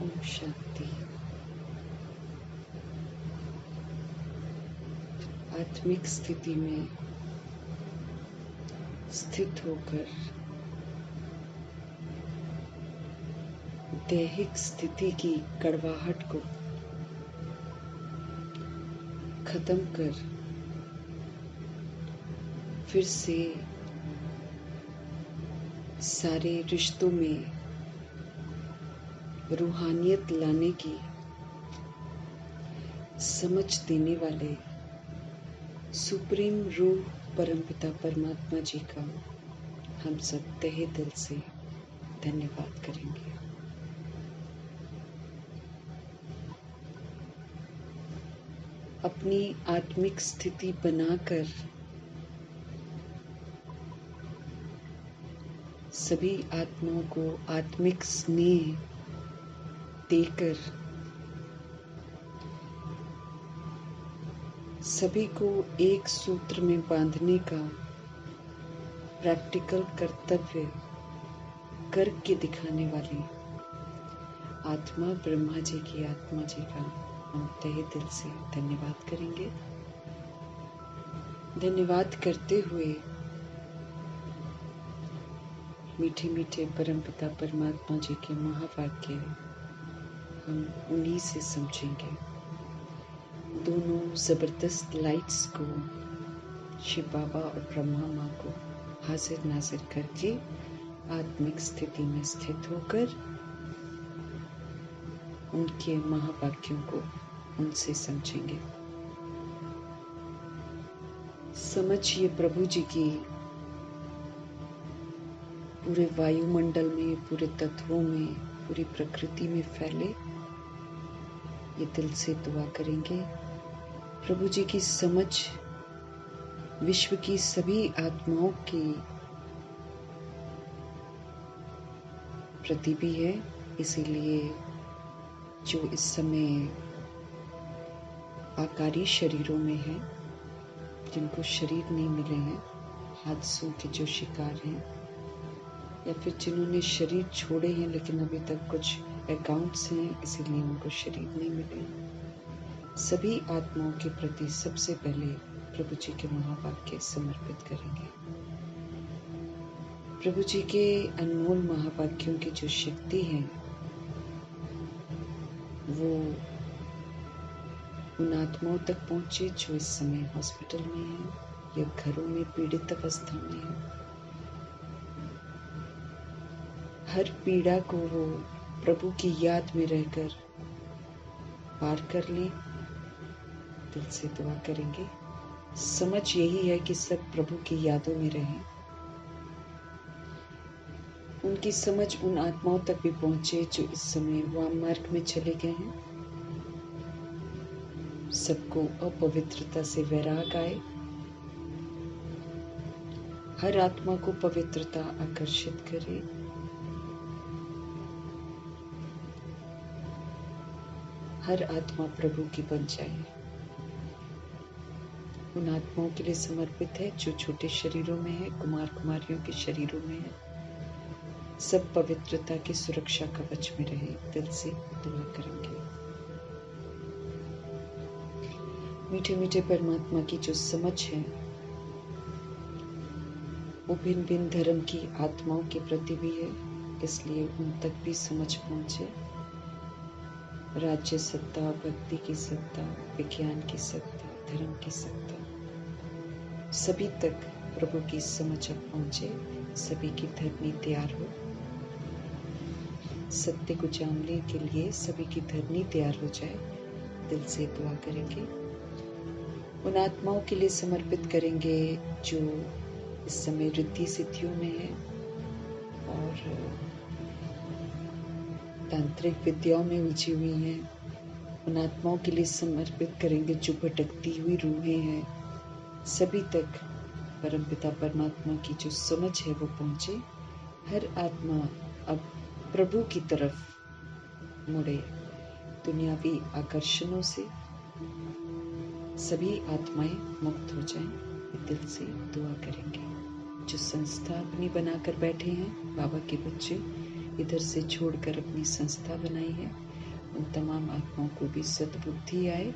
ओम शांति। आत्मिक स्थिति में स्थित होकर दैहिक स्थिति की कड़वाहट को खत्म कर फिर से सारे रिश्तों में रूहानियत लाने की समझ देने वाले सुप्रीम रूह परमपिता परमात्मा जी का हम सब तहे दिल से धन्यवाद करेंगे। अपनी आत्मिक स्थिति बनाकर सभी आत्माओं को आत्मिक स्नेह देकर सभी को एक सूत्र में बांधने का प्रैक्टिकल कर्तव्य करके दिखाने वाली आत्मा ब्रह्मा जी की आत्मा जी का हम तहे दिल से धन्यवाद करेंगे। धन्यवाद करते हुए मीठे मीठे परमपिता परमात्मा जी के महावाक्य हम उन्हीं से समझेंगे। दोनों जबरदस्त लाइट्स को शिव बाबा और ब्रह्मा माँ को हाजिर नाजिर करके आत्मिक स्थिति में स्थित होकर उनके महावाक्यों को उनसे समझेंगे। समझिए प्रभु जी की पूरे वायुमंडल में, पूरे तत्वों में, पूरी प्रकृति में फैले, ये दिल से दुआ करेंगे। प्रभु जी की समझ विश्व की सभी आत्माओं की प्रति भी है, इसीलिए जो इस समय आकारी शरीरों में है, जिनको शरीर नहीं मिले हैं, हादसों के जो शिकार हैं, या फिर जिन्होंने शरीर छोड़े हैं लेकिन अभी तक कुछ अकाउंट्स हैं इसीलिए उनको शरीर नहीं मिले, सभी आत्माओं के प्रति सबसे पहले प्रभु जी के महावाक्य समर्पित करेंगे। प्रभु जी के अनमोल महावाक्यों की जो शक्ति है वो उन आत्माओं तक पहुंचे जो इस समय हॉस्पिटल में हैं या घरों में पीड़ित अवस्था में हैं। हर पीड़ा को वो प्रभु की याद में रहकर पार कर लें। दिल से दुआ करेंगे। समझ यही है कि सब प्रभु की यादों में रहें, उनकी समझ उन आत्माओं तक भी पहुंचे जो इस समय वाम मार्ग में चले गए हैं। सबको अपवित्रता से वैराग आए, हर आत्मा को पवित्रता आकर्षित करे, हर आत्मा प्रभु की बन जाए। उन आत्माओं के लिए समर्पित है जो छोटे शरीरों में है, कुमार कुमारियों के शरीरों में है, सब पवित्रता की सुरक्षा कवच में रहे। दिल से दुआ करेंगे। मीठे मीठे परमात्मा की जो समझ है वो भिन्न भिन्न धर्म की आत्माओं के प्रति भी है, इसलिए उन तक भी समझ पहुंचे। राज्य सत्ता, भक्ति की सत्ता, विज्ञान की सत्ता, धर्म की सत्ता, सभी तक प्रभु की समझ अब पहुंचे। सभी की धरनी तैयार हो, सत्य को जानने के लिए सभी की धरनी तैयार हो जाए। दिल से दुआ करेंगे। उन आत्माओं के लिए समर्पित करेंगे जो इस समय रिद्धि सिद्धियों में है और तांत्रिक विद्याओं में उलझी हुई हैं। उन आत्माओं के लिए समर्पित करेंगे जो भटकती हुई रूहें हैं। सभी तक परमपिता परमात्मा की जो समझ है वो पहुंचे। हर आत्मा अब प्रभु की तरफ मुड़े। दुनियावी आकर्षणों से सभी आत्माएं मुक्त हो जाएं। दिल से दुआ करेंगे। जो संस्था अपनी बनाकर बैठे हैं, बाबा के बच्चे इधर से छोड़कर अपनी संस्था बनाई है, उन तमाम आत्माओं को भी सद्बुद्धि आए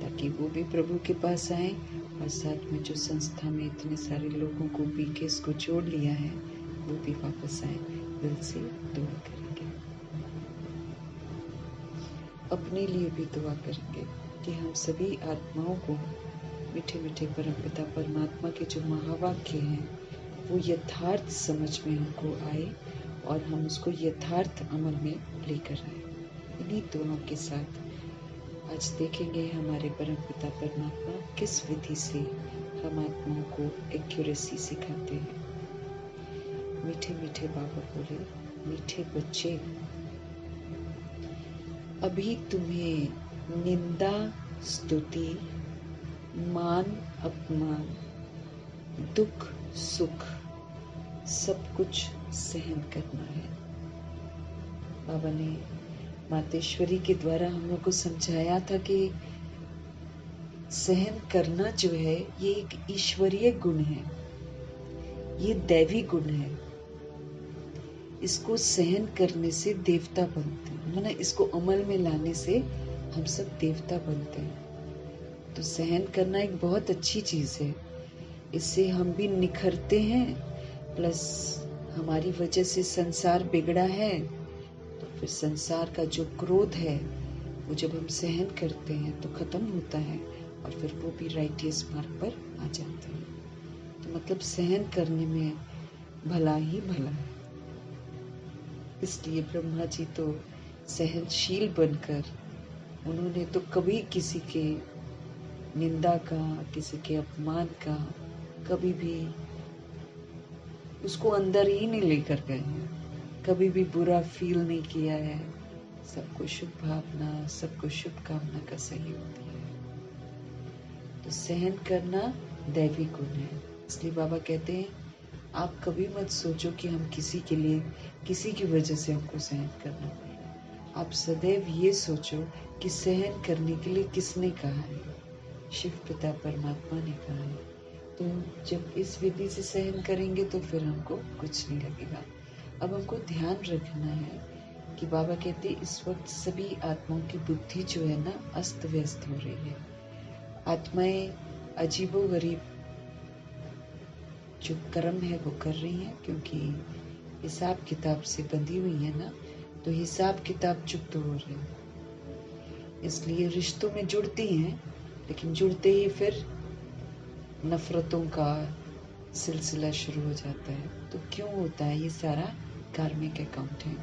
ताकि वो भी प्रभु के पास आए, और साथ में जो संस्था में इतने सारे लोगों को भी केस को जोड़ लिया है वो भी वापस आए। दिल से दुआ करेंगे। अपने लिए भी दुआ करेंगे कि हम सभी आत्माओं को मीठे मीठे परमपिता परमात्मा के जो महावाक्य हैं वो यथार्थ समझ में हमको आए और हम उसको यथार्थ अमल में लेकर आए। इन्हीं दुआओं के साथ आज देखेंगे हमारे परमपिता परमात्मा किस विधि से हम आत्माओं को एक्यूरेसी सिखाते हैं। मीठे मीठे बाबा बोले, मीठे बच्चे, अभी तुम्हें निंदा स्तुति मान अपमान दुख सुख सब कुछ सहन करना है। बाबा ने मातेश्वरी के द्वारा हम लोग को समझाया था कि सहन करना जो है ये एक ईश्वरीय गुण है, ये दैवी गुण है। इसको सहन करने से देवता बनते हैं, माना इसको अमल में लाने से हम सब देवता बनते हैं। तो सहन करना एक बहुत अच्छी चीज है, इससे हम भी निखरते हैं, प्लस हमारी वजह से संसार बिगड़ा है तो फिर संसार का जो क्रोध है वो जब हम सहन करते हैं तो खत्म होता है और फिर वो भी राइटियस मार्ग पर आ जाते हैं। तो मतलब सहन करने में भला ही भला है। इसलिए ब्रह्मा जी तो सहनशील बनकर उन्होंने तो कभी किसी के निंदा का, किसी के अपमान का कभी भी उसको अंदर ही नहीं लेकर गए हैं, कभी भी बुरा फील नहीं किया है। सबको शुभ भावना, सबको शुभकामना का सहयोग दिया है। तो सहन करना दैवी गुण है। इसलिए बाबा कहते हैं आप कभी मत सोचो कि हम किसी के लिए, किसी की वजह से हमको सहन करना पड़ेगा। आप सदैव ये सोचो कि सहन करने के लिए किसने कहा है, शिव पिता परमात्मा ने कहा है। तो जब इस विधि से सहन करेंगे तो फिर हमको कुछ नहीं लगेगा। अब हमको ध्यान रखना है कि बाबा कहते हैं इस वक्त सभी आत्माओं की बुद्धि जो है ना अस्त व्यस्त हो रही है। आत्माएं अजीबोगरीब जो कर्म है वो कर रही हैं, क्योंकि हिसाब किताब से बंधी हुई है ना, तो हिसाब किताब चुप हो रहे हैं। इसलिए रिश्तों में जुड़ती हैं, लेकिन जुड़ते ही फिर नफरतों का सिलसिला शुरू हो जाता है। तो क्यों होता है? ये सारा कार्मिक अकाउंट है।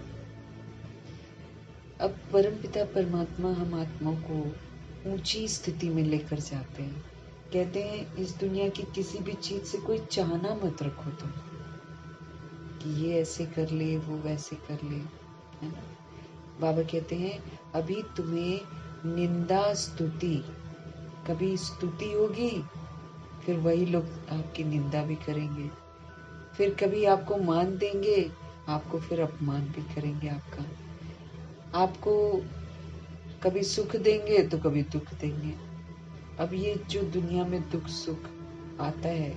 अब परमपिता परमात्मा हम आत्माओं को ऊंची स्थिति में लेकर जाते हैं। कहते हैं इस दुनिया की किसी भी चीज से कोई चाहना मत रखो तुम कि ये ऐसे कर ले, वो वैसे कर ले, है ना। बाबा कहते हैं अभी तुम्हें निंदा स्तुति, कभी स्तुति होगी फिर वही लोग आपकी निंदा भी करेंगे, फिर कभी आपको मान देंगे, आपको फिर अपमान भी करेंगे आपका, आपको कभी सुख देंगे तो कभी दुख देंगे। अब ये जो दुनिया में दुख सुख आता है,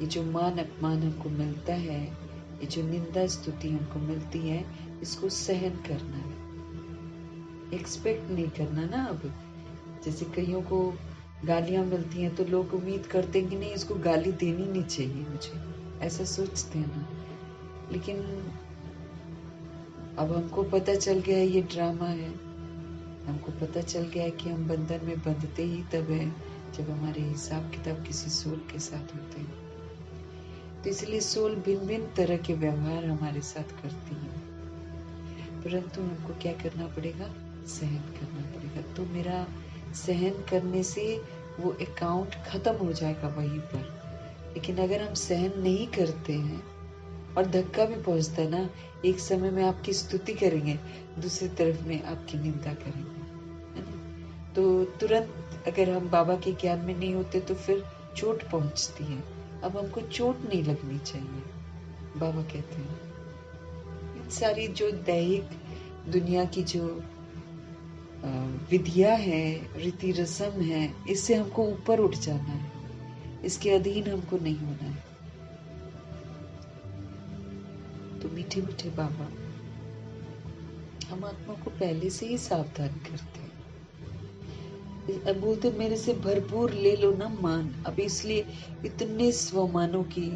ये जो मान अपमान हमको मिलता है, ये जो निंदा स्तुति हमको मिलती है, इसको सहन करना है, एक्सपेक्ट नहीं करना ना। अब जैसे कईयों को गालियां मिलती हैं तो लोग उम्मीद करते हैं कि नहीं इसको गाली देनी नहीं चाहिए मुझे, ऐसा सोचते हैं ना। लेकिन अब हमको पता चल गया है ये ड्रामा है। हमको पता चल गया है कि हम बंधन में बंधते ही तब है जब हमारे हिसाब किताब किसी सोल के साथ होते हैं। तो इसलिए सोल भिन्न भिन्न तरह के व्यवहार हमारे साथ करती है, परंतु हमको क्या करना पड़ेगा? सहन करना पड़ेगा। तो मेरा सहन करने से वो अकाउंट खत्म हो जाएगा वहीं पर। लेकिन अगर हम सहन नहीं करते हैं और धक्का भी पहुंचता है ना, एक समय में आपकी स्तुति करेंगे, दूसरी तरफ में आपकी निंदा करेंगे, है ना। तो तुरंत अगर हम बाबा के ज्ञान में नहीं होते तो फिर चोट पहुंचती है। अब हमको चोट नहीं लगनी चाहिए, बाबा कहते हैं। इन सारी जो दैहिक दुनिया की जो विधियां है, रीति रस्म है, इससे हमको ऊपर उठ जाना है, इसके अधीन हमको नहीं होना है। तो मीठे मीठे बाबा हम आत्मा को पहले से ही सावधान करते हैं। अब बोलते मेरे से भरपूर ले लो ना मान। अब इसलिए इतने स्वमानों की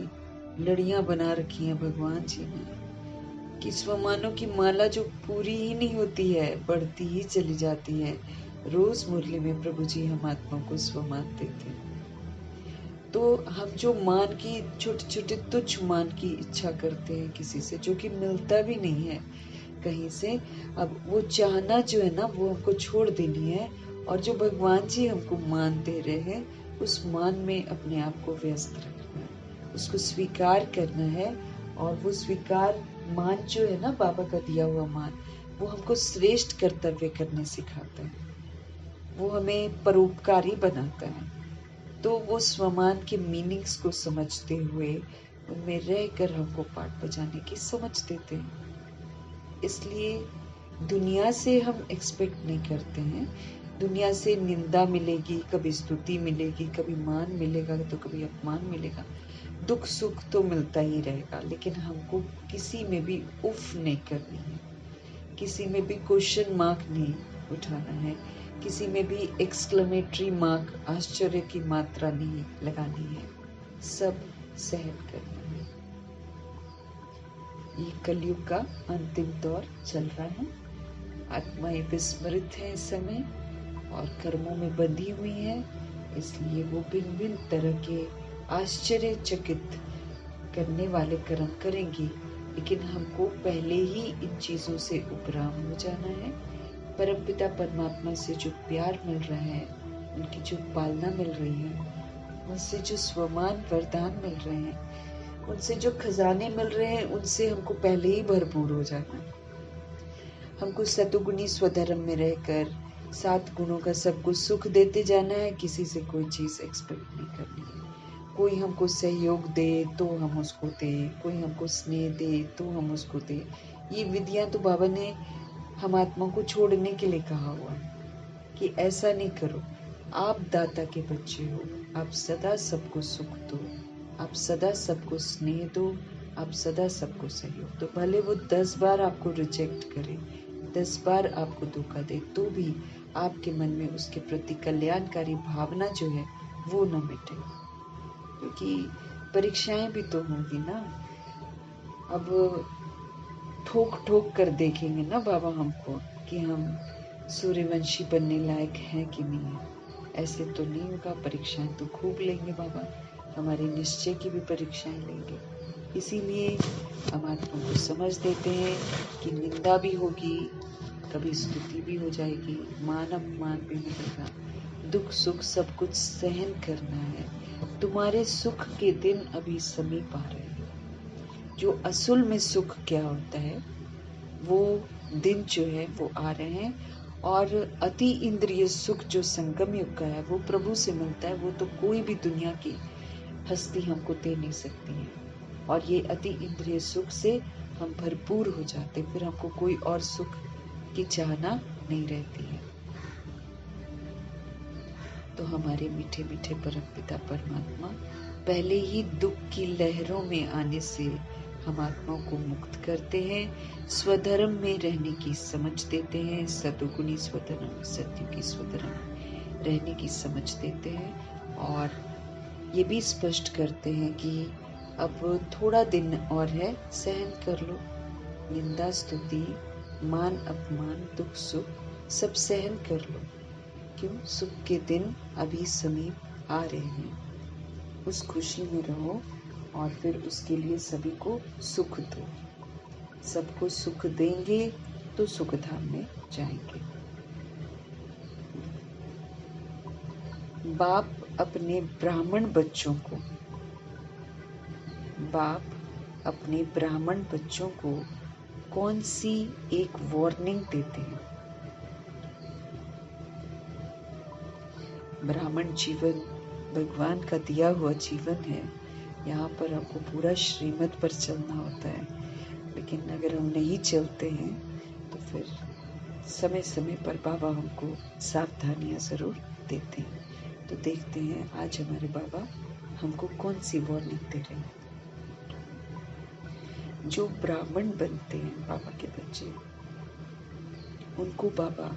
लड़ियां बना रखी हैं भगवान जी ने कि स्वमानों की माला जो पूरी ही नहीं होती है, बढ़ती ही चली जाती है। रोज मुरली में प्रभु जी हम आत्मा को स्वमान देते हैं। तो हम जो मान की छोटे छोटे तुच्छ मान की इच्छा करते हैं किसी से, जो कि मिलता भी नहीं है कहीं से, अब वो चाहना जो है ना वो हमको छोड़ देनी है। और जो भगवान जी हमको मान दे रहे हैं उस मान में अपने आप को व्यस्त रखना है, उसको स्वीकार करना है। और वो स्वीकार मान जो है ना बाबा का दिया हुआ मान, वो हमको श्रेष्ठ कर्तव्य करने सिखाता है, वो हमें परोपकारी बनाता है। तो वो स्वमान के मीनिंग्स को समझते हुए उनमें रहकर हमको पाठ बजाने की समझ देते हैं। इसलिए दुनिया से हम एक्सपेक्ट नहीं करते हैं। दुनिया से निंदा मिलेगी, कभी स्तुति मिलेगी, कभी मान मिलेगा तो कभी अपमान मिलेगा, दुख सुख तो मिलता ही रहेगा। लेकिन हमको किसी में भी उफ नहीं करनी है, किसी में भी क्वेश्चन मार्क नहीं उठाना है, किसी में भी एक्सक्लेमेटरी मार्क, आश्चर्य की मात्रा नहीं लगानी है, सब सहन करना है। ये कलयुग का अंतिम दौर चल रहा है। आत्माएं विस्मृत हैं इस समय और कर्मों में बंधी हुई हैं, इसलिए वो भिन्न भिन्न तरह के आश्चर्यचकित करने वाले कर्म करेंगी। लेकिन हमको पहले ही इन चीजों से उपराम हो जाना है। परमपिता परमात्मा से जो प्यार मिल रहा है, उनकी जो पालना मिल रही है, उनसे जो स्वमान वरदान मिल रहे हैं, उनसे जो खजाने मिल रहे हैं, उनसे हमको पहले ही भरपूर हो जाना है। हमको सतुगुणी स्वधर्म में रहकर 7 गुणों का सबको सुख देते जाना है। किसी से कोई चीज एक्सपेक्ट नहीं करनी है। कोई हमको सहयोग दे तो हम उसको दे, कोई हमको स्नेह दे तो हम उसको दे। ये विधियां तो बाबा ने हम आत्मा को छोड़ने के लिए कहा हुआ है कि ऐसा नहीं करो। आप दाता के बच्चे हो, आप सदा सबको सुख दो, आप सदा सबको स्नेह दो, आप सदा सबको सहयोग दो। भले वो 10 बार आपको रिजेक्ट करे, 10 बार आपको धोखा दे, तो भी आपके मन में उसके प्रति कल्याणकारी भावना जो है वो न मिटे, क्योंकि परीक्षाएं भी तो होंगी ना। अब ठोक ठोक कर देखेंगे ना बाबा हमको कि हम सूर्यवंशी बनने लायक हैं कि नहीं है। ऐसे तो नहीं होगा, परीक्षाएं तो खूब लेंगे बाबा, हमारे निश्चय की भी परीक्षाएं लेंगे। इसीलिए हम आत्मा को समझ देते हैं कि निंदा भी होगी, कभी स्तुति भी हो जाएगी, मान अपमान भी मिलेगा, दुख सुख सब कुछ सहन करना है। तुम्हारे सुख के दिन अभी समीप आ रहे हैं। जो असल में सुख क्या होता है, वो दिन जो है वो आ रहे हैं। और अति इंद्रिय सुख जो संगम युग का है वो प्रभु से मिलता है। वो तो कोई भी दुनिया की हस्ती हमको दे नहीं सकती है। और ये अति इंद्रिय सुख से हम भरपूर हो जाते, फिर हमको कोई और सुख की चाहना नहीं रहती है। तो हमारे मीठे मीठे परमपिता परमात्मा पहले ही दुख की लहरों में आने से हम आत्माओं को मुक्त करते हैं, स्वधर्म में रहने की समझ देते हैं, सतुगुणी स्वधर्म, सत्युगी स्वधर्म रहने की समझ देते हैं। और ये भी स्पष्ट करते हैं कि अब थोड़ा दिन और है, सहन कर लो। निंदा स्तुति, मान अपमान, दुख सुख सब सहन कर लो। क्यों? सुख के दिन अभी समीप आ रहे हैं। उस खुशी में रहो और फिर उसके लिए सभी को सुख दो। सबको सुख देंगे तो सुख धाम में जाएंगे। बाप अपने ब्राह्मण बच्चों को कौन सी एक वार्निंग देते हैं? ब्राह्मण जीवन भगवान का दिया हुआ जीवन है। यहाँ पर हमको पूरा श्रीमत पर चलना होता है, लेकिन अगर हम नहीं चलते हैं तो फिर समय समय पर बाबा हमको सावधानियां जरूर देते हैं। तो देखते हैं आज हमारे बाबा हमको कौन सी वार्निंग दे रहे हैं। जो ब्राह्मण बनते हैं बाबा के बच्चे, उनको बाबा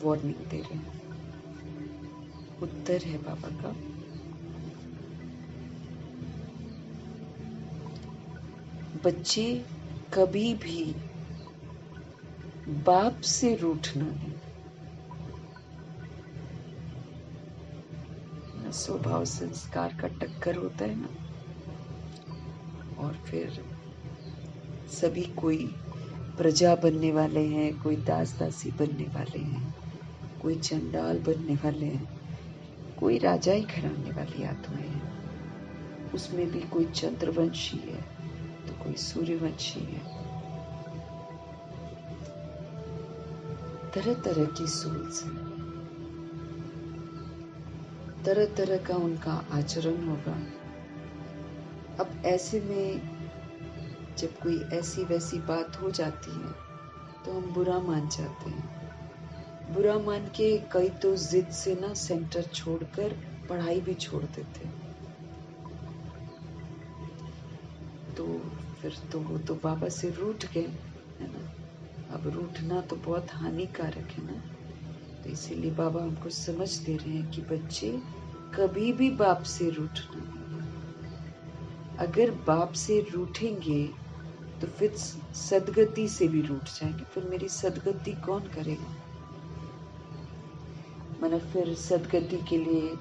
वार्निंग दे रहे हैं। उत्तर है बाबा का, बच्चे कभी भी बाप से रूठना नहीं। स्वभाव संस्कार का टक्कर होता है ना, और फिर सभी कोई प्रजा बनने वाले हैं, कोई दास दासी बनने वाले हैं, कोई चंडाल बनने वाले हैं, कोई राजा ही घराने वाली आत्माएं हैं। उसमें भी कोई चंद्रवंशी है तो कोई सूर्यवंशी है। तरह तरह की सोल्स हैं, तरह तरह का उनका आचरण होगा। अब ऐसे में जब कोई ऐसी वैसी बात हो जाती है तो हम बुरा मान जाते हैं। बुरा मान के कई तो जिद से ना सेंटर छोड़कर पढ़ाई भी छोड़ देते हैं। तो फिर तो वो तो बाबा से रूठ गए, है ना। अब रूठना तो बहुत हानिकारक है ना। तो इसीलिए बाबा हमको समझ दे रहे हैं कि बच्चे कभी भी बाप से रूठना नहीं। अगर बाप से रूठेंगे तो फिर सदगति से भी रूठ जाएंगे। फिर मेरी सदगति कौन करेगा? मैंने फिर सदगति के लिए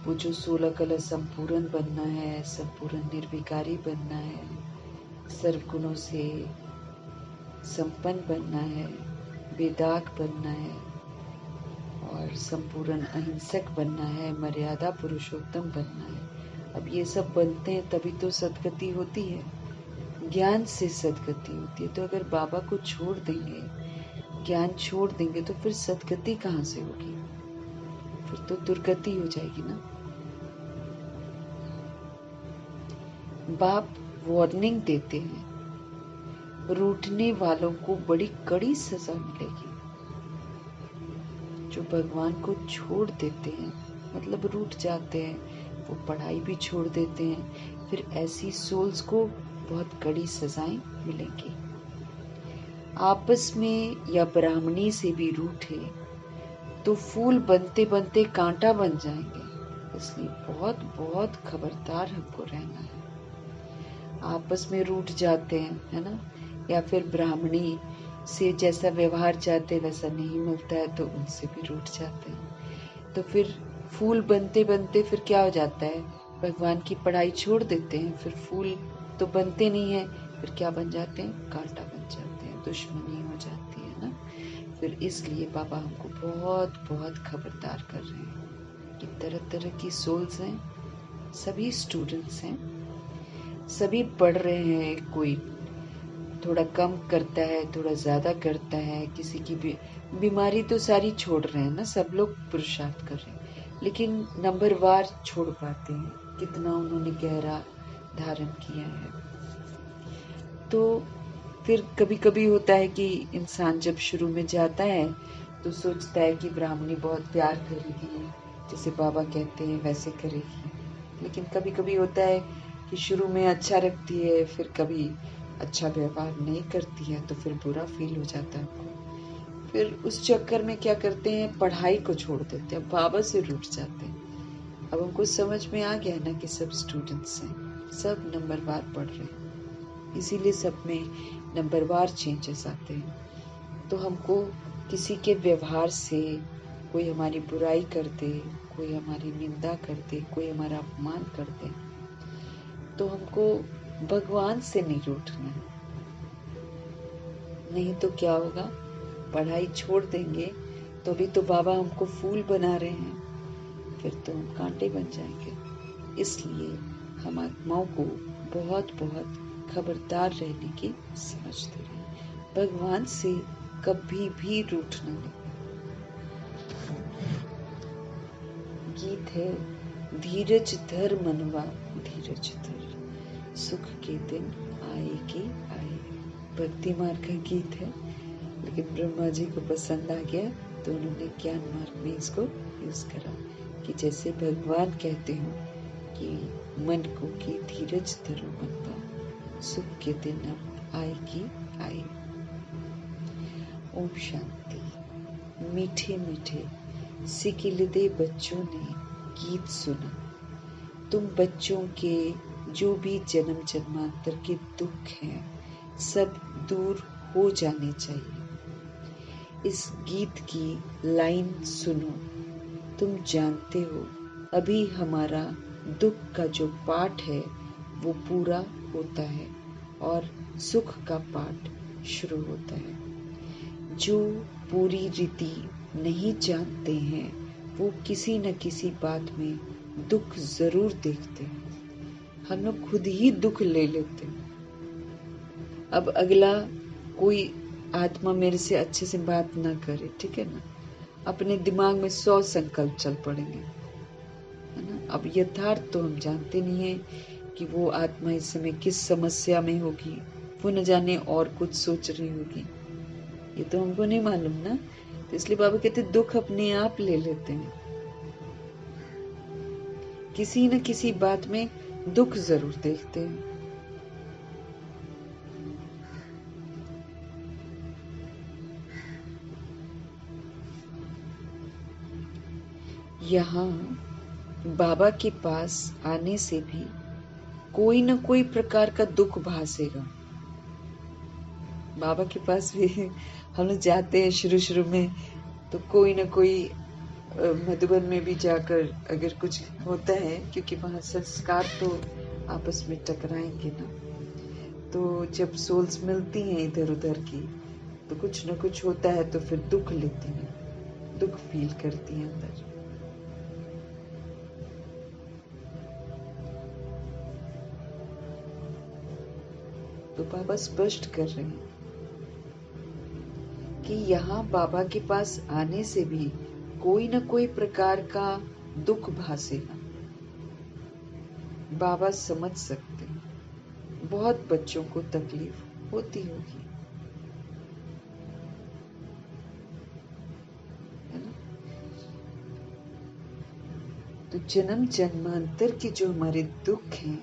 वो जो 16 कला संपूर्ण बनना है, संपूर्ण निर्विकारी बनना है, सर्वगुणों से संपन्न बनना है, वेदाक बनना है और संपूर्ण अहिंसक बनना है, मर्यादा पुरुषोत्तम बनना है। अब ये सब बनते हैं तभी तो सदगति होती है, ज्ञान से सदगति होती है। तो अगर बाबा को छोड़ देंगे, ज्ञान छोड़ देंगे तो फिर सदगति कहाँ से होगी? फिर तो दुर्गति हो जाएगी ना। बाप वार्निंग देते हैं, रूठने वालों को बड़ी कड़ी सजा मिलेगी। जो भगवान को छोड़ देते हैं, मतलब रूठ जाते हैं, वो पढ़ाई भी छोड़ देते हैं, फिर ऐसी सोल्स को बहुत कड़ी सजाएं मिलेंगी। आपस में या ब्राह्मणी से भी रूठे तो फूल बनते बनते कांटा बन जाएंगे। इसलिए बहुत बहुत खबरदार हमको रहना है। आपस में रूठ जाते हैं, है ना, या फिर ब्राह्मणी से जैसा व्यवहार चाहते वैसा नहीं मिलता है तो उनसे भी रूठ जाते हैं। तो फिर फूल बनते बनते फिर क्या हो जाता है? भगवान की पढ़ाई छोड़ देते हैं, फिर फूल तो बनते नहीं है, फिर क्या बन जाते हैं? कांटा बन जाते हैं, दुश्मनी हो जाती है ना। फिर इसलिए बाबा हमको बहुत बहुत खबरदार कर रहे हैं कि तरह तरह की सोल्स हैं, सभी स्टूडेंट्स हैं, सभी पढ़ रहे हैं। कोई थोड़ा कम करता है, थोड़ा ज्यादा करता है, किसी की भी बीमारी तो सारी छोड़ रहे हैं ना, सब लोग पुरुषार्थ कर रहे हैं, लेकिन नंबरवार छोड़ पाते हैं कितना उन्होंने गहरा धारण किया है। तो फिर कभी कभी होता है कि इंसान जब शुरू में जाता है तो सोचता है कि ब्राह्मणी बहुत प्यार करेगी, जैसे बाबा कहते हैं वैसे करेगी। लेकिन कभी कभी होता है कि शुरू में अच्छा रखती है, फिर कभी अच्छा व्यवहार नहीं करती है, तो फिर बुरा फील हो जाता है हमको। फिर उस चक्कर में क्या करते हैं? पढ़ाई को छोड़ देते हैं, बाबा से रूठ जाते हैं। अब हमको समझ में आ गया ना कि सब स्टूडेंट्स हैं, सब नंबरवार पढ़ रहे हैं, इसीलिए सब में नंबरवार चेंजेस आते हैं। तो हमको किसी के व्यवहार से कोई हमारी बुराई कर दे, कोई हमारी निंदा कर दे, कोई हमारा अपमान कर दे, तो हमको भगवान से नहीं रूठना है। नहीं तो क्या होगा? पढ़ाई छोड़ देंगे तो अभी तो बाबा हमको फूल बना रहे हैं, फिर तो हम कांटे बन जाएंगे। इसलिए हम आत्माओं को बहुत बहुत खबरदार रहने की समझ दे रहे हैं। भगवान से कभी भी रूठना नहीं। गीत है, धीरज धर मनवा धीरज धर, सुख के दिन आएगी आए। भक्ति मार्ग का गीत है, लेकिन ब्रह्मा जी को पसंद आ गया तो उन्होंने ज्ञान मार्ग में इसको यूज करा कि जैसे भगवान कहते हो कि मन को कि धीरज धरो मनवा, सुख के दिन अब आएगी आए। ओम शांति। मीठे मीठे सिकिलदे बच्चों ने गीत सुना। तुम बच्चों के जो भी जन्म जन्मांतर के दुख हैं सब दूर हो जाने चाहिए। इस गीत की लाइन सुनो। तुम जानते हो अभी हमारा दुख का जो पाठ है वो पूरा होता है और सुख का पाठ शुरू होता है। जो पूरी रीति नहीं जानते हैं वो किसी न किसी बात में दुख जरूर देखते हैं। हम लोग खुद ही दुख ले लेते हैं। अब अगला कोई आत्मा मेरे से अच्छे से बात ना करे, ठीक है ना, अपने दिमाग में 100 संकल्प चल पड़ेंगे, है ना। अब यथार्थ तो हम जानते नहीं है कि वो आत्मा इस समय किस समस्या में होगी, वो न जाने और कुछ सोच रही होगी, ये तो हमको नहीं मालूम ना। तो इसलिए बाबा कहते दुख अपने आप ले लेते हैं। किसी न किसी बात में दुख जरूर देखते हैं। यहाँ बाबा के पास आने से भी कोई न कोई प्रकार का दुख भासेगा। बाबा के पास भी हम लोग जाते हैं शुरू शुरू में तो कोई न कोई मधुबन में भी जाकर अगर कुछ होता है, क्योंकि वहाँ संस्कार तो आपस में टकराएंगे ना, तो जब सोल्स मिलती हैं इधर उधर की तो कुछ न कुछ होता है तो फिर दुख लेती हैं, दुख फील करती हैं अंदर। तो बाबा स्पष्ट कर रहे हैं कि यहाँ बाबा के पास आने से भी कोई न कोई प्रकार का दुख भासेगा। बाबा समझ सकते हैं, बहुत बच्चों को तकलीफ होती होगी, है ना। तो जन्म जन्मांतर के जो हमारे दुख हैं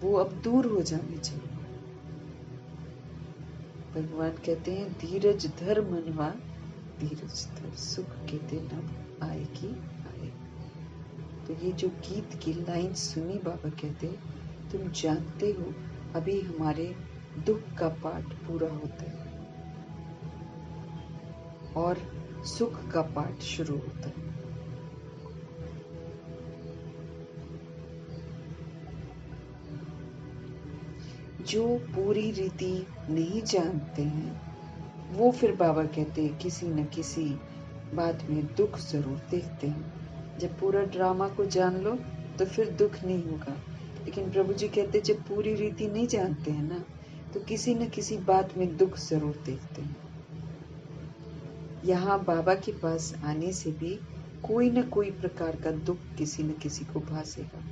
वो अब दूर हो जाने चाहिए। भगवान कहते हैं धीरज धर मनवा, धीरज धर सुख के दिन अब आएगी आए। तो ये जो गीत की लाइन सुनी, बाबा कहते तुम जानते हो अभी हमारे दुख का पाठ पूरा होता है और सुख का पाठ शुरू होता है। जो पूरी रीति नहीं जानते हैं वो फिर बाबा कहते हैं किसी न किसी बात में दुख जरूर देखते हैं। जब पूरा ड्रामा को जान लो तो फिर दुख नहीं होगा, लेकिन प्रभु जी कहते जब पूरी रीति नहीं जानते हैं ना तो किसी न किसी बात में दुख जरूर देखते हैं। यहाँ बाबा के पास आने से भी कोई न कोई प्रकार का दुख किसी न किसी को भासेगा।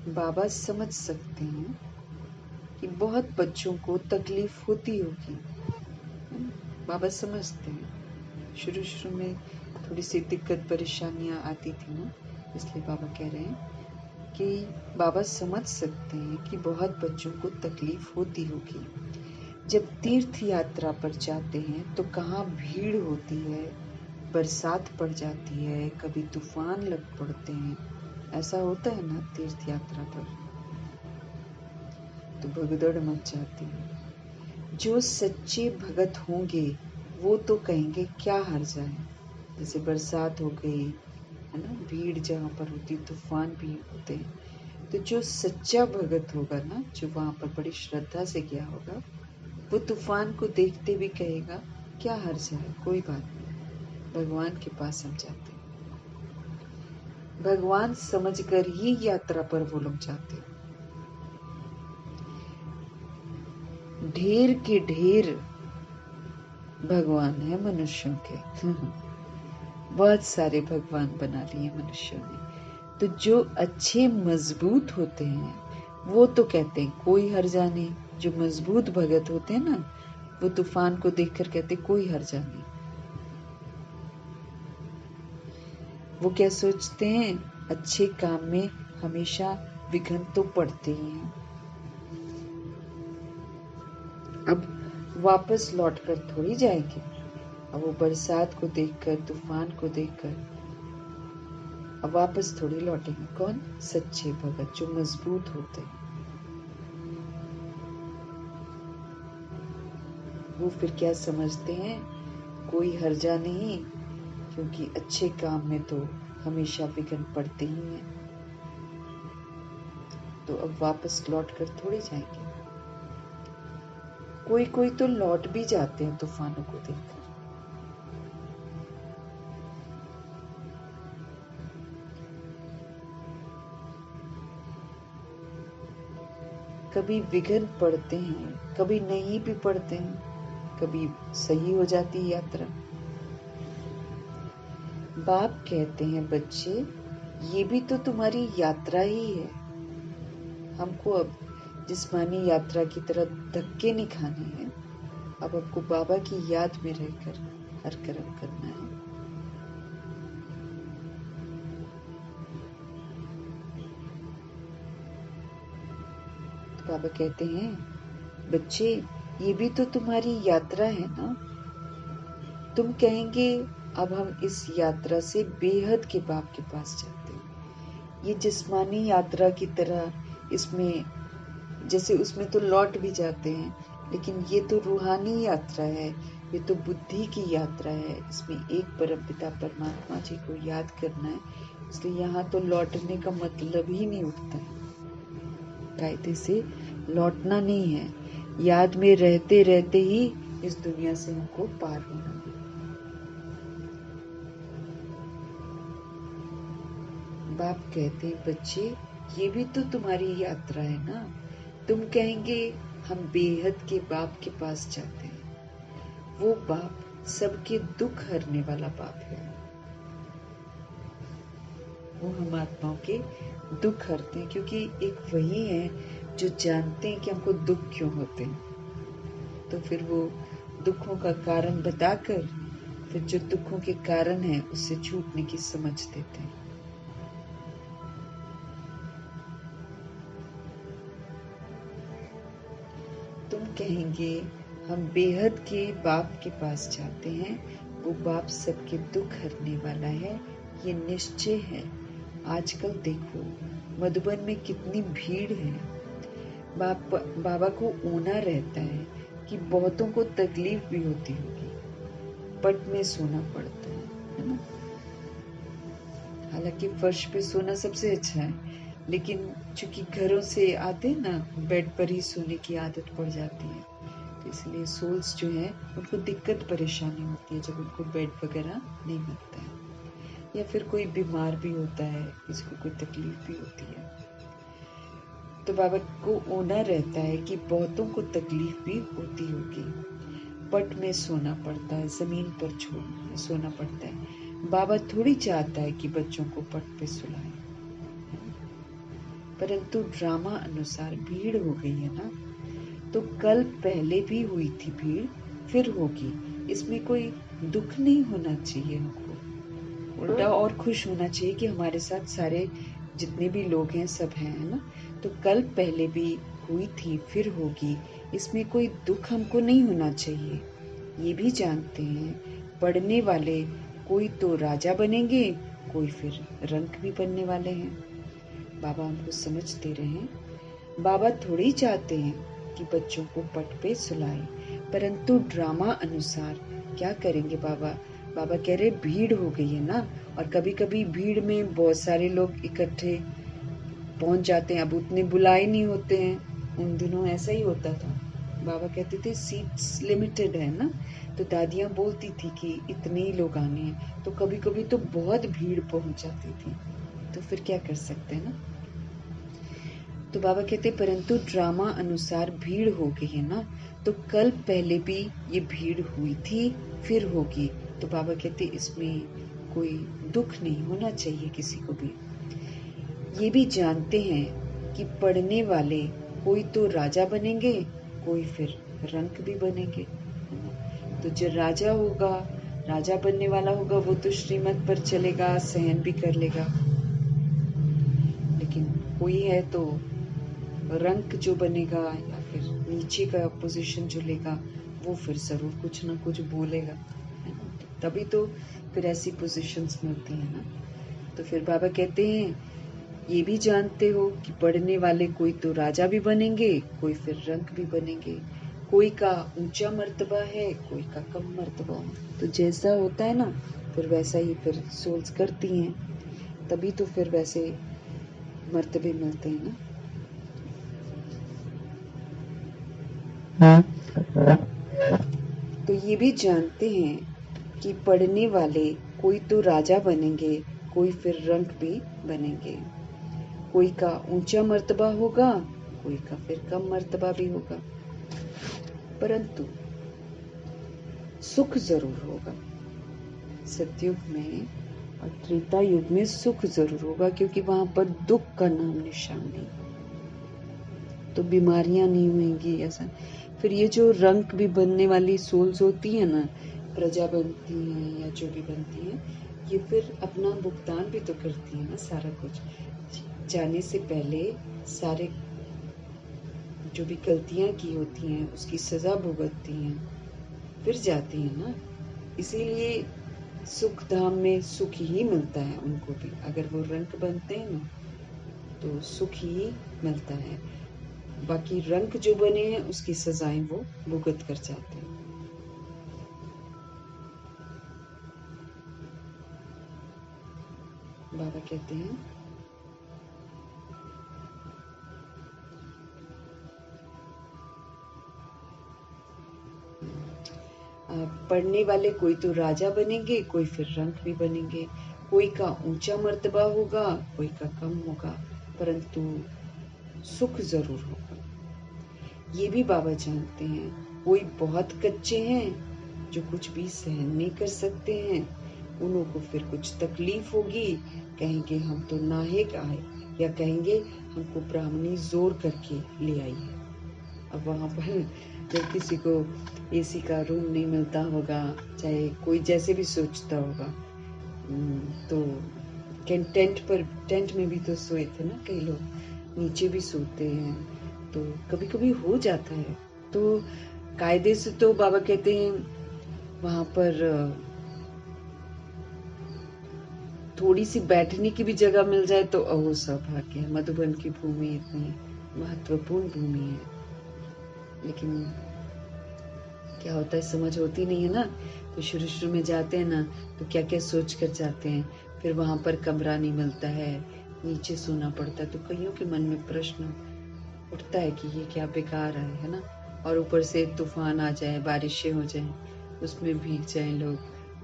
बाबा समझ सकते हैं कि बहुत बच्चों को तकलीफ होती होगी। बाबा समझते हैं, शुरू शुरू में थोड़ी सी दिक्कत परेशानियां आती थी ना, इसलिए बाबा कह रहे हैं कि बाबा समझ सकते हैं कि बहुत बच्चों को तकलीफ होती होगी। जब तीर्थ यात्रा पर जाते हैं तो कहाँ भीड़ होती है, बरसात पड़ जाती है, कभी तूफान लग पड़ते हैं, ऐसा होता है ना तीर्थ यात्रा पर, तो भगदड़ मच जाती है। जो सच्चे भगत होंगे वो तो कहेंगे क्या हर्जा है, जैसे बरसात हो गई है ना, भीड़ जहाँ पर होती, तूफान भी होते हैं, तो जो सच्चा भगत होगा ना, जो वहां पर बड़ी श्रद्धा से गया होगा, वो तूफान को देखते भी कहेगा क्या हर्जा है, कोई बात नहीं, भगवान के पास हम जाते हैं। भगवान समझकर ही यात्रा पर वो लोग जाते हैं। ढेर के ढेर भगवान है मनुष्यों के बहुत सारे भगवान बना लिए मनुष्यों ने। तो जो अच्छे मजबूत होते हैं वो तो कहते हैं कोई हर्जा नहीं। जो मजबूत भगत होते हैं ना, वो तूफान को देखकर कहते कोई हर्जा नहीं। वो क्या सोचते हैं अच्छे काम में हमेशा विघ्न तो पड़ते ही हैं। अब वापस लौट कर थोड़ी जाएंगे। अब वो बरसात को देखकर, तूफान को देखकर अब वापस थोड़ी लौटेंगे। कौन? सच्चे भगत जो मजबूत होते हैं। वो फिर क्या समझते हैं? कोई हर्जा नहीं, क्योंकि अच्छे काम में तो हमेशा विघ्न पड़ते ही हैं। तो अब वापस लौट कर थोड़ी जाएंगे। कोई कोई तो लौट भी जाते हैं तूफानों को देखकर। कभी विघ्न पड़ते हैं, कभी नहीं भी पड़ते हैं, कभी सही हो जाती है यात्रा। बाप कहते हैं, बच्चे ये भी तो तुम्हारी यात्रा ही है। हमको अब जिस्मानी यात्रा की तरह धक्के नहीं खाने हैं। अब आपको बाबा की याद में रहकर हर कर्म करना है। तो बाबा कहते हैं, बच्चे ये भी तो तुम्हारी यात्रा है ना। तुम कहेंगे अब हम इस यात्रा से बेहद के बाप के पास जाते हैं। ये जिस्मानी यात्रा की तरह इसमें जैसे उसमें तो लौट भी जाते हैं, लेकिन ये तो रूहानी यात्रा है, ये तो बुद्धि की यात्रा है। इसमें एक परमपिता परमात्मा जी को याद करना है, इसलिए यहाँ तो लौटने का मतलब ही नहीं उठता है। कायदे से लौटना नहीं है, याद में रहते रहते ही इस दुनिया से हमको पार होना है। बाप कहते हैं, बच्चे ये भी तो तुम्हारी यात्रा है ना। तुम कहेंगे हम बेहद के बाप के पास जाते हैं। वो बाप सबके दुख हरने वाला बाप है। वो हम आत्माओं के दुख हरते हैं, क्योंकि एक वही है जो जानते हैं कि हमको दुख क्यों होते हैं। तो फिर वो दुखों का कारण बताकर फिर जो दुखों के कारण है उससे छूटने की समझ देते हैं। तुम कहेंगे हम बेहद के बाप के पास जाते हैं। वो बाप सबके दुख हरने वाला है, ये निश्चय है। आजकल देखो मधुबन में कितनी भीड़ है। बाबा को ऊना रहता है कि बहुतों को तकलीफ भी होती होगी, पट में सोना पड़ता है ना। हालांकि फर्श पे सोना सबसे अच्छा है, लेकिन चूंकि घरों से आते हैं ना, बेड पर ही सोने की आदत पड़ जाती है, तो इसलिए सोल्स जो है उनको दिक्कत परेशानी होती है जब उनको बेड वगैरह नहीं मिलता है, या फिर कोई बीमार भी होता है, किसी को कोई तकलीफ भी होती है। तो बाबा को ऊना रहता है कि बहुतों को तकलीफ भी होती होगी, पट में सोना पड़ता है, जमीन पर सोना पड़ता है। बाबा थोड़ी चाहता है कि बच्चों को पट पे सुलाए, परंतु ड्रामा अनुसार भीड़ हो गई है ना। तो कल पहले भी हुई थी भीड़, फिर होगी। इसमें कोई दुख नहीं होना चाहिए हमको, उल्टा और खुश होना चाहिए कि हमारे साथ सारे जितने भी लोग हैं सब हैं, है ना। तो कल पहले भी हुई थी, फिर होगी। इसमें कोई दुख हमको नहीं होना चाहिए। ये भी जानते हैं पढ़ने वाले कोई तो राजा बनेंगे, कोई फिर रंक भी बनने वाले हैं। बाबा हमको समझ दे रहे हैं। बाबा थोड़ी चाहते हैं कि बच्चों को पट पे सुलाएं, परंतु ड्रामा अनुसार क्या करेंगे बाबा। बाबा कह रहे भीड़ हो गई है ना, और कभी कभी भीड़ में बहुत सारे लोग इकट्ठे पहुंच जाते हैं। अब उतने बुलाए नहीं होते हैं, उन दिनों ऐसा ही होता था। बाबा कहते थे सीट्स लिमिटेड है ना, तो दादियां बोलती थी कि इतने ही लोग आने हैं, तो कभी कभी तो बहुत भीड़ पहुंच जाती थी, तो फिर क्या कर सकते हैं ना। तो बाबा कहते परंतु ड्रामा अनुसार भीड़ हो गई है ना, तो कल पहले भी ये भीड़ हुई थी, फिर होगी। तो बाबा कहते इसमें कोई दुख नहीं होना चाहिए किसी को भी। ये भी जानते हैं कि पढ़ने वाले कोई तो राजा बनेंगे, कोई फिर रंक भी बनेंगे। तो जो राजा होगा, राजा बनने वाला होगा, वो तो श्रीमत पर चलेगा, सहन भी कर लेगा। लेकिन कोई है तो रंक जो बनेगा या फिर नीचे का पोजीशन जो लेगा वो फिर जरूर कुछ ना कुछ बोलेगा, है ना। तभी तो फिर ऐसी पोजीशंस मिलती है ना। तो फिर बाबा कहते हैं ये भी जानते हो कि पढ़ने वाले कोई तो राजा भी बनेंगे, कोई फिर रंक भी बनेंगे, कोई का ऊंचा मर्तबा है, कोई का कम मर्तबा है। तो जैसा होता है ना फिर वैसा ही फिर सोल्स करती हैं, तभी तो फिर वैसे मर्तबे मिलते हैं ना। तो ये भी जानते हैं कि पढ़ने वाले कोई तो राजा बनेंगे, कोई फिर रंक भी बनेंगे, कोई का ऊंचा मर्तबा होगा, कोई का फिर कम मर्तबा भी होगा, परंतु सुख जरूर होगा। सतयुग में और त्रेता युग में सुख जरूर होगा, क्योंकि वहां पर दुख का नाम निशान नहीं, तो बीमारियां नहीं होंगी ऐसा। फिर ये जो रंक भी बनने वाली सोल्स होती है ना, प्रजा बनती हैं या जो भी बनती हैं, ये फिर अपना भुगतान भी तो करती है ना। सारा कुछ जाने से पहले सारे जो भी गलतियां की होती हैं उसकी सजा भुगतती हैं, फिर जाती हैं ना। इसीलिए सुख धाम में सुख ही मिलता है उनको भी। अगर वो रंक बनते हैं ना तो सुख ही मिलता है, बाकी रंक जो बने हैं उसकी सजाएं वो भुगत कर जाते हैं। बाबा कहते हैं पढ़ने वाले कोई तो राजा बनेंगे, कोई फिर रंक भी बनेंगे, कोई का ऊंचा मर्तबा होगा, कोई का कम होगा, परंतु सुख जरूर होगा। ये भी बाबा जानते हैं। कोई बहुत कच्चे हैं जो कुछ भी सहन नहीं कर सकते हैं, उन्हों को फिर कुछ तकलीफ होगी, कहेंगे हम तो नाहेक आए, या कहेंगे हमको ब्राह्मणी जोर करके ले आई है। अब वहां पर जब किसी को एसी का रूम नहीं मिलता होगा, चाहे कोई जैसे भी सोचता होगा, तो टेंट में भी तो सोए थे ना कई लोग, नीचे भी सोते हैं, तो कभी कभी हो जाता है। तो कायदे से तो बाबा कहते हैं वहां पर थोड़ी सी बैठने की भी जगह मिल जाए तो अहो सौभाग्य है। मधुबन की भूमि इतनी महत्वपूर्ण भूमि है, लेकिन क्या होता है समझ होती नहीं है ना। तो शुरू शुरू में जाते हैं ना तो क्या क्या सोच कर जाते हैं, फिर वहां पर कमरा नहीं मिलता है, नीचे सोना पड़ता है, तो कईयों के मन में प्रश्न उठता है कि ये क्या बेकार है ना। और ऊपर से तूफान आ जाए, बारिशें हो जाए, उसमें भीग जाए लोग,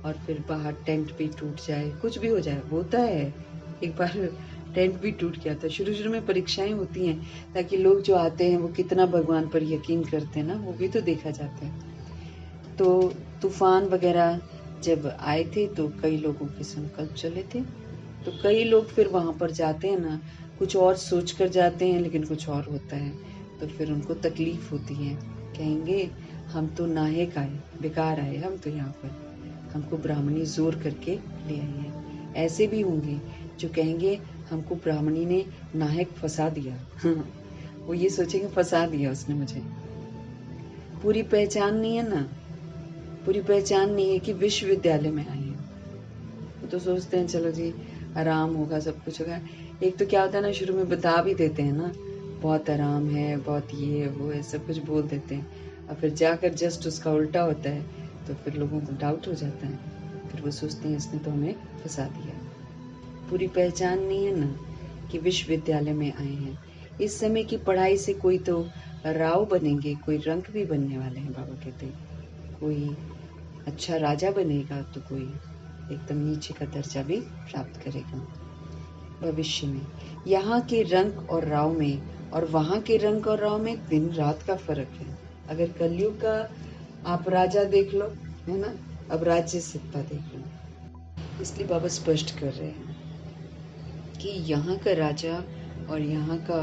और फिर बाहर टेंट भी टूट जाए, कुछ भी हो जाए। होता है, एक बार टेंट भी टूट गया था। शुरू शुरू में परीक्षाएं होती हैं ताकि लोग जो आते हैं वो कितना भगवान पर यकीन करते हैं ना, वो भी तो देखा जाता है। तो तूफान वगैरह जब आए थे तो कई लोगों के संकल्प चले थे, तो कई लोग फिर वहां पर जाते हैं ना, कुछ और सोच कर जाते हैं लेकिन कुछ और होता है, तो फिर उनको तकलीफ होती है। कहेंगे हम तो नाहेक आए, बेकार आए, हम तो यहाँ पर हमको ब्राह्मणी जोर करके ले आई है। ऐसे भी होंगे जो कहेंगे हमको ब्राह्मणी ने नाहक फंसा दिया वो ये सोचेंगे फंसा दिया उसने मुझे। पूरी पहचान नहीं है ना, पूरी पहचान नहीं है कि विश्वविद्यालय में आए हैं। वो तो सोचते हैं चलो जी आराम होगा, सब कुछ होगा। एक तो क्या होता है ना, शुरू में बता भी देते हैं ना बहुत आराम है, बहुत ये है वो है, सब कुछ बोल देते हैं, और फिर जाकर जस्ट उसका उल्टा होता है, तो फिर लोगों को डाउट हो जाता है, फिर वो सोचते हैं इसने तो हमें फंसा दिया। पूरी पहचान नहीं है ना कि विश्वविद्यालय में आए हैं। इस समय की पढ़ाई से कोई तो राव बनेंगे, कोई रंक भी बनने वाले हैं। बाबा कहते हैं कोई अच्छा राजा बनेगा तो कोई एकदम नीचे का दर्जा भी प्राप्त करेगा भविष्य में। यहाँ के रंक और राव में और वहाँ के रंक और राव में दिन रात का फर्क है। अगर कलयुग का आप राजा देख लो, है ना, अब राज्य सत्ता देख लो। इसलिए बाबा स्पष्ट कर रहे हैं कि यहाँ का राजा और यहाँ का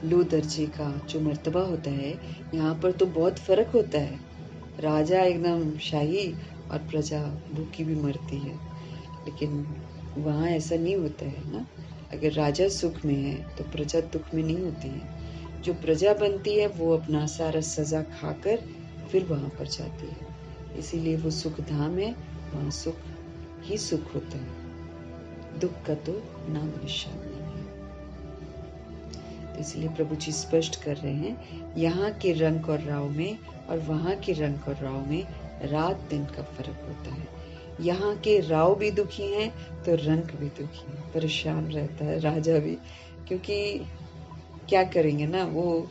लो दर्जे का जो मर्तबा होता है, यहाँ पर तो बहुत फर्क होता है। राजा एकदम शाही और प्रजा भूखी भी मरती है, लेकिन वहाँ ऐसा नहीं होता है ना। अगर राजा सुख में है तो प्रजा दुख में नहीं होती है। जो प्रजा बनती है वो अपना सारा सजा खाकर फिर वहां पर जाती है, इसीलिए वो सुख धाम है, वहां सुख ही सुख होता है, दुख का तो नाम निशान नहीं है। तो इसलिए प्रभु जी स्पष्ट कर रहे हैं, यहाँ के रंग और राव में और वहां के रंग और राव में रात दिन का फर्क होता है। यहाँ के राव भी दुखी हैं तो रंग भी दुखी है, परेशान रहता है राजा भी, क्योंकि क्या करेंगे ना, वो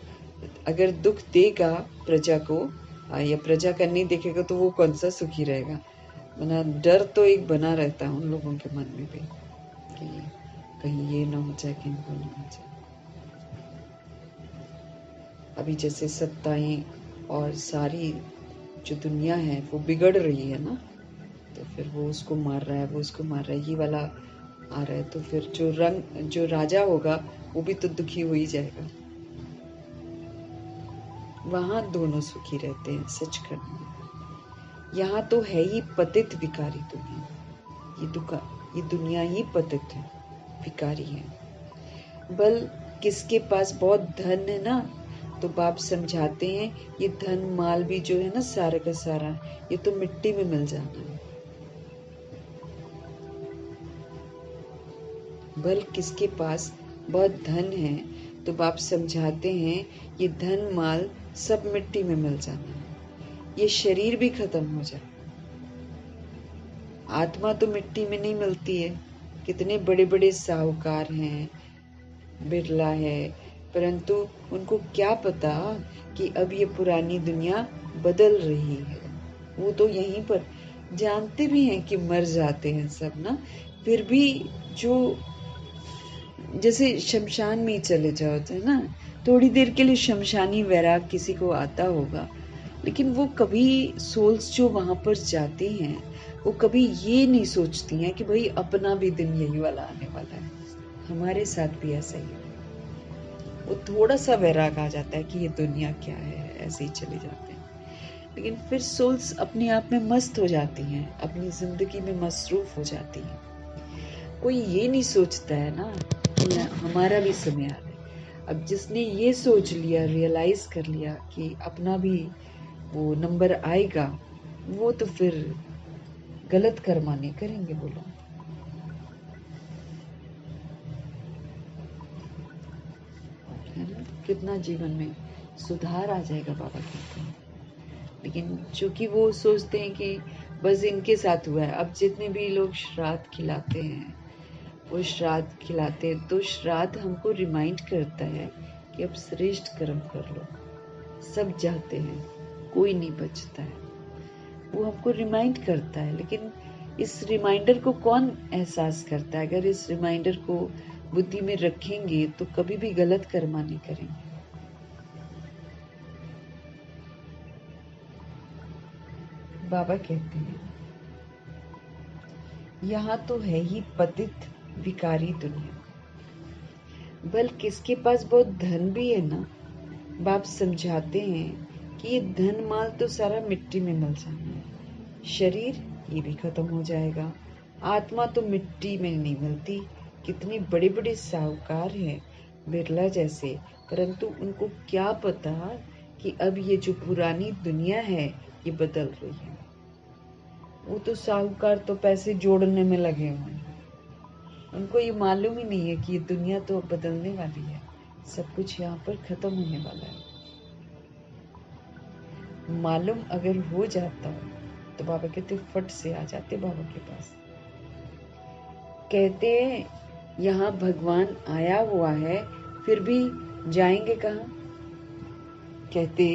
अगर दुख देगा प्रजा को या प्रजा का नहीं देखेगा तो वो कौन सा सुखी रहेगा। बना डर तो एक बना रहता है उन लोगों के मन में भी कि कहीं ये ना हो जाए, कहीं वो ना हो जाए। अभी जैसे सत्ताएं और सारी जो दुनिया है वो बिगड़ रही है ना, तो फिर वो उसको मार रहा है, वो उसको मार रहा है, ये वाला आ रहा है, तो फिर जो राजा होगा वो भी तो दुखी हो ही जाएगा। वहां दोनों सुखी रहते हैं सचखंड में। यहाँ तो है ही पतित विकारी दुनिया, ये दुनिया ही पतित है, विकारी है। बल किसके पास बहुत धन है ना, तो बाप समझाते हैं ये धन माल भी जो है ना सारा का सारा, ये तो मिट्टी में मिल जाना है। बल किसके पास बहुत धन है, तो बाप समझाते हैं ये धन माल सब मिट्टी में मिल जाना है, ये शरीर भी खत्म हो जाए। आत्मा तो मिट्टी में नहीं मिलती है। कितने बड़े बड़े साहूकार हैं, बिरला है, परंतु उनको क्या पता कि अब ये पुरानी दुनिया बदल रही है। वो तो यहीं पर जानते भी हैं कि मर जाते हैं सब ना, फिर भी जो जैसे शमशान में ही चले जाओ तो है ना, थोड़ी देर के लिए शमशानी वैराग किसी को आता होगा, लेकिन वो कभी सोल्स जो वहां पर जाती हैं वो कभी ये नहीं सोचती हैं कि भाई अपना भी दिन यही वाला आने वाला है। हमारे साथ भी ऐसा ही है, वो थोड़ा सा वैराग आ जाता है कि ये दुनिया क्या है, ऐसे ही चले जाते हैं, लेकिन फिर सोल्स अपने आप में मस्त हो जाती हैं, अपनी जिंदगी में मसरूफ हो जाती हैं। कोई ये नहीं सोचता है ना कि हमारा भी समय आ रहा है। अब जिसने ये सोच लिया, रियलाइज कर लिया कि अपना भी वो नंबर आएगा, वो तो फिर गलत कर्मा नहीं करेंगे। बोलो है ना, कितना जीवन में सुधार आ जाएगा बाबा कहते हैं। लेकिन चूंकि वो सोचते हैं कि बस इनके साथ हुआ है। अब जितने भी लोग श्राद्ध खिलाते हैं, वो श्राद्ध खिलाते हैं तो श्राद्ध हमको रिमाइंड करता है कि अब श्रेष्ठ कर्म कर लो। सब जाते हैं, कोई नहीं बचता है, वो हमको रिमाइंड करता है। लेकिन इस रिमाइंडर को कौन एहसास करता है? अगर इस रिमाइंडर को बुद्धि में रखेंगे तो कभी भी गलत कर्मा नहीं करेंगे। बाबा कहते हैं यहाँ तो है ही पतित विकारी दुनिया। बल किसके पास बहुत धन भी है ना, बाप समझाते हैं कि ये धन माल तो सारा मिट्टी में मिल जाना है, शरीर ये भी खत्म हो जाएगा, आत्मा तो मिट्टी में नहीं मिलती। कितने बड़े बड़े साहूकार हैं बिरला जैसे, परंतु उनको क्या पता कि अब ये जो पुरानी दुनिया है ये बदल रही है। वो तो साहूकार तो पैसे जोड़ने में लगे हुए हैं, उनको ये मालूम ही नहीं है कि ये दुनिया तो बदलने वाली है, सब कुछ यहाँ पर खत्म होने वाला है। मालूम अगर हो जाता तो बाबा कहते फट से आ जाते बाबा के पास। कहते यहाँ भगवान आया हुआ है फिर भी जाएंगे कहाँ? कहते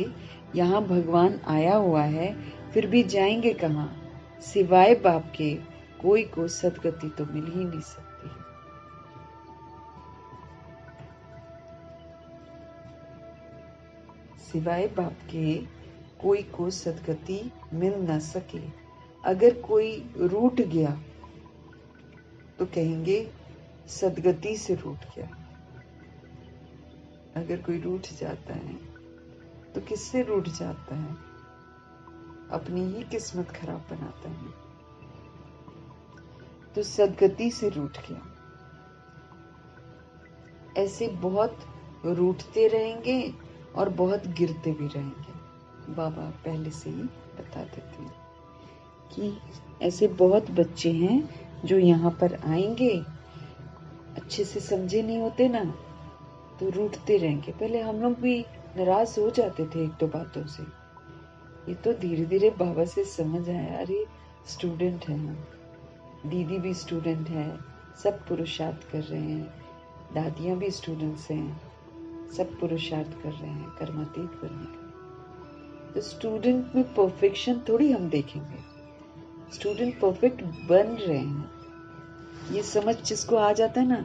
यहाँ भगवान आया हुआ है फिर भी जाएंगे कहाँ? सिवाय बाप के कोई को सदगति तो मिल ही नहीं सकती। सिवाय बाप के कोई को सदगति मिल न सके। अगर कोई रूठ गया तो कहेंगे सदगति से रूठ गया। अगर कोई रूठ जाता है तो किससे रूठ जाता है? अपनी ही किस्मत खराब बनाता है। तो सदगति से रूठ गया। ऐसे बहुत रूठते रहेंगे और बहुत गिरते भी रहेंगे। बाबा पहले से ही बता देते हैं कि ऐसे बहुत बच्चे हैं जो यहाँ पर आएंगे, अच्छे से समझे नहीं होते ना, तो रूठते रहेंगे। पहले हम लोग भी नाराज हो जाते थे एक दो बातों से। ये तो धीरे धीरे बाबा से समझ आया, अरे स्टूडेंट है हम, दीदी भी स्टूडेंट है, सब पुरुषार्थ कर रहे हैं, दादियाँ भी स्टूडेंट्स हैं, सब पुरुषार्थ कर रहे हैं कर्मातीत बनने का। तो स्टूडेंट में परफेक्शन थोड़ी हम देखेंगे, स्टूडेंट परफेक्ट बन रहे हैं। ये समझ जिसको आ जाता है ना,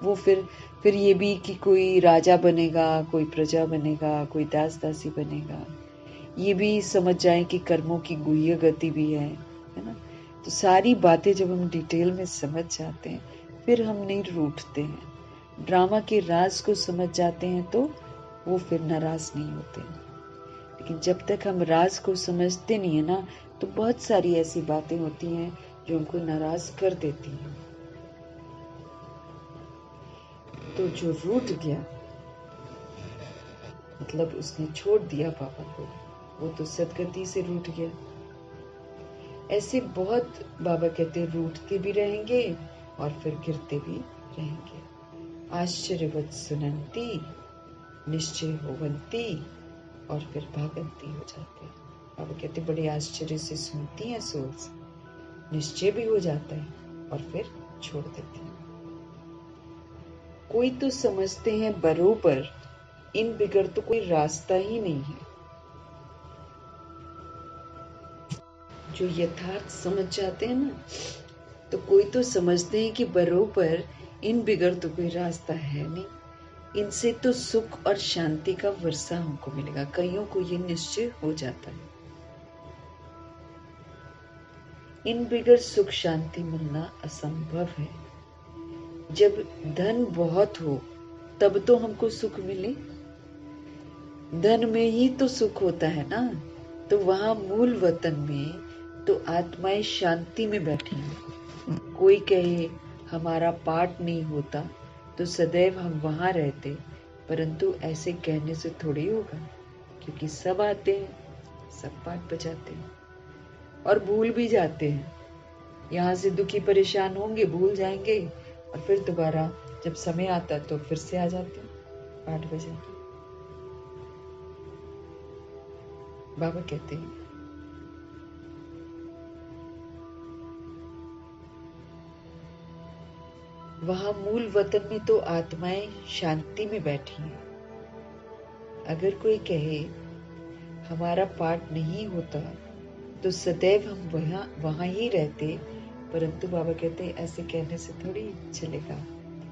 वो फिर ये भी कि कोई राजा बनेगा, कोई प्रजा बनेगा, कोई दास दासी बनेगा, ये भी समझ जाए कि कर्मों की गुह्य गति भी है ना। तो सारी बातें जब हम डिटेल में समझ जाते हैं, फिर हम नहीं रूठते हैं। ड्रामा के राज को समझ जाते हैं तो वो फिर नाराज नहीं होते हैं। लेकिन जब तक हम राज को समझते नहीं है ना, तो बहुत सारी ऐसी बातें होती हैं जो हमको नाराज कर देती हैं। तो जो रूठ गया मतलब उसने छोड़ दिया बाबा को, वो तो सदगति से रूठ गया। ऐसे बहुत बाबा कहते रूठते भी रहेंगे और फिर गिरते भी रहेंगे। आश्चर्यवत सुनंती, निश्चय होवंती, और फिर भागंती हो जाते हैं। बाबा कहते बड़े आश्चर्य से सुनती हैं सोल्स, निश्चय भी हो जाता है और फिर छोड़ देते हैं। कोई तो समझते हैं बरोबर, इन बिगड़ तो कोई रास्ता ही नहीं है। जो यथार्थ समझ जाते हैं ना, तो कोई तो समझते हैं कि बरोबर इन बिगड़ तो कोई रास्ता है नहीं, इनसे तो सुख और शांति का वर्षा हमको मिलेगा। कईयों को ये निश्चय हो जाता है। इन बिगड़ सुख शांति मिलना असंभव है। जब धन बहुत हो तब तो हमको सुख मिले, धन में ही तो सुख होता है ना। तो वहां मूल वतन में तो आत्माएं शांति में बैठी हैं। कोई कहे हमारा पाठ नहीं होता तो सदैव हम वहां रहते, परंतु ऐसे कहने से थोड़ी होगा, क्योंकि सब आते हैं, सब पाठ बजाते हैं और भूल भी जाते हैं। यहाँ से दुखी परेशान होंगे, भूल जाएंगे, और फिर दोबारा जब समय आता तो फिर से आ जाते हैं पाठ बजाने। बाबा कहते हैं वहां मूल वतन में तो आत्माएं शांति में बैठी हैं। अगर कोई कहे हमारा पाठ नहीं होता तो सदैव हम वहां ही रहते, परंतु बाबा कहते हैं ऐसे कहने से थोड़ी चलेगा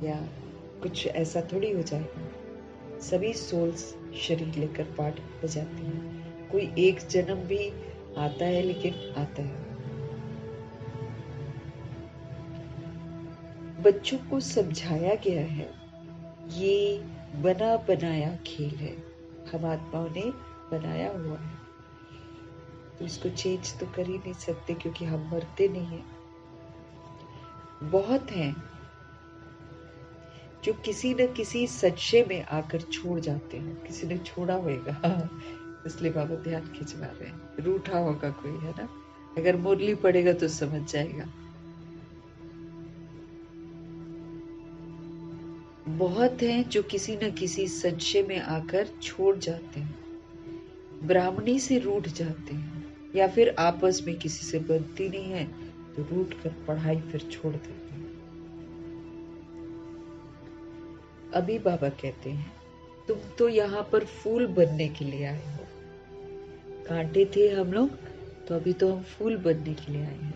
या कुछ ऐसा थोड़ी हो जाएगा। सभी सोल्स शरीर लेकर पाठ बजाते हैं। कोई एक जन्म भी आता है, लेकिन आता है। बच्चों को समझाया गया है ये बना बनाया खेल है, हम आत्माओं ने बनाया हुआ है, तो इसको चेंज तो कर ही नहीं सकते, क्योंकि हम मरते नहीं हैं। बहुत हैं जो किसी न किसी सच्चे में आकर छोड़ जाते हैं। किसी ने छोड़ा होगा इसलिए बाबा ध्यान खिंचवा रहे हैं। रूठा होगा कोई, है ना, अगर मुरली पड़ेगा तो समझ जाएगा। बहुत हैं जो किसी न किसी संशय में आकर छोड़ जाते हैं, ब्राह्मणी से रूठ जाते हैं, या फिर आपस में किसी से बनती नहीं है तो रूठ कर पढ़ाई फिर छोड़ देते हैं। अभी बाबा कहते हैं तुम तो यहाँ पर फूल बनने के लिए आए हो। कांटे थे हम लोग, तो अभी तो हम फूल बनने के लिए आए हैं।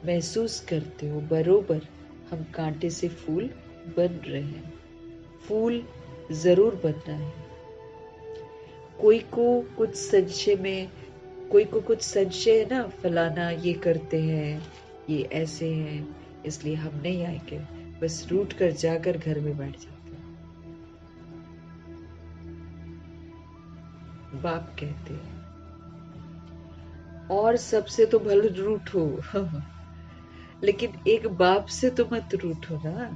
महसूस करते हो बरोबर हम कांटे से फूल बन रहे हैं। फूल जरूर बनना है। कोई को कुछ संशय है ना, फलाना ये करते हैं, ये ऐसे हैं, इसलिए हम नहीं आएंगे, बस रूठ कर जाकर घर में बैठ जाते हैं। बाप कहते हैं और सबसे तो भले रूठो लेकिन एक बाप से तो मत रूठो ना।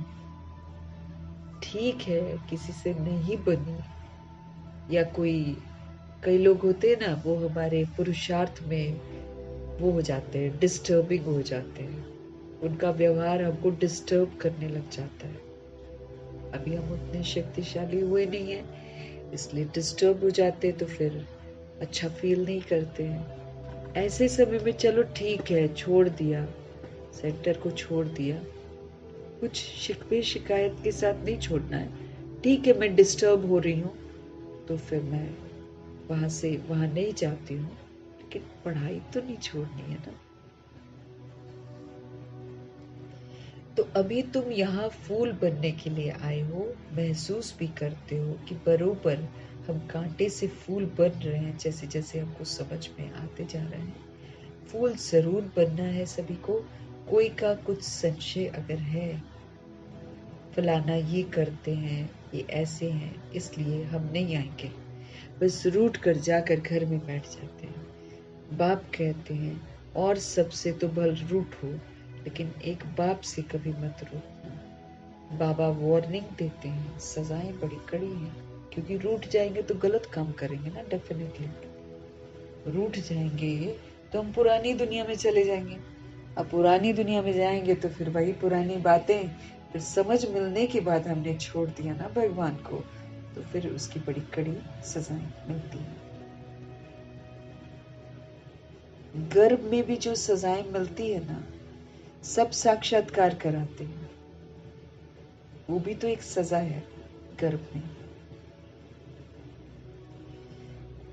ठीक है किसी से नहीं बनी, या कई लोग होते हैं ना, वो हमारे पुरुषार्थ में वो हो जाते हैं, डिस्टर्बिंग हो जाते हैं, उनका व्यवहार हमको डिस्टर्ब करने लग जाता है। अभी हम उतने शक्तिशाली हुए नहीं है, इसलिए डिस्टर्ब हो जाते हैं, तो फिर अच्छा फील नहीं करते हैं। ऐसे समय में चलो ठीक है, छोड़ दिया, सेंटर को छोड़ दिया, कुछ शिकवे शिकायत के साथ नहीं छोड़ना है। ठीक है, मैं डिस्टर्ब हो रही हूँ तो फिर मैं वहां नहीं जाती हूँ, लेकिन पढ़ाई तो नहीं छोड़नी है ना। तो अभी तुम यहाँ फूल बनने के लिए आए हो, महसूस भी करते हो कि बरोबर हम कांटे से फूल बन रहे हैं, जैसे जैसे हमको समझ में आते जा रहे हैं। फूल जरूर बनना है सभी को। कोई का कुछ संशय अगर है, फलाना ये करते हैं, ये ऐसे हैं, इसलिए हम नहीं आएंगे, बस रूठ कर जाकर घर में बैठ जाते हैं। बाप कहते हैं और सबसे तो भल रूठो, लेकिन एक बाप से कभी मत रूठना। बाबा वार्निंग देते हैं, सजाएं बड़ी कड़ी हैं, क्योंकि रूठ जाएंगे तो गलत काम करेंगे ना। डेफिनेटली रूठ जाएंगे तो हम पुरानी दुनिया में चले जाएंगे। अब पुरानी दुनिया में जाएंगे तो फिर वही पुरानी बातें, फिर समझ मिलने के बाद हमने छोड़ दिया ना भगवान को, तो फिर उसकी बड़ी कड़ी सजाएं मिलती है। गर्भ में भी जो सजाएं मिलती है ना, सब साक्षात्कार कराते हैं, वो भी तो एक सजा है। गर्भ में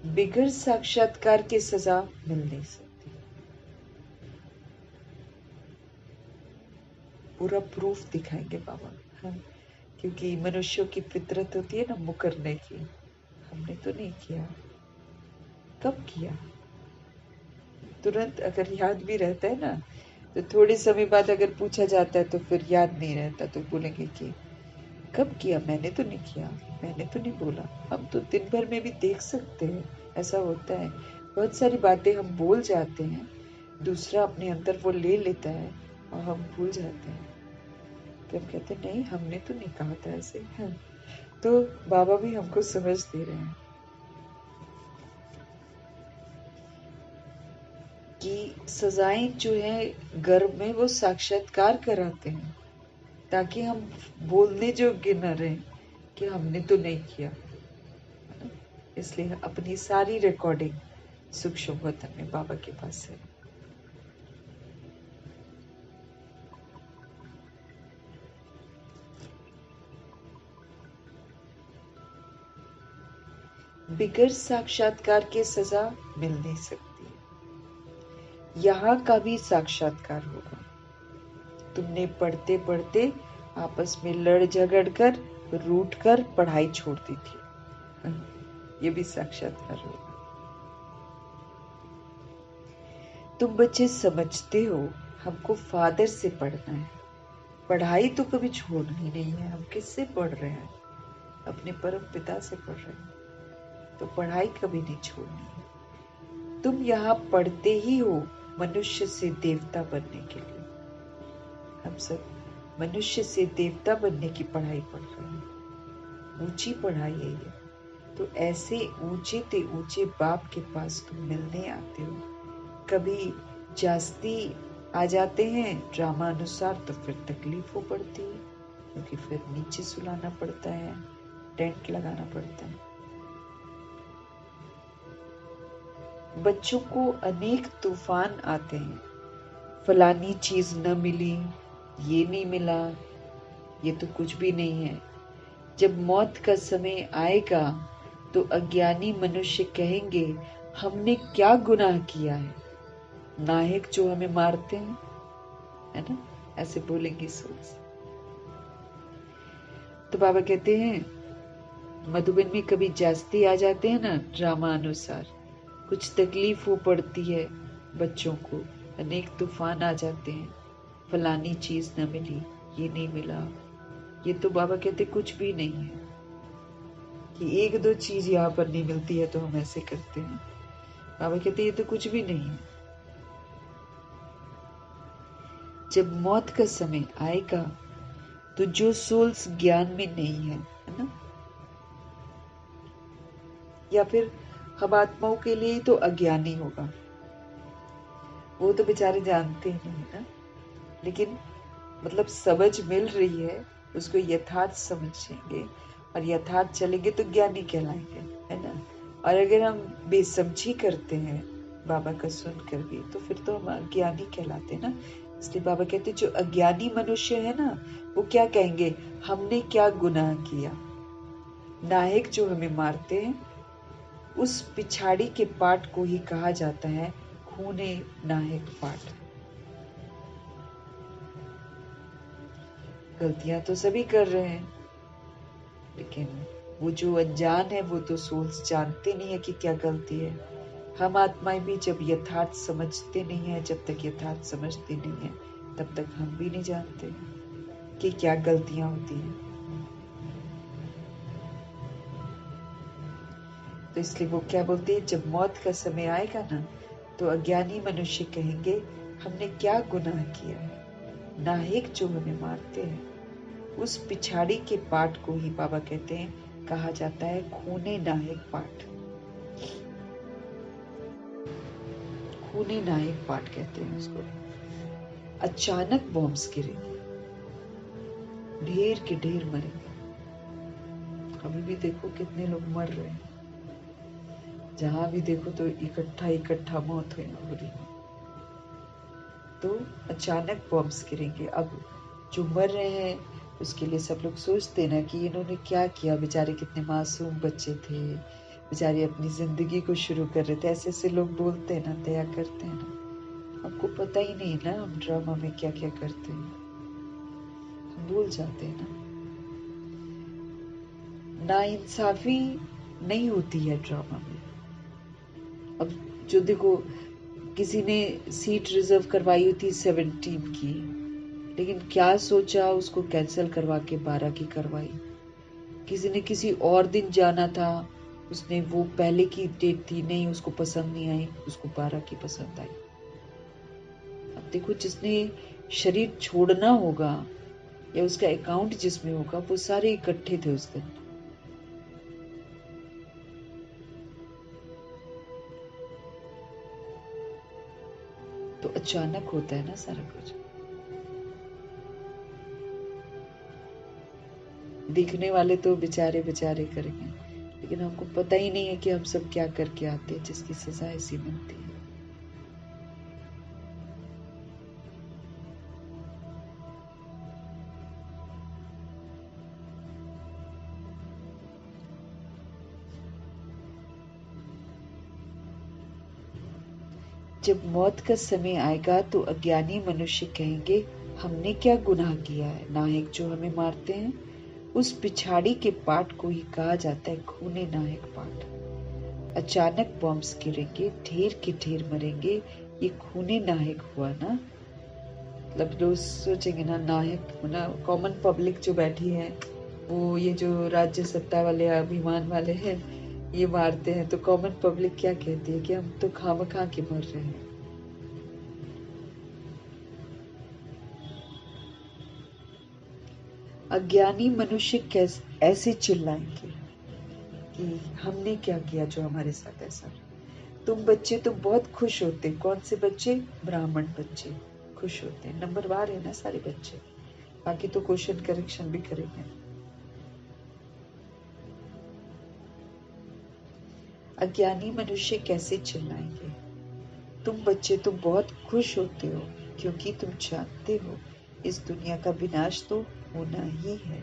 बिगड़ साक्षात्कार की सजा मिल नहीं सकती। पूरा प्रूफ दिखाएंगे बाबा। हाँ, क्योंकि मनुष्यों की फितरत होती है ना मुकरने की। हमने तो नहीं किया। कब किया? तुरंत अगर याद भी रहता है ना, तो थोड़े समय बाद अगर पूछा जाता है तो फिर याद नहीं रहता, तो बोलेंगे कि कब किया, मैंने तो नहीं किया, मैंने तो नहीं बोला। हम तो दिन भर में भी देख सकते हैं, ऐसा होता है। बहुत सारी बातें हम बोल जाते हैं, दूसरा अपने अंदर वो ले लेता है और हम भूल जाते हैं। फिर कहते नहीं, हमने तो नहीं कहा था ऐसे। हाँ, तो बाबा भी हमको समझ दे रहे हैं कि सजाएं जो है गर्भ में, वो साक्षात्कार कराते हैं, ताकि हम बोलने जोग्य न रहे कि हमने तो नहीं किया। इसलिए अपनी सारी रिकॉर्डिंग सूक्ष्म वतन में बाबा के पास है। बिगर साक्षात्कार के सजा मिल नहीं सकती। यहाँ का भी साक्षात्कार होगा। तुमने पढ़ते पढ़ते आपस में लड़ झगड़ कर, रूठ कर पढ़ाई छोड़ दी थी, ये भी साक्षात्कार होगा। तुम बच्चे समझते हो हमको फादर से पढ़ना है, पढ़ाई तो कभी छोड़नी नहीं है। हम किससे पढ़ रहे हैं? अपने परम पिता से पढ़ रहे हैं, तो पढ़ाई कभी नहीं छोड़नी है। तुम यहाँ पढ़ते ही हो मनुष्य से देवता बनने के लिए। हम सब मनुष्य से देवता बनने की पढ़ाई पढ़ रहे हैं। ऊंची पढ़ाई है ये। तो ऐसे ऊंचे ते ऊंचे बाप के पास तुम मिलने आते हो। कभी जास्ती आ जाते हैं ड्रामा अनुसार, तो फिर तकलीफ हो पड़ती है, क्योंकि फिर नीचे सुलाना पड़ता है, टेंट लगाना पड़ता है। बच्चों को अनेक तूफान आते हैं, फलानी चीज न मिली, ये नहीं मिला, ये तो कुछ भी नहीं है। जब मौत का समय आएगा तो अज्ञानी मनुष्य कहेंगे हमने क्या गुनाह किया है, नायक जो हमें मारते हैं, है ना, ऐसे बोलेंगे सोच। तो बाबा कहते हैं मधुबन में कभी जास्ती आ जाते हैं ना ड्रामा अनुसार, कुछ तकलीफ हो पड़ती है बच्चों को, अनेक तूफान आ जाते हैं, फलानी चीज न मिली, ये नहीं मिला। ये तो बाबा कहते कुछ भी नहीं है, कि एक दो चीज यहाँ पर नहीं मिलती है तो हम ऐसे करते हैं। बाबा कहते ये तो कुछ भी नहीं है। जब मौत का समय आएगा तो जो सोल्स ज्ञान में नहीं है ना, या फिर हम आत्माओं के लिए तो अज्ञानी होगा, वो तो बेचारे जानते ही नहीं ना, लेकिन मतलब समझ मिल रही है, उसको यथार्थ समझेंगे और यथार्थ चलेंगे तो ज्ञानी कहलाएंगे, है ना। और अगर हम बेसमझी करते हैं बाबा का सुनकर भी, तो फिर तो हम अज्ञानी कहलाते हैं ना। इसलिए बाबा कहते हैं जो अज्ञानी मनुष्य है ना, वो क्या कहेंगे, हमने क्या गुनाह किया। नायक जो हमें मारते हैं, उस पिछाड़ी के पाठ को ही कहा जाता है खूने नायक पाठ। गलतियां तो सभी कर रहे हैं, लेकिन वो जो अनजान है वो तो सोल्स जानते नहीं है कि क्या गलती है। हम आत्माएं भी जब यथार्थ समझते नहीं है, जब तक यथार्थ समझते नहीं है, तब तक हम भी नहीं जानते कि क्या गलतियां होती हैं। तो इसलिए वो क्या बोलते हैं, जब मौत का समय आएगा ना, तो अज्ञानी मनुष्य कहेंगे हमने क्या गुनाह किया है। नाहिक जो हमें मारते हैं, उस पिछाड़ी के पाठ को ही बाबा कहते हैं कहा जाता है खूने नायक पाठ। खूने नायक पाठ कहते हैं उसको। अचानक बॉम्ब्स गिरेंगे, ढेर के ढेर मरेंगे। अभी भी देखो कितने लोग मर रहे हैं, जहां भी देखो तो इकट्ठा मौत हो रही है। तो अचानक बॉम्ब्स गिरेंगे। अब जो मर रहे हैं उसके लिए सब लोग सोचते हैं ना कि इन्होंने क्या किया, बेचारे कितने मासूम बच्चे थे, बेचारे अपनी जिंदगी को शुरू कर रहे थे। ऐसे ऐसे लोग बोलते हैं ना, दया करते हैं ना। हमको पता ही नहीं ना हम ड्रामा में क्या क्या करते हैं, हम भूल जाते हैं ना। नाइंसाफी नहीं होती है ड्रामा में। अब जो देखो, किसी ने सीट रिजर्व करवाई हुई थी 17 की, लेकिन क्या सोचा, उसको कैंसिल करवा के 12 की करवाई। किसी ने किसी और दिन जाना था, उसने वो पहले की डेट थी, नहीं उसको पसंद नहीं आई, उसको 12 की पसंद आई। अब देखो, जिसने शरीर छोड़ना होगा या उसका अकाउंट जिसमें होगा, वो सारे इकट्ठे थे उस दिन। तो अचानक होता है ना सारा कुछ। दिखने वाले तो बेचारे बेचारे करेंगे, लेकिन हमको पता ही नहीं है कि हम सब क्या करके आते हैं, जिसकी सजा ऐसी बनती है। जब मौत का समय आएगा तो अज्ञानी मनुष्य कहेंगे हमने क्या गुनाह किया है। नायक जो हमें मारते हैं, उस पिछाड़ी के पाठ को ही कहा जाता है खूने नायक पाठ। अचानक बॉम्ब्स गिरेंगे, ढेर के ढेर मरेंगे, ये खूने नायक हुआ ना। मतलब लोग सोचेंगे ना, नायक ना कॉमन पब्लिक जो बैठी है, वो ये जो राज्य सत्ता वाले अभिमान वाले हैं, ये मारते हैं, तो कॉमन पब्लिक क्या कहती है कि हम तो खामखा के मर रहे हैं। अज्ञानी मनुष्य कैसे ऐसे चिल्लाएंगे कि हमने क्या किया जो हमारे साथ ऐसा। तुम बच्चे तो बहुत खुश होते। कौन से बच्चे? ब्राह्मण बच्चे खुश होते हैं, नंबरवार है ना सारे बच्चे, बाकी तो क्वेश्चन करेक्शन भी करेंगे। अज्ञानी मनुष्य कैसे चिल्लाएंगे, तुम बच्चे तो बहुत खुश होते हो, क्योंकि तुम जानते हो इस दुनिया का विनाश तो होना ही है।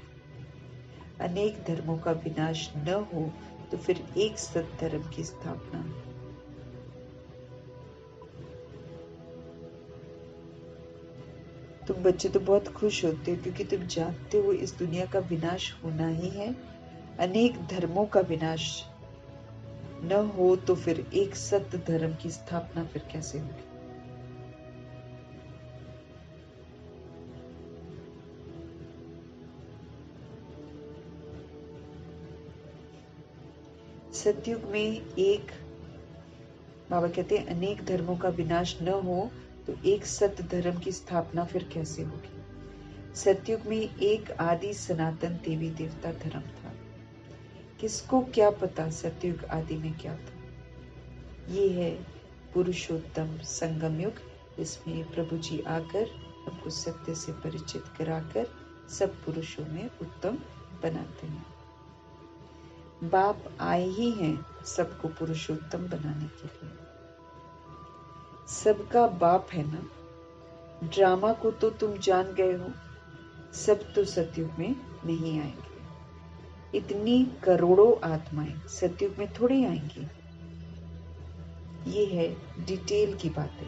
अनेक धर्मों का विनाश न हो तो फिर एक सत धर्म की स्थापना। तुम बच्चे तो बहुत खुश होते हो, क्योंकि तुम जानते हो इस दुनिया का विनाश होना ही है। अनेक धर्मों का विनाश न हो तो फिर एक सत्य धर्म की स्थापना फिर कैसे होगी। सतयुग में एक, बाबा कहते हैं अनेक धर्मों का विनाश न हो तो एक सत्य धर्म की स्थापना फिर कैसे होगी। सतयुग में एक आदि सनातन देवी देवता धर्म था। किसको क्या पता सतयुग आदि में क्या था। ये है पुरुषोत्तम संगम युग। इसमें प्रभु जी आकर हमको सत्य से परिचित कराकर सब पुरुषों में उत्तम बनाते हैं। बाप आए ही हैं सबको पुरुषोत्तम बनाने के लिए। सबका बाप है ना। ड्रामा को तो तुम जान गए हो। सब तो सतयुग में नहीं आएंगे। इतनी करोड़ों आत्माएं सतयुग में थोड़ी आएंगी। ये है डिटेल की बातें।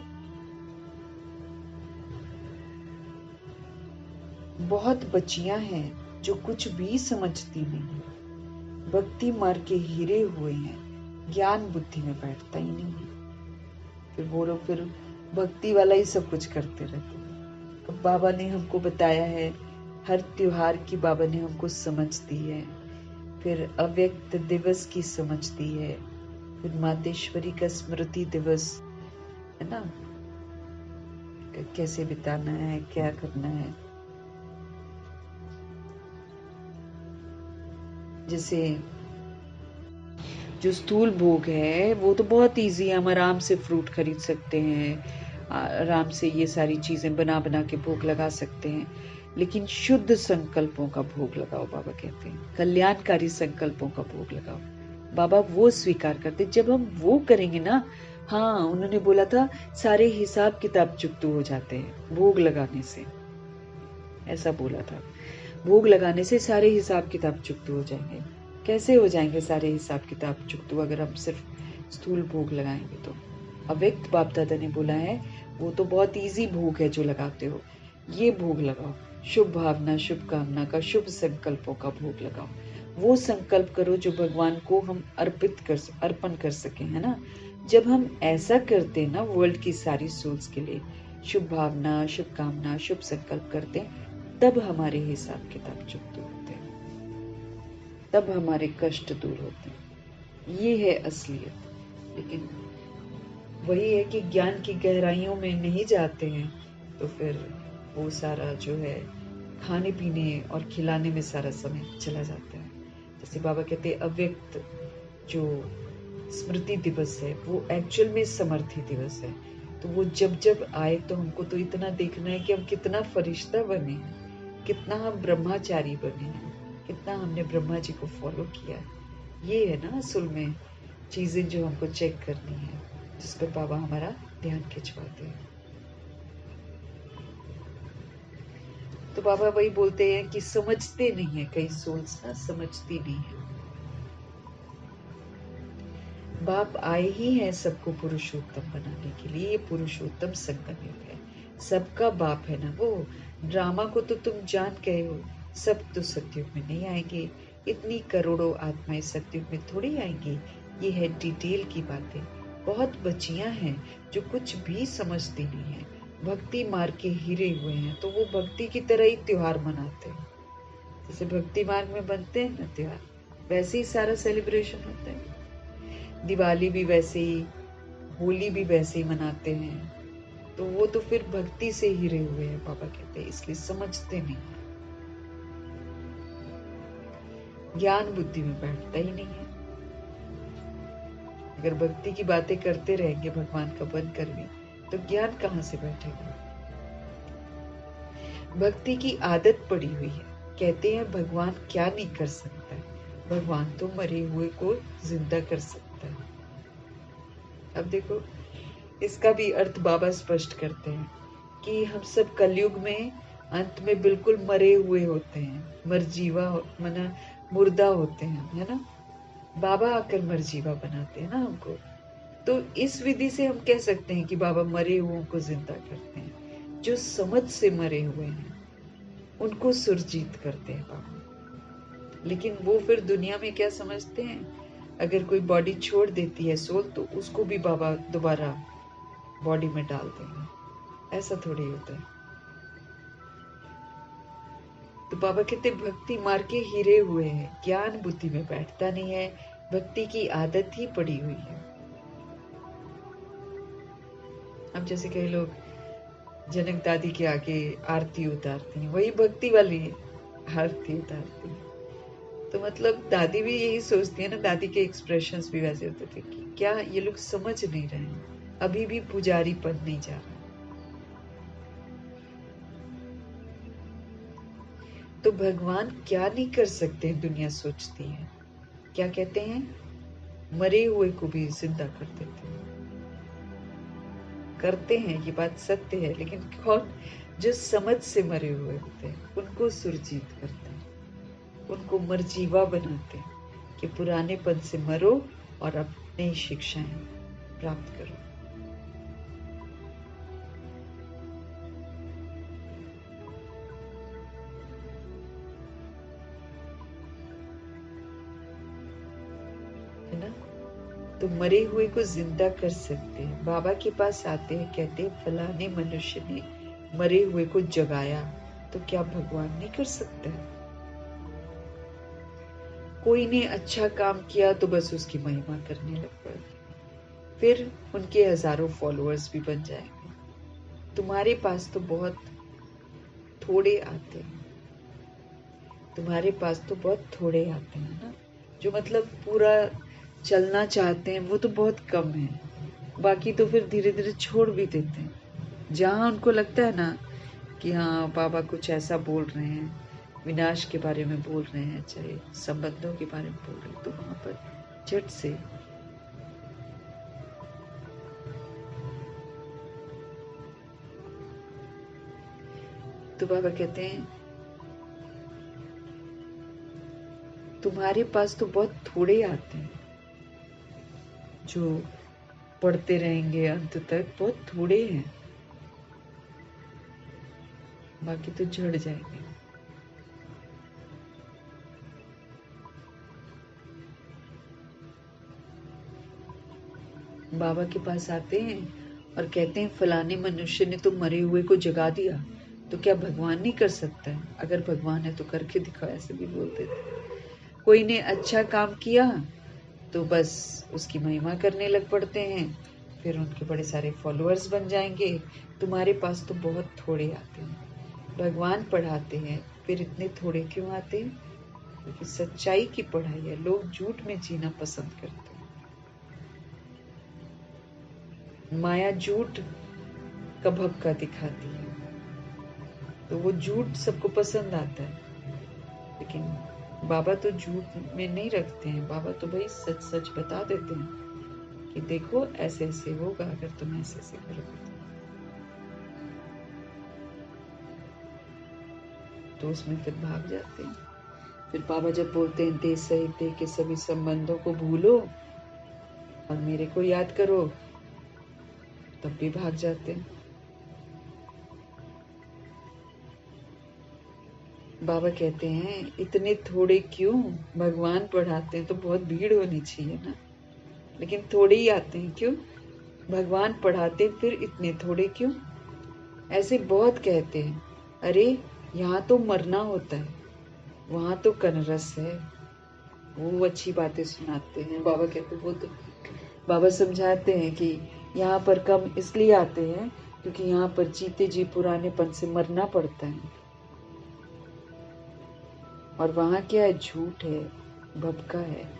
बहुत बच्चियां हैं जो कुछ भी समझती नहीं। भक्ति मार के हीरे हुए हैं, ज्ञान बुद्धि में बैठता ही नहीं है। फिर वो लोग फिर भक्ति वाला ही सब कुछ करते रहते हैं। अब बाबा ने हमको बताया है, हर त्योहार की बाबा ने हमको समझ दी है। फिर अव्यक्त दिवस की समझ दी है। फिर मातेश्वरी का स्मृति दिवस है ना, कैसे बिताना है, क्या करना है। जैसे जो स्थूल भोग है वो तो बहुत इजी है, हम आराम से फ्रूट खरीद सकते हैं, आराम से ये सारी चीजें बना बना के भोग लगा सकते हैं। लेकिन शुद्ध संकल्पों का भोग लगाओ, बाबा कहते हैं कल्याणकारी संकल्पों का भोग लगाओ। बाबा वो स्वीकार करते जब हम वो करेंगे ना। हाँ, उन्होंने बोला था सारे हिसाब किताब चुकतू हो जाते हैं भोग लगाने से, ऐसा बोला था। भोग लगाने से सारे हिसाब किताब चुकतू हो जाएंगे। कैसे हो जाएंगे सारे हिसाब किताब चुकतू अगर हम सिर्फ स्थूल भोग लगाएंगे तो। अव्यक्त बाप दादा ने बोला है वो तो बहुत इजी भोग है जो लगाते हो, ये भोग लगाओ। शुभ भावना, शुभ कामना का, शुभ संकल्पों का भोग लगाओ। वो संकल्प करो जो भगवान को हम अर्पण कर सके, है ना। जब हम ऐसा करते हैं ना वर्ल्ड की सारी सोल्स के लिए, शुभ भावना, शुभ कामना, शुभ संकल्प करते हैं, तब हमारे हिसाब किताब चुकते होते हैं, तब हमारे कष्ट दूर होते हैं। ये है असलियत। लेकिन वही है कि ज्ञान की गहराइयों में नहीं जाते हैं तो फिर वो सारा जो है खाने पीने और खिलाने में सारा समय चला जाता है। जैसे बाबा कहते हैं अव्यक्त जो स्मृति दिवस है वो एक्चुअल में समर्थी दिवस है। तो वो जब जब आए तो हमको तो इतना देखना है कि हम कितना फरिश्ता बने हैं, कितना हम ब्रह्मचारी बने हैं, कितना हमने ब्रह्मा जी को फॉलो किया है। ये है ना असल में चीजें जो हमको चेक करनी है, जिस पर बाबा हमारा ध्यान खिंचवाते हैं। तो बाबा वही बोलते हैं कि समझते नहीं है, कई सोल्स ना समझती नहीं है। बाप आए ही हैं सबको पुरुषोत्तम बनाने के लिए। ये पुरुषोत्तम संगम युग है। सबका बाप है ना वो। ड्रामा को तो तुम जान गए हो। सब तो सतयुग में नहीं आएंगे। इतनी करोड़ों आत्माएं सतयुग में थोड़ी आएंगी। ये है डिटेल की बातें। बहुत बच्चियां हैं जो कुछ भी समझती नहीं है, भक्ति मार के हीरे हुए हैं, तो वो भक्ति की तरह ही त्योहार मनाते हैं। जैसे भक्ति मार्ग में बनते हैं ना त्योहार, वैसे ही सारा सेलिब्रेशन होता है। दिवाली भी वैसे ही, होली भी वैसे ही मनाते हैं। तो वो तो फिर भक्ति से हिरे हुए हैं, पापा कहते हैं, इसलिए समझते नहीं। ज्ञान बुद्धि में बैठता ही नहीं है। अगर भक्ति की बातें करते रहेंगे भगवान का बनकर भी, तो ज्ञान कहाँ से बैठेगा। भक्ति की आदत पड़ी हुई है। कहते हैं भगवान क्या नहीं कर सकता है। भगवान तो मरे हुए को जिंदा कर सकता है। अब देखो, इसका भी अर्थ बाबा स्पष्ट करते हैं कि हम सब कलयुग में अंत में बिल्कुल मरे हुए होते हैं, मरजीवा मना मुर्दा होते हैं, है ना। बाबा आकर मरजीवा बनाते हैं ना हमको। तो इस विधि से हम कह सकते हैं कि बाबा मरे हुओं को जिंदा करते हैं। जो समझ से मरे हुए हैं उनको सुरजीत करते हैं बाबा। लेकिन वो फिर दुनिया में क्या समझते हैं, अगर कोई बॉडी छोड़ देती है सोल, तो उसको भी बाबा दोबारा बॉडी में डाल देंगे। ऐसा थोड़ी होता है। तो बाबा कहते भक्ति मार के हीरे हुए हैं, ज्ञान बुद्धि में बैठता नहीं है, भक्ति की आदत ही पड़ी हुई है। अब जैसे कई लोग जनक दादी के आगे आरती उतारती हैं, वही भक्ति वाली आरती उतारती हैं। तो मतलब दादी भी यही सोचती है ना, दादी के एक्सप्रेशंस भी वैसे होते थे कि क्या ये लोग समझ नहीं रहे हैं, अभी भी पुजारी पद नहीं जा रहा। तो भगवान क्या नहीं कर सकते, दुनिया सोचती है। क्या कहते हैं, मरे हुए को भी जिंदा कर देते हैं। करते हैं, ये बात सत्य है, लेकिन कौन, जो समझ से मरे हुए होते हैं उनको सुरजीत करते हैं, उनको मरजीवा बनाते हैं कि पुराने पद से मरो और अब नई शिक्षाएं प्राप्त करो। है ना? तो मरे हुए को जिंदा कर सकते हैं। बाबा के पास आते हैं, कहते हैं फलाने मनुष्य ने मरे हुए को जगाया, तो क्या भगवान नहीं कर सकता है? कोई ने अच्छा काम किया तो बस उसकी महिमा करने लग पड़ते, फिर उनके हजारों फॉलोअर्स भी बन जाएंगे। तुम्हारे पास तो बहुत थोड़े आते हैं, तुम्हारे पास तो बहुत थोड़े आते हैं ना, जो मतलब पूरा चलना चाहते हैं, वो तो बहुत कम है। बाकी तो फिर धीरे धीरे छोड़ भी देते हैं। जहाँ उनको लगता है ना कि हाँ बाबा कुछ ऐसा बोल रहे हैं, विनाश के बारे में बोल रहे हैं, चाहे संबंधों के बारे में बोल रहे हैं, तो वहां पर झट से तो बाबा कहते हैं तुम्हारे पास तो बहुत थोड़े आते हैं, जो पढ़ते रहेंगे अंत तक, बहुत थोड़े हैं, बाकी तो झड़ जाएंगे। बाबा के पास आते हैं और कहते हैं फलाने मनुष्य ने तो मरे हुए को जगा दिया, तो क्या भगवान नहीं कर सकता है? अगर भगवान है तो करके दिखाओ, ऐसे भी बोलते थे। कोई ने अच्छा काम किया तो बस उसकी महिमा करने लग पड़ते हैं, फिर उनके बड़े सारे फॉलोअर्स बन जाएंगे। तुम्हारे पास तो बहुत थोड़े आते हैं। भगवान पढ़ाते हैं, फिर इतने थोड़े क्यों आते हैं? क्योंकि सच्चाई की पढ़ाई है, लोग झूठ में जीना पसंद करते हैं। माया झूठ का भपका दिखाती है, तो वो झूठ सबको पसंद आता है। लेकिन बाबा तो झूठ में नहीं रखते हैं, बाबा तो भाई सच सच बता देते हैं कि देखो ऐसे ऐसे होगा अगर तुम ऐसे ऐसे करोगे तो उसमें फिर भाग जाते हैं। फिर बाबा जब बोलते हैं देह सहित देह के सभी संबंधों को भूलो और मेरे को याद करो, तब भी भाग जाते हैं। बाबा कहते हैं इतने थोड़े क्यों? भगवान पढ़ाते हैं तो बहुत भीड़ होनी चाहिए ना, लेकिन थोड़े ही आते हैं क्यों? भगवान पढ़ाते फिर इतने थोड़े क्यों? ऐसे बहुत कहते हैं, अरे यहाँ तो मरना होता है, वहां तो कनरस है, वो अच्छी बातें सुनाते हैं। बाबा कहते हैं वो तो, बाबा समझाते हैं कि यहाँ पर कम इसलिए आते हैं क्योंकि यहाँ पर जीते जी पुरानेपन से मरना पड़ता है, और वहां क्या है, झूठ है, भपका है।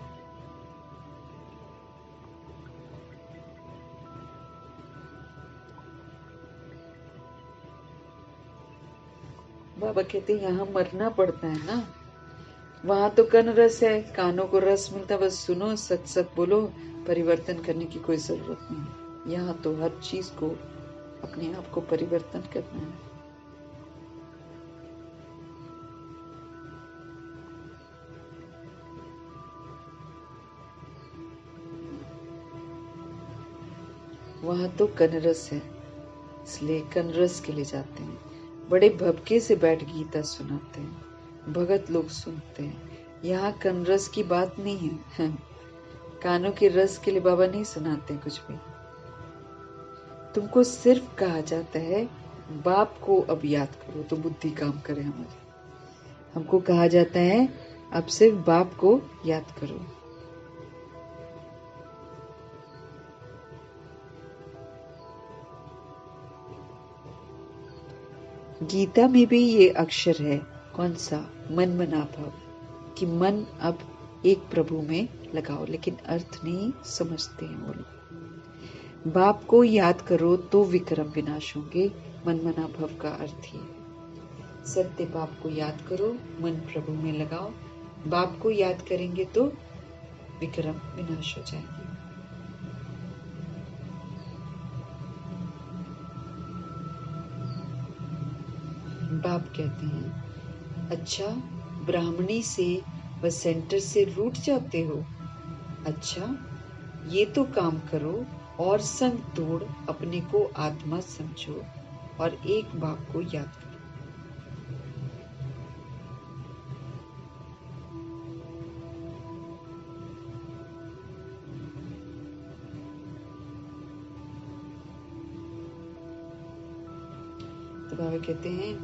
बाबा कहते हैं यहाँ मरना पड़ता है ना, वहां तो कन रस है, कानों को रस मिलता, बस सुनो सच सच बोलो, परिवर्तन करने की कोई जरूरत नहीं। यहाँ तो हर चीज को अपने आप को परिवर्तन करना है। वहां तो कनरस है, इसलिए कनरस के लिए जाते हैं। बड़े भबके से बैठ गीता सुनाते हैं, भगत लोग सुनते हैं। यहाँ कनरस की बात नहीं है। कानों के रस के लिए बाबा नहीं सुनाते कुछ भी। तुमको सिर्फ कहा जाता है बाप को अब याद करो तो बुद्धि काम करे हमारी। हमको कहा जाता है अब सिर्फ बाप को याद करो। गीता में भी ये अक्षर है, कौन सा? मन मना भव, कि मन अब एक प्रभु में लगाओ, लेकिन अर्थ नहीं समझते हैं वो लोग। बाप को याद करो तो विक्रम विनाश होंगे, मन मना भव का अर्थ ही है। सत्य बाप को याद करो, मन प्रभु में लगाओ। बाप को याद करेंगे तो विक्रम विनाश हो जाएंगे। बाप कहते हैं, अच्छा ब्राह्मणी से व सेंटर से रूठ जाते हो? अच्छा ये तो काम करो और संग तोड़ अपने को आत्मा समझो और एक बाप को याद करो। तो बाबा कहते हैं,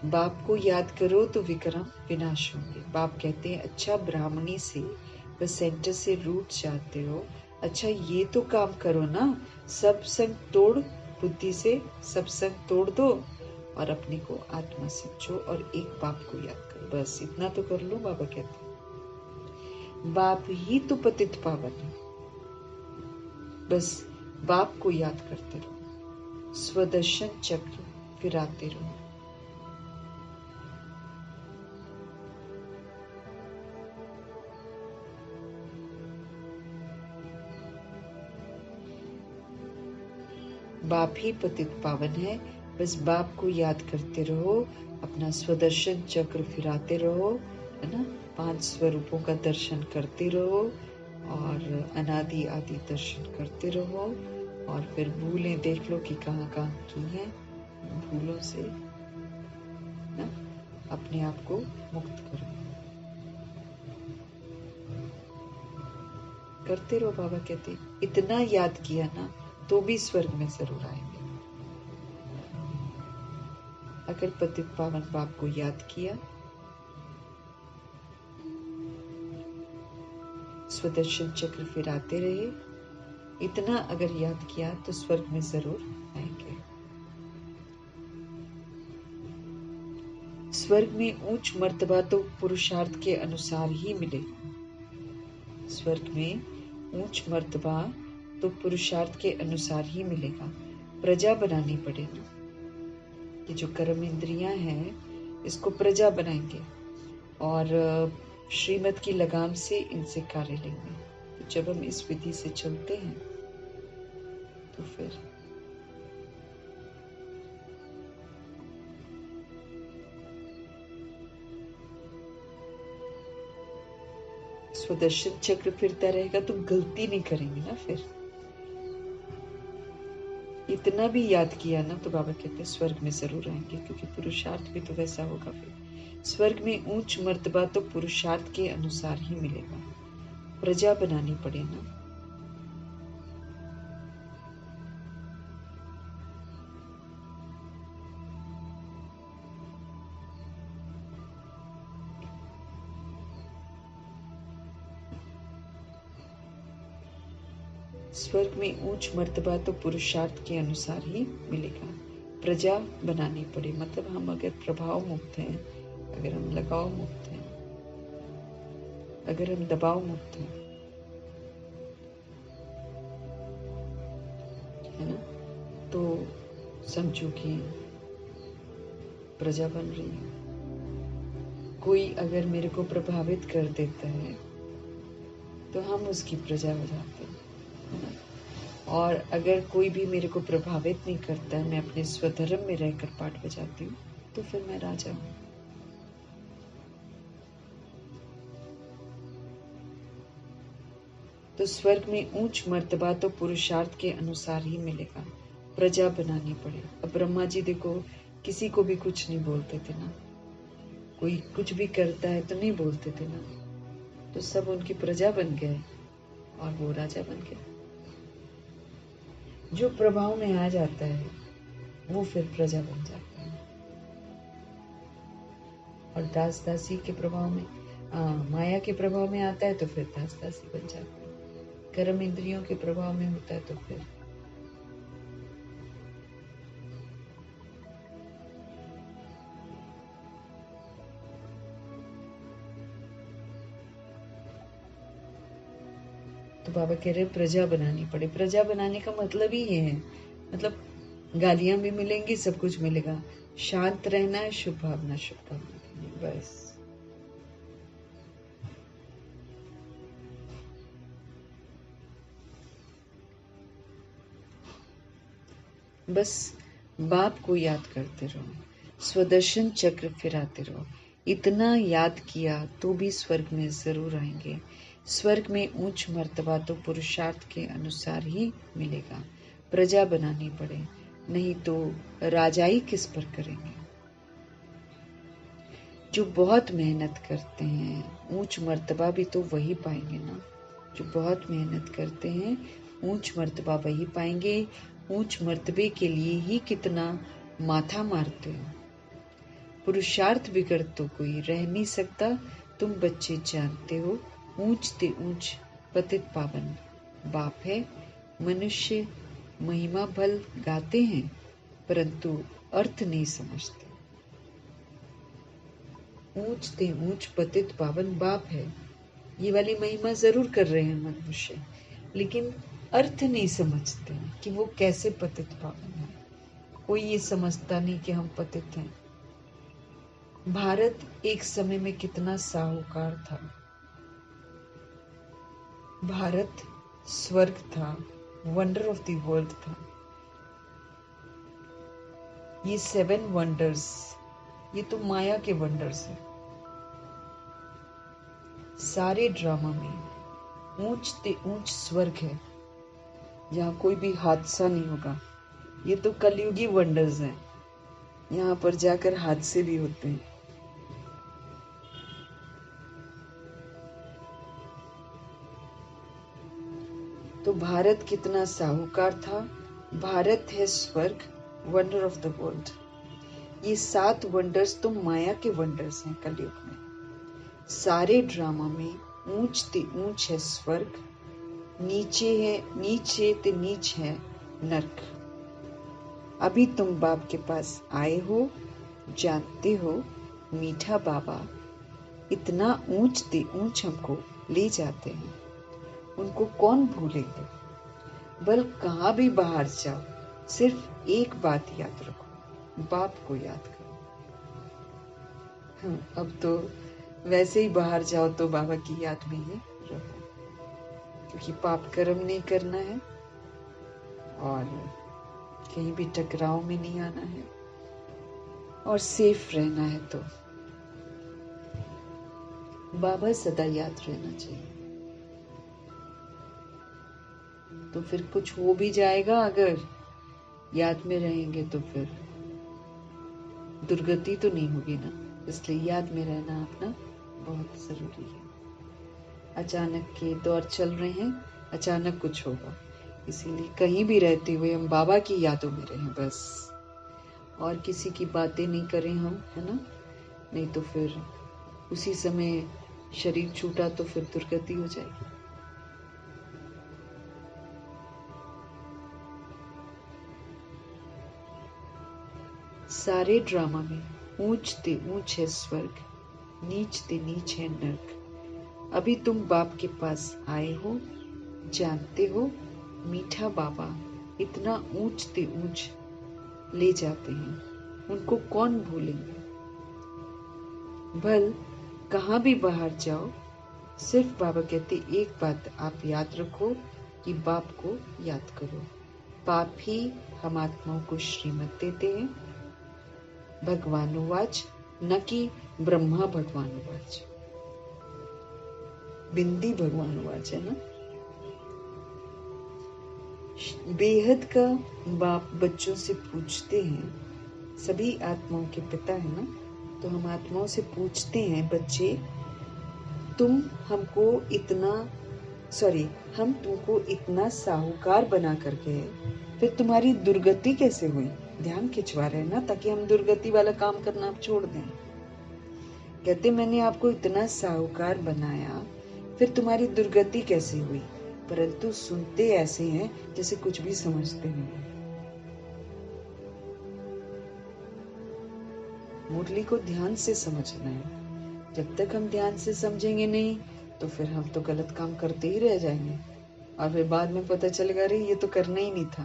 बाप को याद करो तो विक्रम विनाश होंगे। बाप कहते हैं, अच्छा ब्राह्मणी से व सेंटर से रूठ जाते हो? अच्छा ये तो काम करो ना, सब संग तोड़, बुद्धि से सब संग तोड़ दो और अपने को आत्मा समझो और एक बाप को याद करो। बस इतना तो कर लो। बाबा कहते हैं, बाप ही तो पतित पावन है, बस बाप को याद करते रहो, स्वदर्शन चक्र फिराते रहो। बाप ही पतित पावन है, बस बाप को याद करते रहो, अपना स्वदर्शन चक्र फिराते रहो, है ना। 5 स्वरूपों का दर्शन करते रहो और अनादि आदि दर्शन करते रहो और फिर भूलें देख लो कि कहाँ कहाँ की हैं। भूलों से ना अपने आप को मुक्त करो, करते रहो। बाबा कहते इतना याद किया ना तो भी स्वर्ग में जरूर आएंगे। अगर पतित पावन बाप को याद किया, स्वदर्शन चक्र फिराते रहे, इतना अगर याद किया तो स्वर्ग में जरूर आएंगे। स्वर्ग में ऊंच मर्तबा तो पुरुषार्थ के अनुसार ही मिलेगा। स्वर्ग में ऊंच मर्तबा तो पुरुषार्थ के अनुसार ही मिलेगा। प्रजा बनानी पड़ेगी। ये जो कर्म इंद्रियां हैं इसको प्रजा बनाएंगे और श्रीमत की लगाम से इनसे कार्य लेंगे। तो जब हम इस विधि से चलते हैं तो फिर स्वदर्शन चक्र फिरता रहेगा तो गलती नहीं करेंगे ना। फिर इतना भी याद किया ना तो बाबा कहते हैं स्वर्ग में जरूर आएंगे, क्योंकि पुरुषार्थ भी तो वैसा होगा। फिर स्वर्ग में ऊंच मर्तबा तो पुरुषार्थ के अनुसार ही मिलेगा। प्रजा बनानी पड़े ना। स्वर्ग में ऊंच मर्तबा तो पुरुषार्थ के अनुसार ही मिलेगा। प्रजा बनानी पड़े मतलब हम अगर प्रभाव मुक्त हैं, अगर हम लगाव मुक्त हैं, अगर हम दबाव मुक्त हैं, है ना, तो समझो कि प्रजा बन रही है। कोई अगर मेरे को प्रभावित कर देता है तो हम उसकी प्रजा हो जाते हैं, है ना। और अगर कोई भी मेरे को प्रभावित नहीं करता है, मैं अपने स्वधर्म में रहकर पाठ बजाती हूँ, तो फिर मैं राजा हूँ। तो स्वर्ग में ऊंच मर्तबा तो पुरुषार्थ के अनुसार ही मिलेगा। प्रजा बनानी पड़े। अब ब्रह्मा जी देखो किसी को भी कुछ नहीं बोलते थे ना, कोई कुछ भी करता है तो नहीं बोलते थे ना, तो सब उनकी प्रजा बन गए और वो राजा बन गया। जो प्रभाव में आ जाता है वो फिर प्रजा बन जाता है। और दास दासी के प्रभाव में माया के प्रभाव में आता है तो फिर दास दासी बन जाता है। कर्म इंद्रियों के प्रभाव में होता है तो फिर बाबा कह रहे प्रजा बनानी पड़े। प्रजा बनाने का मतलब ही ये है, मतलब गालियां भी मिलेंगी, सब कुछ मिलेगा, शांत रहना है, शुभ भावना बस। बस बाप को याद करते रहो, स्वदर्शन चक्र फिराते रहो। इतना याद किया तो भी स्वर्ग में जरूर आएंगे। स्वर्ग में ऊंच मर्तबा तो पुरुषार्थ के अनुसार ही मिलेगा। प्रजा बनानी पड़े, नहीं तो राजाई किस पर करेंगे। जो बहुत मेहनत करते हैं ऊंच मर्तबा भी तो वही पाएंगे ना। जो बहुत मेहनत करते हैं ऊंच मर्तबा वही पाएंगे। ऊंच मर्तबे के लिए ही कितना माथा मारते हो। पुरुषार्थ बिगड़ तो कोई रह नहीं सकता, तुम बच्चे जानते हो। ऊंच ते ऊंच पतित पावन बाप है। मनुष्य महिमा भल गाते हैं परंतु अर्थ नहीं समझते। ऊंच ते ऊंच पतित पावन बाप है, ये वाली महिमा जरूर कर रहे हैं मनुष्य, लेकिन अर्थ नहीं समझते कि वो कैसे पतित पावन है। कोई ये समझता नहीं कि हम पतित हैं। भारत एक समय में कितना साहूकार था। भारत स्वर्ग था, वंडर ऑफ द वर्ल्ड था। ये 7 वंडर्स, ये तो माया के वंडर्स हैं। सारे ड्रामा में ऊंच ते ऊंच स्वर्ग है, यहाँ कोई भी हादसा नहीं होगा। ये तो कलयुगी वंडर्स हैं, यहाँ पर जाकर हादसे भी होते हैं। तो भारत कितना साहूकार था। भारत है स्वर्ग, वंडर ऑफ द वर्ल्ड। ये 7 वंडर्स तो माया के वंडर्स हैं कलयुग में। सारे ड्रामा में ऊंच ते ऊंच है स्वर्ग, नीचे ते नीच है नरक। अभी तुम बाप के पास आए हो, जानते हो मीठा बाबा इतना ऊंच ते ऊंच हमको ले जाते हैं, उनको कौन भूलेंगे। बल कहाँ भी बाहर जाओ, सिर्फ एक बात याद रखो, बाप को याद करो। अब तो वैसे ही बाहर जाओ तो बाबा की याद में ही रहो, क्योंकि पाप कर्म नहीं करना है और कहीं भी टकराव में नहीं आना है और सेफ रहना है। तो बाबा सदा याद रहना चाहिए। तो फिर कुछ हो भी जाएगा, अगर याद में रहेंगे तो फिर दुर्गति तो नहीं होगी ना। इसलिए याद में रहना अपना बहुत जरूरी है। अचानक के दौर चल रहे हैं, अचानक कुछ होगा, इसीलिए कहीं भी रहते हुए हम बाबा की यादों में रहें बस, और किसी की बातें नहीं करें हम, है ना। नहीं तो फिर उसी समय शरीर छूटा तो फिर दुर्गति हो जाएगी। सारे ड्रामा में ऊंच ते ऊंच है स्वर्ग, नीच ते नीच है नरक। अभी तुम बाप के पास आए हो, जानते हो मीठा बाबा इतना ऊंच ते ऊंच ले जाते हैं, उनको कौन भूलेंगे। भल कहाँ भी बाहर जाओ, सिर्फ बाबा कहते एक बात आप याद रखो कि बाप को याद करो। पाप ही हम आत्माओं को श्रीमत देते हैं। भगवानुवाच, न कि ब्रह्मा भगवानुवाच, बिंदी भगवानुवाच है ना। बेहद का बाप बच्चों से पूछते हैं, सभी आत्माओं के पिता है ना, तो हम आत्माओं से पूछते हैं, बच्चे तुम हमको इतना हम तुमको इतना साहूकार बना कर गए, फिर तुम्हारी दुर्गति कैसे हुई। ध्यान खिंचवा रहे हैं ना, ताकि हम दुर्गति वाला काम करना अब छोड़ दें। कहते मैंने आपको इतना साहूकार बनाया, फिर तुम्हारी दुर्गति कैसे हुई। परंतु सुनते ऐसे हैं जैसे कुछ भी समझते नहीं। मुरली को ध्यान से समझना है। जब तक हम ध्यान से समझेंगे नहीं तो फिर हम तो गलत काम करते ही रह जाएंगे। और फिर बाद में पता चलेगा अरे ये तो करना ही नहीं था।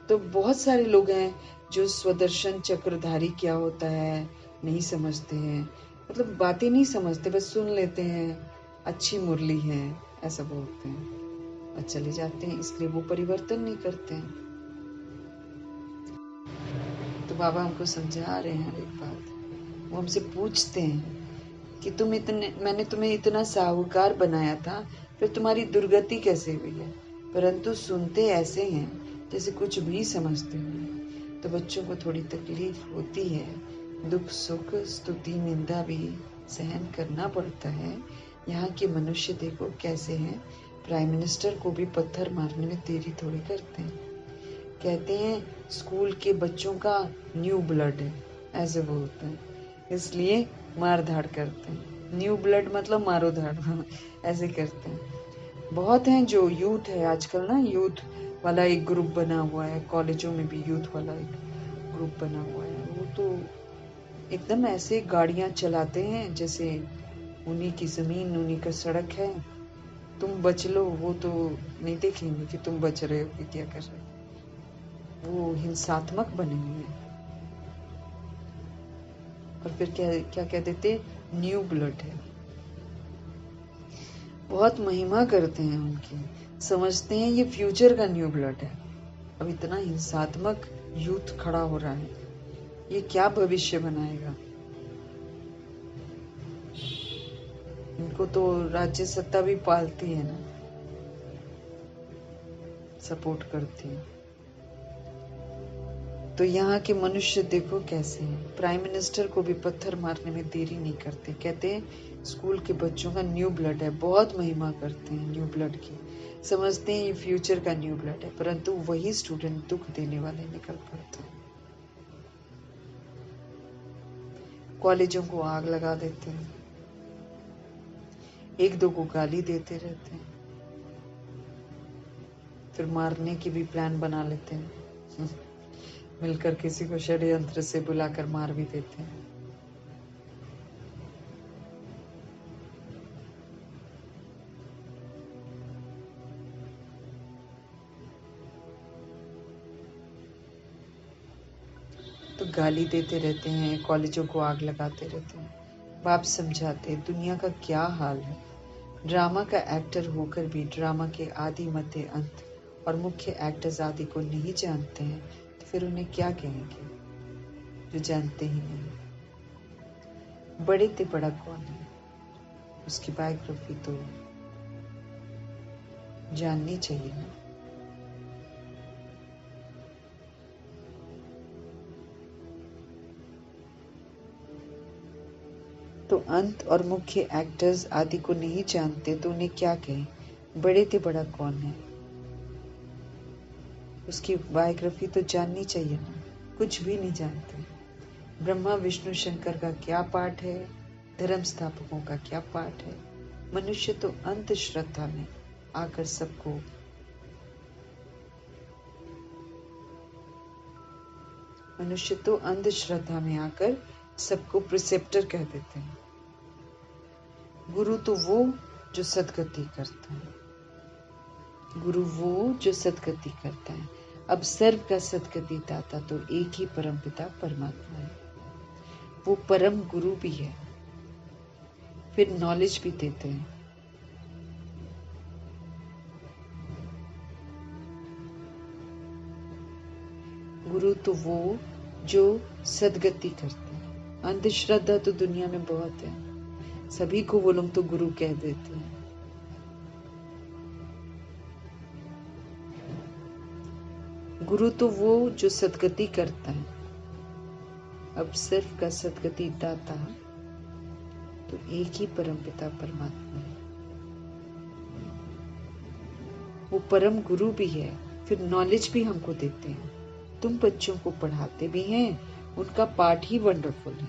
तो बहुत सारे लोग हैं जो स्वदर्शन चक्रधारी क्या होता है नहीं समझते हैं, मतलब बातें नहीं समझते, बस सुन लेते हैं, अच्छी मुरली है ऐसा बोलते हैं और चले जाते हैं, इसलिए वो परिवर्तन नहीं करते हैं। तो बाबा हमको समझा रहे हैं एक बात, वो हमसे पूछते हैं कि मैंने तुम्हें इतना साहूकार बनाया था, फिर तुम्हारी दुर्गति कैसे हुई है? परंतु सुनते ऐसे हैं जैसे कुछ भी समझते हुए। तो बच्चों को थोड़ी तकलीफ होती है, दुख सुख स्तुति निंदा भी सहन करना पड़ता है। यहाँ के मनुष्य देखो कैसे हैं, प्राइम मिनिस्टर को भी पत्थर मारने में देरी थोड़ी करते हैं। कहते हैं स्कूल के बच्चों का न्यू ब्लड है, ऐसे बोलते हैं, इसलिए मार धाड़ करते हैं। न्यू ब्लड मतलब मारो धाड़ ऐसे करते हैं। बहुत हैं जो यूथ है आजकल ना, यूथ वाला एक ग्रुप बना हुआ है, कॉलेजों में भी यूथ वाला एक ग्रुप बना हुआ है। वो तो एकदम ऐसे गाड़ियां चलाते हैं जैसे उन्हीं की जमीन उन्हीं का सड़क है, तुम बच लो, वो तो नहीं देखेंगे कि तुम बच रहे हो कि क्या कर रहे हो। वो हिंसात्मक बने हुए हैं। और फिर क्या क्या कह देते, न्यू ब्लड है। बहुत महिमा करते हैं उनकी, समझते हैं ये फ्यूचर का न्यू ब्लड है। अब इतना हिंसात्मक यूथ खड़ा हो रहा है, ये क्या भविष्य बनाएगा? इनको तो राज्य सत्ता भी पालती है ना, सपोर्ट करती है। तो यहाँ के मनुष्य देखो कैसे हैं, प्राइम मिनिस्टर को भी पत्थर मारने में देरी नहीं करते। कहते हैं स्कूल के बच्चों का न्यू ब्लड है, बहुत महिमा करते हैं न्यू ब्लड की, समझते हैं ये फ्यूचर का न्यू ब्लड है, परंतु वही स्टूडेंट दुख देने वाले निकल पड़ते हैं, कॉलेजों को आग लगा देते हैं, एक दो को गाली देते रहते हैं, फिर मारने की भी प्लान बना लेते हैं मिलकर किसी को षड्यंत्र से बुलाकर मार भी देते हैं। तो गाली देते रहते हैं, कॉलेजों को आग लगाते रहते हैं। बाप समझाते हैं दुनिया का क्या हाल है, ड्रामा का एक्टर होकर भी ड्रामा के आदि मध्य अंत और मुख्य एक्टर्स आदि को नहीं जानते हैं, तो फिर उन्हें क्या कहेंगे जो जानते ही नहीं। बड़े ते बड़ा कौन है, उसकी बायोग्राफी तो जाननी चाहिए ना। तो अंत और मुख्य एक्टर्स आदि को नहीं जानते तो उन्हें क्या कहें, बड़े ते बड़ा कौन है, उसकी बायोग्राफी तो जाननी चाहिए ना, कुछ भी नहीं जानते। ब्रह्मा विष्णु शंकर का क्या पाठ है, धर्म स्थापकों का क्या पाठ है। मनुष्य तो अंधश्रद्धा में आकर सबको अंधश्रद्धा में आकर सबको प्रिसेप्टर कह देते हैं। गुरु तो वो जो सदगति करता है, गुरु वो जो सदगति करता है। अब सर्व का सदगति दाता तो एक ही परम पिता परमात्मा है, वो परम गुरु भी है, फिर नॉलेज भी देते हैं। गुरु तो वो जो सदगति करता है। अंधश्रद्धा तो दुनिया में बहुत है, सभी को वो लोग तो गुरु कह देते हैं। गुरु तो वो जो सदगति करता है। अब सिर्फ का सदगति दाता तो एक ही परम पिता परमात्मा है, वो परम गुरु भी है, फिर नॉलेज भी हमको देते हैं। तुम बच्चों को पढ़ाते भी हैं, उनका पाठ ही वंडरफुल है।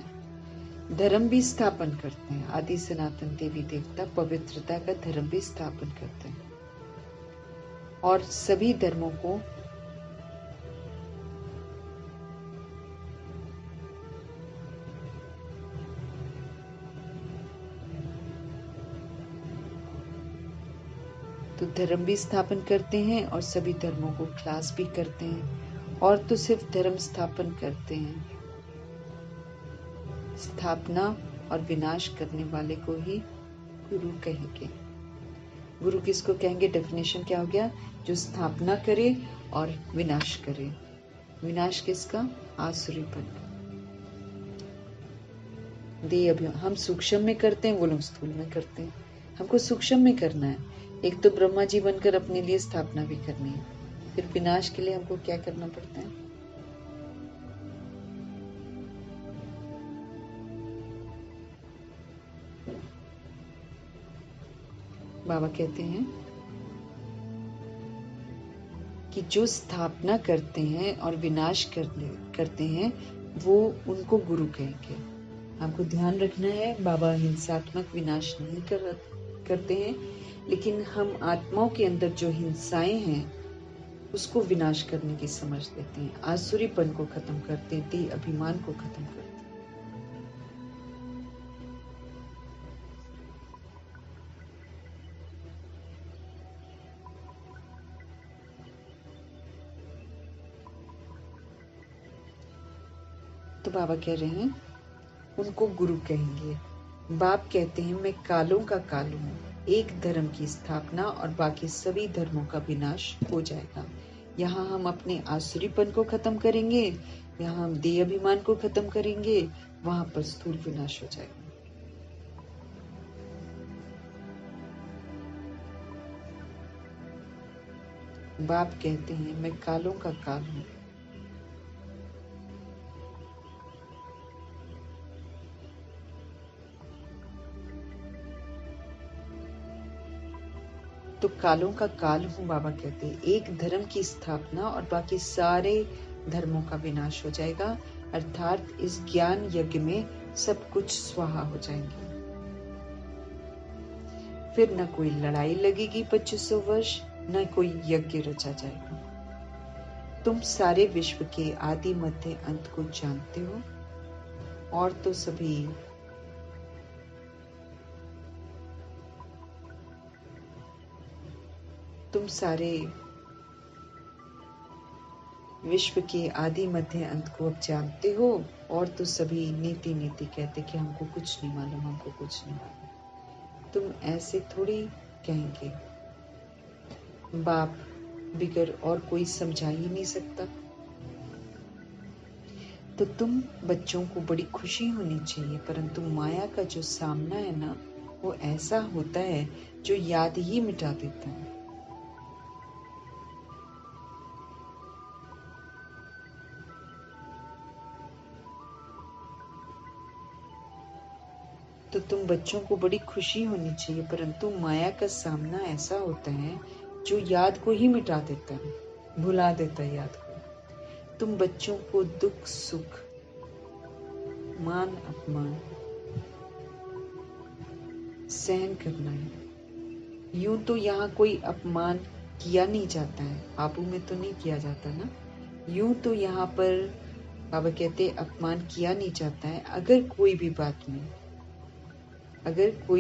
धर्म भी स्थापन करते हैं, आदि सनातन देवी देवता पवित्रता का धर्म भी स्थापन करते हैं और सभी धर्मों को तो धर्म भी स्थापन करते हैं और सभी धर्मों को क्लास भी करते हैं, और तो सिर्फ धर्म स्थापन करते हैं। स्थापना और विनाश करने वाले को ही गुरु कहेंगे। गुरु किसको कहेंगे? डेफिनेशन क्या हो गया? जो स्थापना करे और विनाश करे। विनाश किसका? आसुरीपन। देह अभिमान हम सूक्ष्म में करते हैं, वो लोग स्थूल में करते हैं। हमको सूक्ष्म में करना है। एक तो ब्रह्मा जी बनकर अपने लिए स्थापना भी करनी है, फिर विनाश के लिए हमको क्या करना पड़ता है? बाबा कहते हैं कि जो स्थापना करते हैं और विनाश करते हैं, वो उनको गुरु कहेंगे। हमको ध्यान रखना है, बाबा हिंसात्मक विनाश नहीं करते हैं, लेकिन हम आत्माओं के अंदर जो हिंसाएं हैं उसको विनाश करने की समझ देते हैं। आसुरीपन को खत्म करते हैं, देह अभिमान को खत्म करते हैं। तो बाबा कह रहे हैं उनको गुरु कहेंगे। बाप कहते हैं मैं कालों का काल हूँ, एक धर्म की स्थापना और बाकी सभी धर्मों का विनाश हो जाएगा। यहाँ हम अपने आसुरीपन को खत्म करेंगे, यहाँ हम देह अभिमान को खत्म करेंगे, वहां पर स्थूल विनाश हो जाएगा। बाप कहते हैं मैं कालों का काल हूँ, तो कालों का काल हूँ। बाबा कहते हैं एक धर्म की स्थापना और बाकी सारे धर्मों का विनाश हो जाएगा, अर्थात इस ज्ञान यज्ञ में सब कुछ स्वाहा हो जाएंगे। फिर न कोई लड़ाई लगेगी 2500 वर्ष, न कोई यज्ञ रचा जाएगा। तुम सारे विश्व के आदि मध्य अंत को जानते हो, और तो सभी तुम सारे विश्व के आदि मध्य अंत को अब जानते हो, और तो सभी नीति नीति कहते कि हमको कुछ नहीं मालूम, हमको कुछ नहीं मालूम। तुम ऐसे थोड़ी कहेंगे, बाप बिगर और कोई समझा ही नहीं सकता। तो तुम बच्चों को बड़ी खुशी होनी चाहिए, परंतु माया का जो सामना है ना, वो ऐसा होता है जो याद ही मिटा देता है। तो तुम बच्चों को बड़ी खुशी होनी चाहिए, परंतु माया का सामना ऐसा होता है जो याद को ही मिटा देता है, भुला देता है याद को। तुम बच्चों को दुख सुख मान अपमान सहन करना है। यूं तो यहाँ कोई अपमान किया नहीं जाता है, आबू में तो नहीं किया जाता ना। यूं तो यहाँ पर बाबा कहते अपमान किया नहीं जाता है। अगर कोई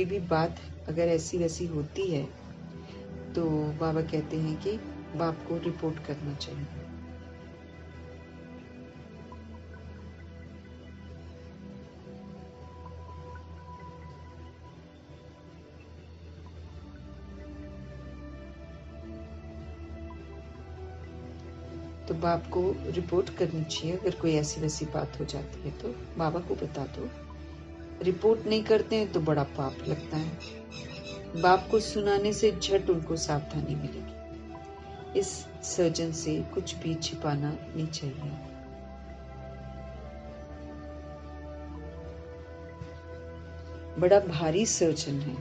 भी बात अगर ऐसी वैसी होती है तो बाबा कहते हैं कि बाप को रिपोर्ट करना चाहिए। तो बाप को रिपोर्ट करनी चाहिए। अगर कोई ऐसी वैसी बात हो जाती है तो बाबा को बता दो। रिपोर्ट नहीं करते हैं तो बड़ा पाप लगता है। बाप को सुनाने से झट उनको सावधानी मिलेगी। इस सर्जन से कुछ भी छिपाना नहीं चाहिए। बड़ा भारी सर्जन है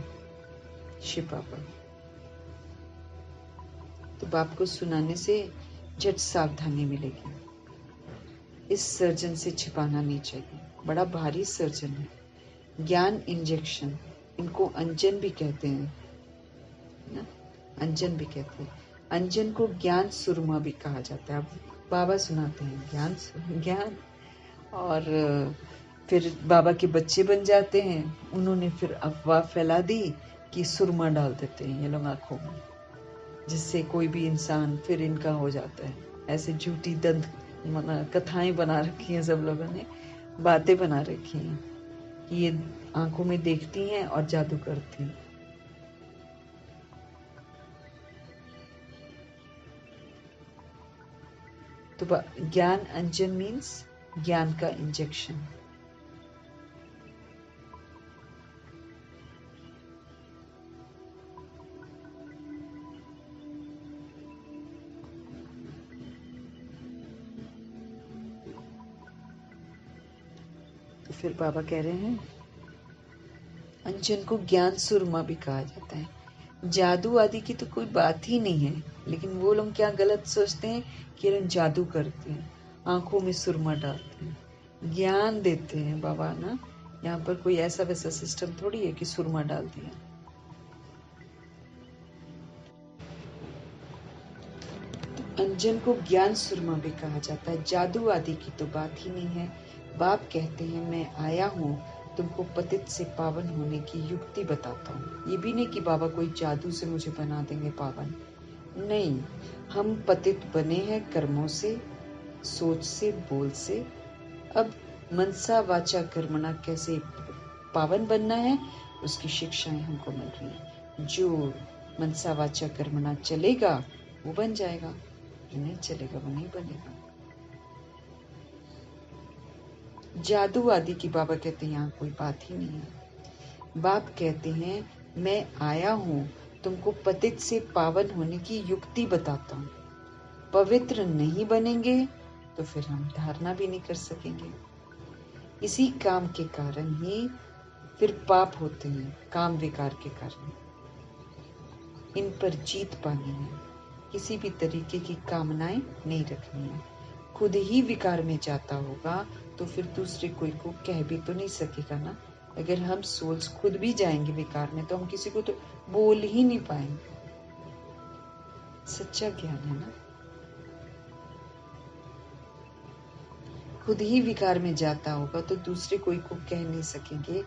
शिव बाबा, तो बाप को सुनाने से झट सावधानी मिलेगी। इस सर्जन से छिपाना नहीं चाहिए। बड़ा भारी सर्जन है। ज्ञान इंजेक्शन, इनको अंजन भी कहते हैं ना, अंजन भी कहते हैं। अंजन को ज्ञान सुरमा भी कहा जाता है। अब बाबा सुनाते हैं ज्ञान, और फिर बाबा के बच्चे बन जाते हैं। उन्होंने फिर अफवाह फैला दी कि सुरमा डाल देते हैं ये लोग आंखों में। जिससे कोई भी इंसान फिर इनका हो जाता है। ऐसे झूठी दंत कथाएं बना रखी हैं सब लोगों ने, बातें बना रखी हैं कि ये आंखों में देखती हैं और जादू करती हैं। तो ज्ञान अंजन मीन्स ज्ञान का इंजेक्शन। तो फिर बाबा कह रहे हैं अंजन को ज्ञान सुरमा भी कहा जाता है। जादू आदि की तो कोई बात ही नहीं है, लेकिन वो लोग क्या गलत सोचते हैं कि हम जादू करते हैं, आंखों में सुरमा डालते हैं, ज्ञान देते हैं बाबा ना। यहाँ पर कोई ऐसा वैसा सिस्टम थोड़ी है कि सुरमा डाल दिया। तो अंजन को ज्ञान सुरमा भी कहा जाता है। जादू आदि की तो बात ही नहीं है। बाप कहते हैं मैं आया हूँ तुमको पतित से पावन होने की युक्ति बताता हूँ। ये भी नहीं कि बाबा कोई जादू से मुझे बना देंगे पावन, नहीं। हम पतित बने हैं कर्मों से, सोच से, बोल से। अब मनसा वाचा कर्मणा कैसे पावन बनना है उसकी शिक्षाएं हमको मिल रही है। जो मनसा वाचा कर्मणा चलेगा वो बन जाएगा, जो नहीं चलेगा वो नहीं बनेगा। जादू आदि की बाबा कहते हैं यहाँ कोई बात ही नहीं है। बाप कहते हैं मैं आया हूँ तुमको पतित से पावन होने की युक्ति बताता हूँ। पवित्र नहीं बनेंगे तो फिर हम धारणा भी नहीं कर सकेंगे। इसी काम के कारण ही फिर पाप होते हैं, काम विकार के कारण। इन पर जीत पानी है, किसी भी तरीके की कामनाएं नहीं रखनी है। खुद ही विकार में जाता होगा तो फिर दूसरे कोई को कह भी तो नहीं सकेगा ना। अगर हम सोल्स खुद भी जाएंगे विकार में तो हम किसी को तो बोल ही नहीं पाएंगे। सच्चा ज्ञान है ना। खुद ही विकार में जाता होगा तो दूसरे कोई को कह नहीं सकेंगे,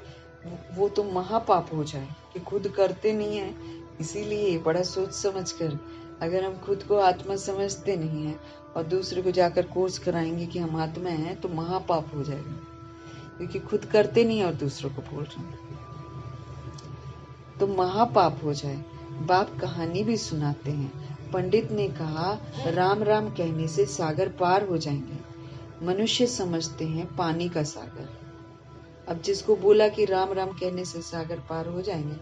वो तो महापाप हो जाए कि खुद करते नहीं है। इसीलिए बड़ा सोच समझ कर, अगर हम खुद को आत्मा समझते नहीं है और दूसरे को जाकर कोर्स कराएंगे कि हम आत्मा हैं तो महापाप हो जाएगा, क्योंकि खुद करते नहीं है और दूसरों को बोल रहे हैं तो महापाप हो जाए। बाप कहानी भी सुनाते हैं। पंडित ने कहा राम राम कहने से सागर पार हो जाएंगे। मनुष्य समझते हैं पानी का सागर। अब जिसको बोला कि राम राम कहने से सागर पार हो जाएंगे,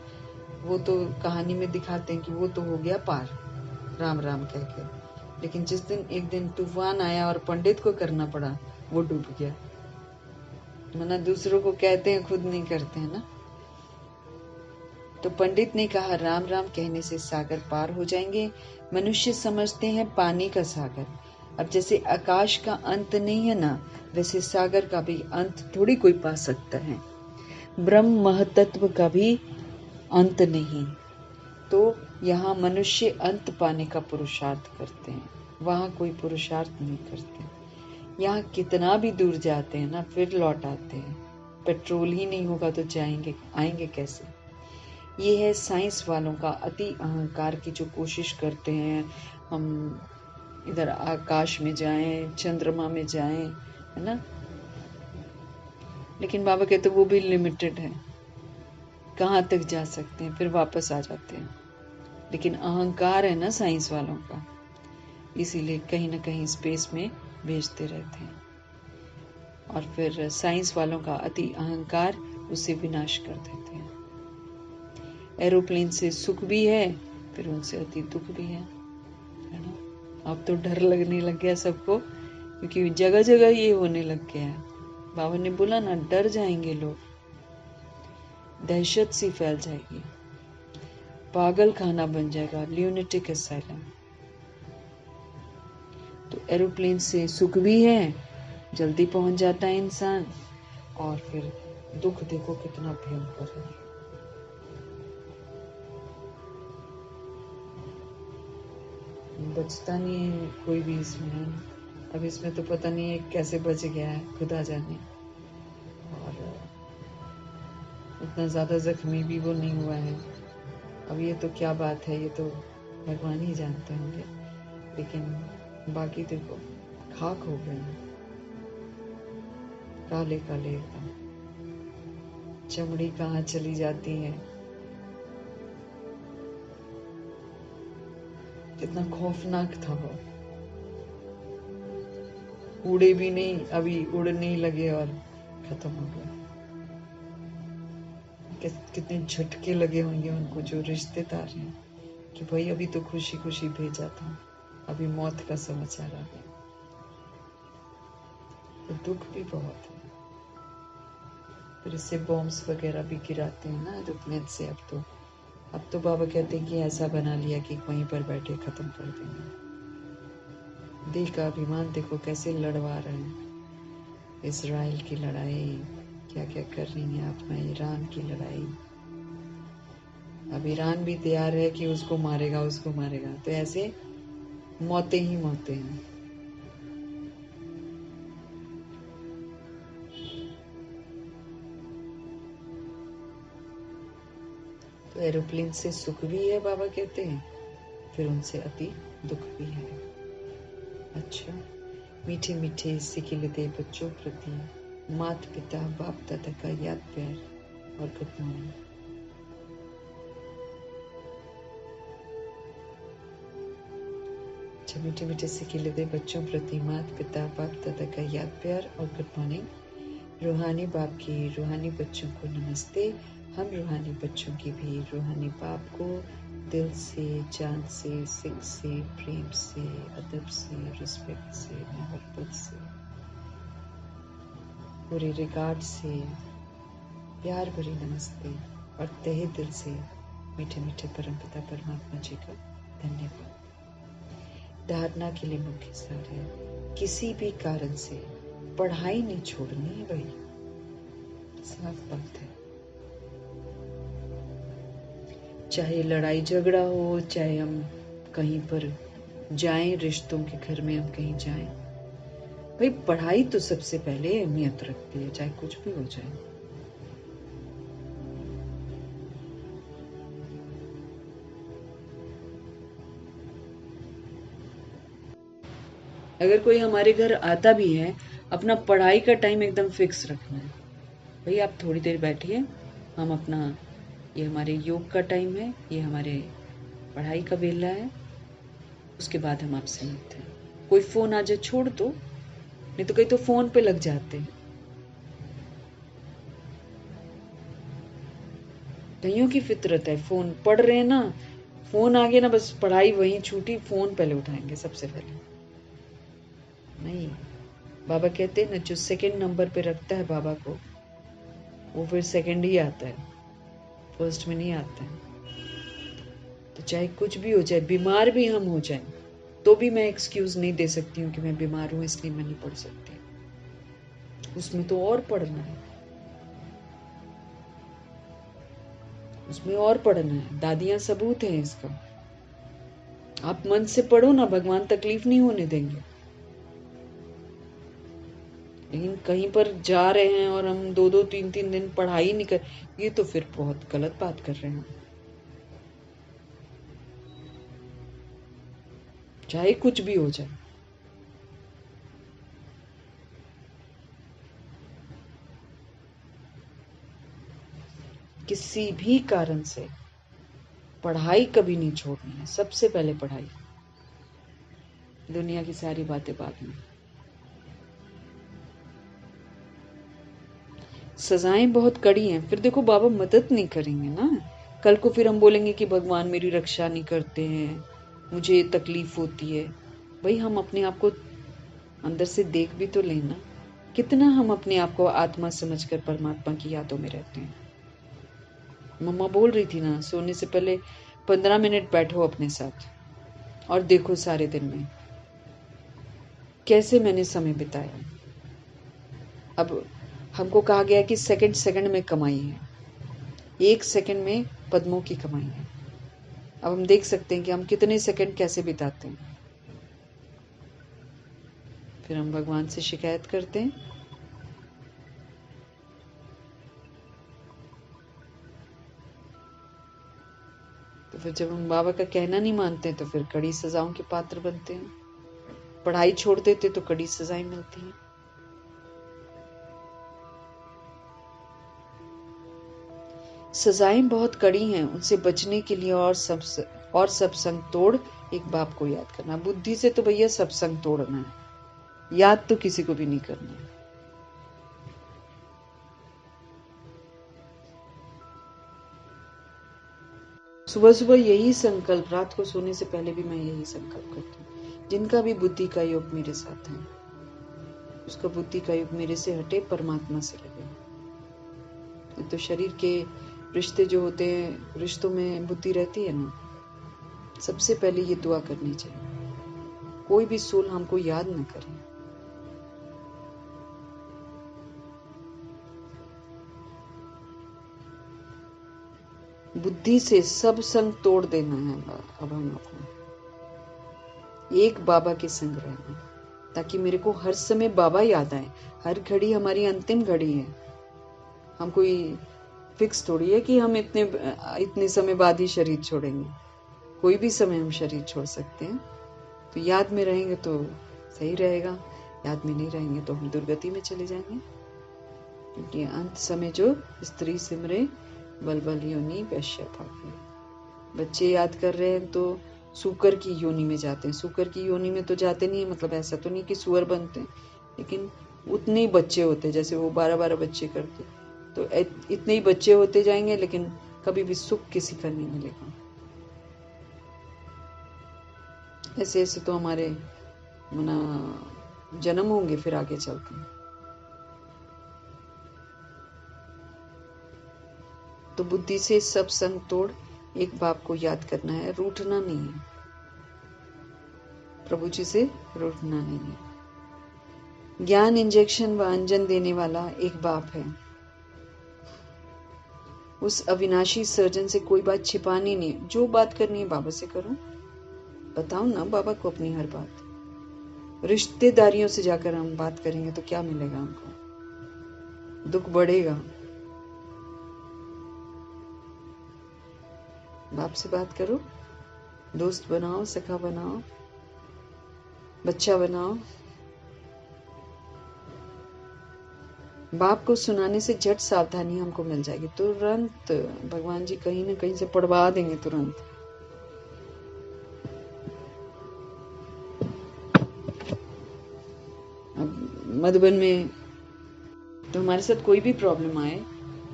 वो तो कहानी में दिखाते हैं कि वो तो हो गया पार राम राम कह के। लेकिन जिस दिन एक दिन तूफान आया और पंडित को करना पड़ा, वो डूब गया। मना दूसरों को कहते हैं, खुद नहीं करते हैं ना। तो पंडित ने कहा राम राम कहने से सागर पार हो जाएंगे। मनुष्य समझते हैं पानी का सागर। अब जैसे आकाश का अंत नहीं है ना, वैसे सागर का भी अंत थोड़ी कोई पा सकता है। ब्रह्म महतत्व का भी अंत नहीं। तो यहाँ मनुष्य अंत पाने का पुरुषार्थ करते हैं, वहाँ कोई पुरुषार्थ नहीं करते। यहाँ कितना भी दूर जाते हैं ना, फिर लौट आते हैं। पेट्रोल ही नहीं होगा तो जाएंगे आएंगे कैसे। ये है साइंस वालों का अति अहंकार की जो कोशिश करते हैं हम इधर आकाश में जाएं, चंद्रमा में जाएं, है ना। लेकिन बाबा कहते वो भी लिमिटेड है, कहाँ तक जा सकते हैं, फिर वापस आ जाते हैं। लेकिन अहंकार है ना साइंस वालों का, इसीलिए कहीं ना कहीं स्पेस में भेजते रहते हैं। और फिर साइंस वालों का अति अहंकार उसे विनाश कर देते हैं। एरोप्लेन से सुख भी है, फिर उनसे अति दुख भी है ना। अब तो डर लगने लग गया सबको, क्योंकि जगह जगह ये होने लग गया है। बाबा ने बोला ना, डर जाएंगे लोग, दहशत सी फैल जाएगी, पागल खाना बन जाएगा, ल्यूनेटिक असाइलम। तो एरोप्लेन से सुख भी है, जल्दी पहुंच जाता है इंसान, और फिर दुख देखो कितना भयंकर है। बचता नहीं है कोई भी इसमें। अब इसमें तो पता नहीं है कैसे बच गया है, खुदा जाने। और उतना ज्यादा जख्मी भी वो नहीं हुआ है। अब ये तो क्या बात है, ये तो भगवान ही जानते होंगे, लेकिन बाकी देखो खाक हो गए हैं, काले काले एकदम, चमड़ी कहाँ चली जाती है। कितना खौफनाक था वो। उड़े भी नहीं, अभी उड़ने ही लगे और खत्म हो गए। कितने झटके लगे होंगे उनको, जो रिश्तेदार हैं, कि भाई अभी तो खुशी खुशी भेजा था, अभी मौत का समाचार आ गया। तो दुख भी बहुत है। फिर इससे बॉम्ब्स वगैरह भी गिराते हैं ना एरोप्लेन से। अब तो बाबा कहते हैं कि ऐसा बना लिया कि वहीं पर बैठे खत्म कर देंगे। दिल का अभिमान देखो कैसे लड़वा रहे हैं। इजराइल की लड़ाई, क्या क्या कर रही है अपना, ईरान की लड़ाई। अब ईरान भी तैयार है कि उसको मारेगा उसको मारेगा, तो ऐसे मौतें ही मौतें हैं। तो एरोप्लेन से सुख भी है बाबा कहते हैं, फिर उनसे अति दुख भी है। अच्छा, मीठे मीठे सिखिलते बच्चों प्रति मात पिता बाप दादा का याद प्यार और गुड मॉर्निंग। अच्छा, मीठे मीठे सिखिलते बच्चों प्रति मात पिता बाप दादा का याद प्यार और गुड मॉर्निंग। रूहानी बाप की रूहानी बच्चों को नमस्ते। हम रूहानी बच्चों की भी रूहानी बाप को दिल से, जान से, सिख से, प्रेम से, अदब से, रिस्पेक्ट से, मोहब्बत से, पूरे रिगार्ड से प्यार भरी नमस्ते और तहे दिल से मीठे मीठे परमपिता परमात्मा जी का धन्यवाद। धारणा के लिए मुख्य सार है, किसी भी कारण से पढ़ाई नहीं छोड़नी है भाई, साफ बात है। चाहे लड़ाई झगड़ा हो, चाहे हम कहीं पर जाएं, रिश्तों के घर में हम कहीं जाएं, भाई पढ़ाई तो सबसे पहले अहमियत रखती है, चाहे कुछ भी हो जाए। अगर कोई हमारे घर आता भी है, अपना पढ़ाई का टाइम एकदम फिक्स रखना है। भाई आप थोड़ी देर बैठिए, हम अपना, ये हमारे योग का टाइम है, ये हमारे पढ़ाई का बेला है, उसके बाद हम आपसे मिलते हैं। कोई फोन आ जाए छोड़ दो, नहीं तो कहीं तो फोन पे लग जाते हैं। कईयों की फितरत है, फोन पढ़ रहे हैं ना, फोन आ गया ना, बस पढ़ाई वहीं छूटी, फोन पहले उठाएंगे सबसे पहले। नहीं, बाबा कहते हैं ना, जो सेकंड नंबर पे रखता है बाबा को, वो फिर सेकंड ही आता है, फर्स्ट में नहीं आता है। तो चाहे कुछ भी हो जाए, बीमार भी हम हो जाए, तो भी मैं एक्सक्यूज नहीं दे सकती हूँ कि मैं बीमार हूँ इसलिए मैं नहीं पढ़ सकती। उसमें तो और पढ़ना है, उसमें और पढ़ना है। दादियां सबूत हैं इसका। आप मन से पढ़ो ना, भगवान तकलीफ नहीं होने देंगे। लेकिन कहीं पर जा रहे हैं और हम 2-2 3-3 दिन पढ़ाई नहीं कर, ये तो फिर बहुत गलत बात कर रहे हैं। चाहे कुछ भी हो जाए, किसी भी कारण से पढ़ाई कभी नहीं छोड़नी है, सबसे पहले पढ़ाई, दुनिया की सारी बातें बाद में। सजाएं बहुत कड़ी हैं, फिर देखो बाबा मदद नहीं करेंगे ना, कल को फिर हम बोलेंगे कि भगवान मेरी रक्षा नहीं करते हैं, मुझे तकलीफ होती है। भाई हम अपने आप को अंदर से देख भी तो लेना, कितना हम अपने आप को आत्मा समझकर परमात्मा की यादों में रहते हैं। मम्मा बोल रही थी ना, सोने से पहले 15 मिनट बैठो अपने साथ और देखो सारे दिन में कैसे मैंने समय बिताया। अब हमको कहा गया कि सेकंड सेकंड में कमाई है, 1 सेकंड में पद्मों की कमाई है। अब हम देख सकते हैं कि हम कितने सेकंड कैसे बिताते हैं। फिर हम भगवान से शिकायत करते हैं। तो तो फिर जब हम बाबा का कहना नहीं मानते तो फिर कड़ी सजाओं के पात्र बनते हैं। पढ़ाई छोड़ देते तो कड़ी सजाएं मिलती हैं। सजाएं बहुत कड़ी हैं, उनसे बचने के लिए और सब संग तोड़ एक बाप को याद करना। बुद्धि से तो भैया सब संग तोड़ना है, याद तो किसी को भी नहीं करना। सुबह सुबह यही संकल्प, रात को सोने से पहले भी मैं यही संकल्प करती हूँ, जिनका भी बुद्धि का योग मेरे साथ है, उसका बुद्धि का योग मेरे से हटे, परमात्मा से लगे। तो शरीर के रिश्ते जो होते हैं, रिश्तों में बुद्धि रहती है ना, सबसे पहले ये दुआ करनी चाहिए, कोई भी सोल हमको याद न करे। बुद्धि से सब संग तोड़ देना है अब हम लोग को, एक बाबा के संग रहना, ताकि मेरे को हर समय बाबा याद आए। हर घड़ी हमारी अंतिम घड़ी है, हम कोई फिक्स थोड़ी है कि हम इतने समय बाद ही शरीर छोड़ेंगे। कोई भी समय हम शरीर छोड़ सकते हैं। तो याद में रहेंगे तो सही रहेगा, याद में नहीं रहेंगे तो हम दुर्गति में चले जाएंगे। क्योंकि अंत समय जो स्त्री सिमरे बलबल योनि वैश्य भागी। बच्चे याद कर रहे हैं तो सूकर की योनि में जाते हैं। सूकर की योनि में तो जाते नहीं है, मतलब ऐसा तो नहीं कि सुअर बनते हैं, लेकिन उतने ही बच्चे होते, जैसे वो 12-12 बच्चे करते, तो इतने ही बच्चे होते जाएंगे, लेकिन कभी भी सुख किसी का नहीं मिलेगा। ऐसे ऐसे तो हमारे जन्म होंगे फिर आगे चलकर। तो बुद्धि से सब संग तोड़ एक बाप को याद करना है, रूठना नहीं है, प्रभु जी से रूठना नहीं है। ज्ञान इंजेक्शन व अंजन देने वाला एक बाप है। उस अविनाशी सर्जन से कोई बात छिपानी नहीं, जो बात करनी है बाबा से करो, बताओ ना बाबा को अपनी हर बात। रिश्तेदारियों से जाकर हम बात करेंगे तो क्या मिलेगा हमको? दुख बढ़ेगा। बाप से बात करो, दोस्त बनाओ, सखा बनाओ, बच्चा बनाओ। बाप को सुनाने से झट सावधानी हमको मिल जाएगी, तुरंत भगवान जी कहीं ना कहीं से पढ़वा देंगे तुरंत। अब मधुबन में तो हमारे साथ कोई भी प्रॉब्लम आए,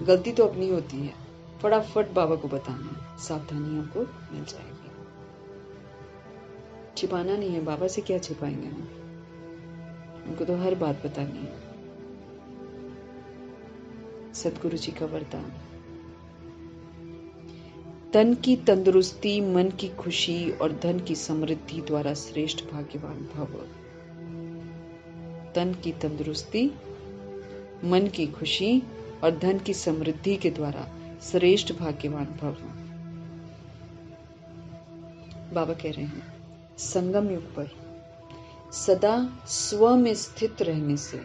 गलती तो अपनी होती है, फटाफट बाबा को बताना, सावधानी हमको मिल जाएगी। छिपाना नहीं है, बाबा से क्या छिपाएंगे हम, उनको तो हर बात बतानी है। सतगुरु जी का वरदान। तन की तंदुरुस्ती, मन की खुशी और धन की समृद्धि द्वारा श्रेष्ठ भाग्यवान भव। तन की तंदुरुस्ती, मन की खुशी और धन की समृद्धि के द्वारा श्रेष्ठ भाग्यवान भव। बाबा कह रहे हैं संगम युग पर सदा स्व में स्थित रहने से,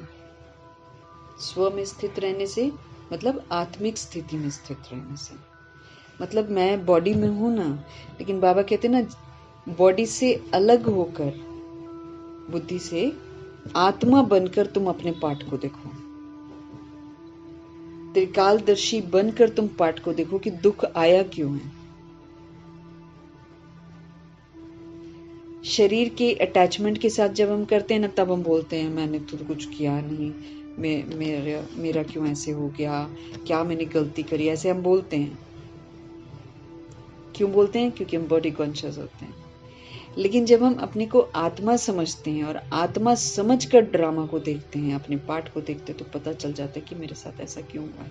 स्व में स्थित रहने से मतलब आत्मिक स्थिति में स्थित रहने से, मतलब मैं बॉडी में हूं ना, लेकिन बाबा कहते ना बॉडी से अलग होकर बुद्धि से आत्मा बनकर तुम अपने पाठ को देखो, त्रिकालदर्शी बनकर तुम पाठ को देखो कि दुख आया क्यों है। शरीर के अटैचमेंट के साथ जब हम करते हैं ना, तब हम बोलते हैं मैंने तो कुछ किया नहीं, मेरा क्यों ऐसे हो गया, क्या मैंने गलती करी, ऐसे हम बोलते हैं। क्यों बोलते हैं? क्योंकि हम बॉडी कॉन्शियस होते हैं। लेकिन जब हम अपने को आत्मा समझते हैं और आत्मा समझकर ड्रामा को देखते हैं, अपने पाठ को देखते हैं, तो पता चल जाता है कि मेरे साथ ऐसा क्यों हुआ है।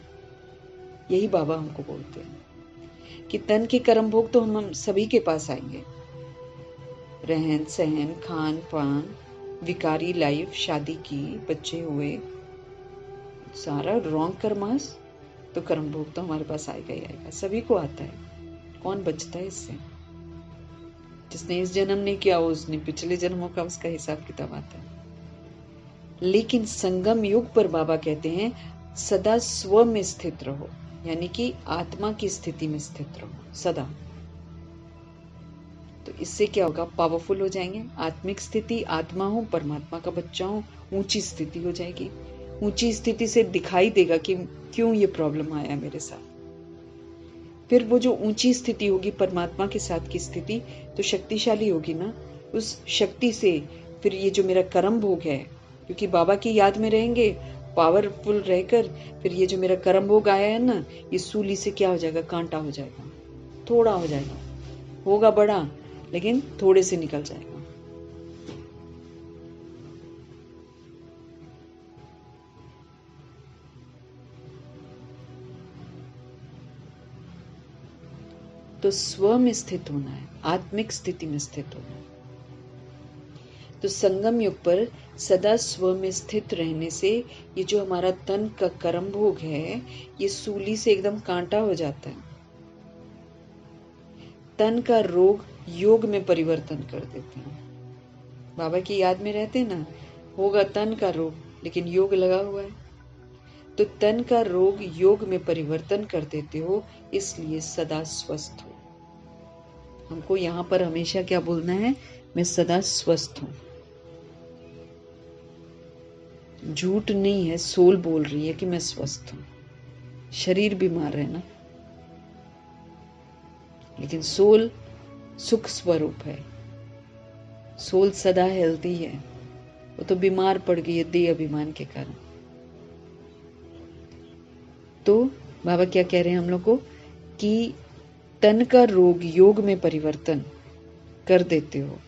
यही बाबा हमको बोलते हैं कि तन के कर्म भोग तो हम सभी के पास आएंगे, रहन सहन, खान पान, विकारी लाइफ, शादी की, बच्चे हुए, सारा रॉन्ग कर्मास, तो कर्म भोग तो हमारे पास आएगा ही आएगा, सभी को आता है। कौन बचता है इससे? जिसने इस जन्म नहीं किया उसने पिछले जन्मों का उसका हिसाब किताब आता है। लेकिन संगम युग पर बाबा कहते हैं सदा स्व में स्थित रहो, यानी कि आत्मा की स्थिति में स्थित रहो सदा। इससे क्या होगा, पावरफुल हो जाएंगे। आत्मिक स्थिति, आत्मा हो, परमात्मा का बच्चा हो, ऊंची स्थिति हो जाएगी। ऊंची स्थिति से दिखाई देगा कि क्यों ये प्रॉब्लम आया मेरे साथ। फिर वो जो ऊंची स्थिति होगी परमात्मा के साथ की स्थिति, तो शक्तिशाली होगी ना। उस शक्ति से फिर ये जो मेरा कर्म भोग है, क्योंकि बाबा की याद में रहेंगे, पावरफुल रहकर, फिर ये जो मेरा कर्म भोग आया है ना, ये सूली से क्या हो जाएगा, कांटा हो जाएगा, थोड़ा हो जाएगा, होगा बड़ा लेकिन थोड़े से निकल जाएगा। तो स्व में स्थित होना है, आत्मिक स्थिति में स्थित होना है। तो संगम युग पर सदा स्व में स्थित रहने से ये जो हमारा तन का कर्म भोग है, ये सूली से एकदम कांटा हो जाता है। तन का रोग योग में परिवर्तन कर देते हैं। बाबा की याद में रहते ना, होगा तन का रोग लेकिन योग लगा हुआ है, तो तन का रोग योग में परिवर्तन कर देते हो, इसलिए सदा स्वस्थ हो। हमको यहाँ पर हमेशा क्या बोलना है, मैं सदा स्वस्थ हूं। झूठ नहीं है, सोल बोल रही है कि मैं स्वस्थ हूं। शरीर बीमार है ना, लेकिन सोल सुख स्वरूप है। सोल सदा हेल्दी है, वो तो बीमार पड़ गई है देह अभिमान के कारण। तो बाबा क्या कह रहे हैं हम लोग को कि तन का रोग योग में परिवर्तन कर देते हो।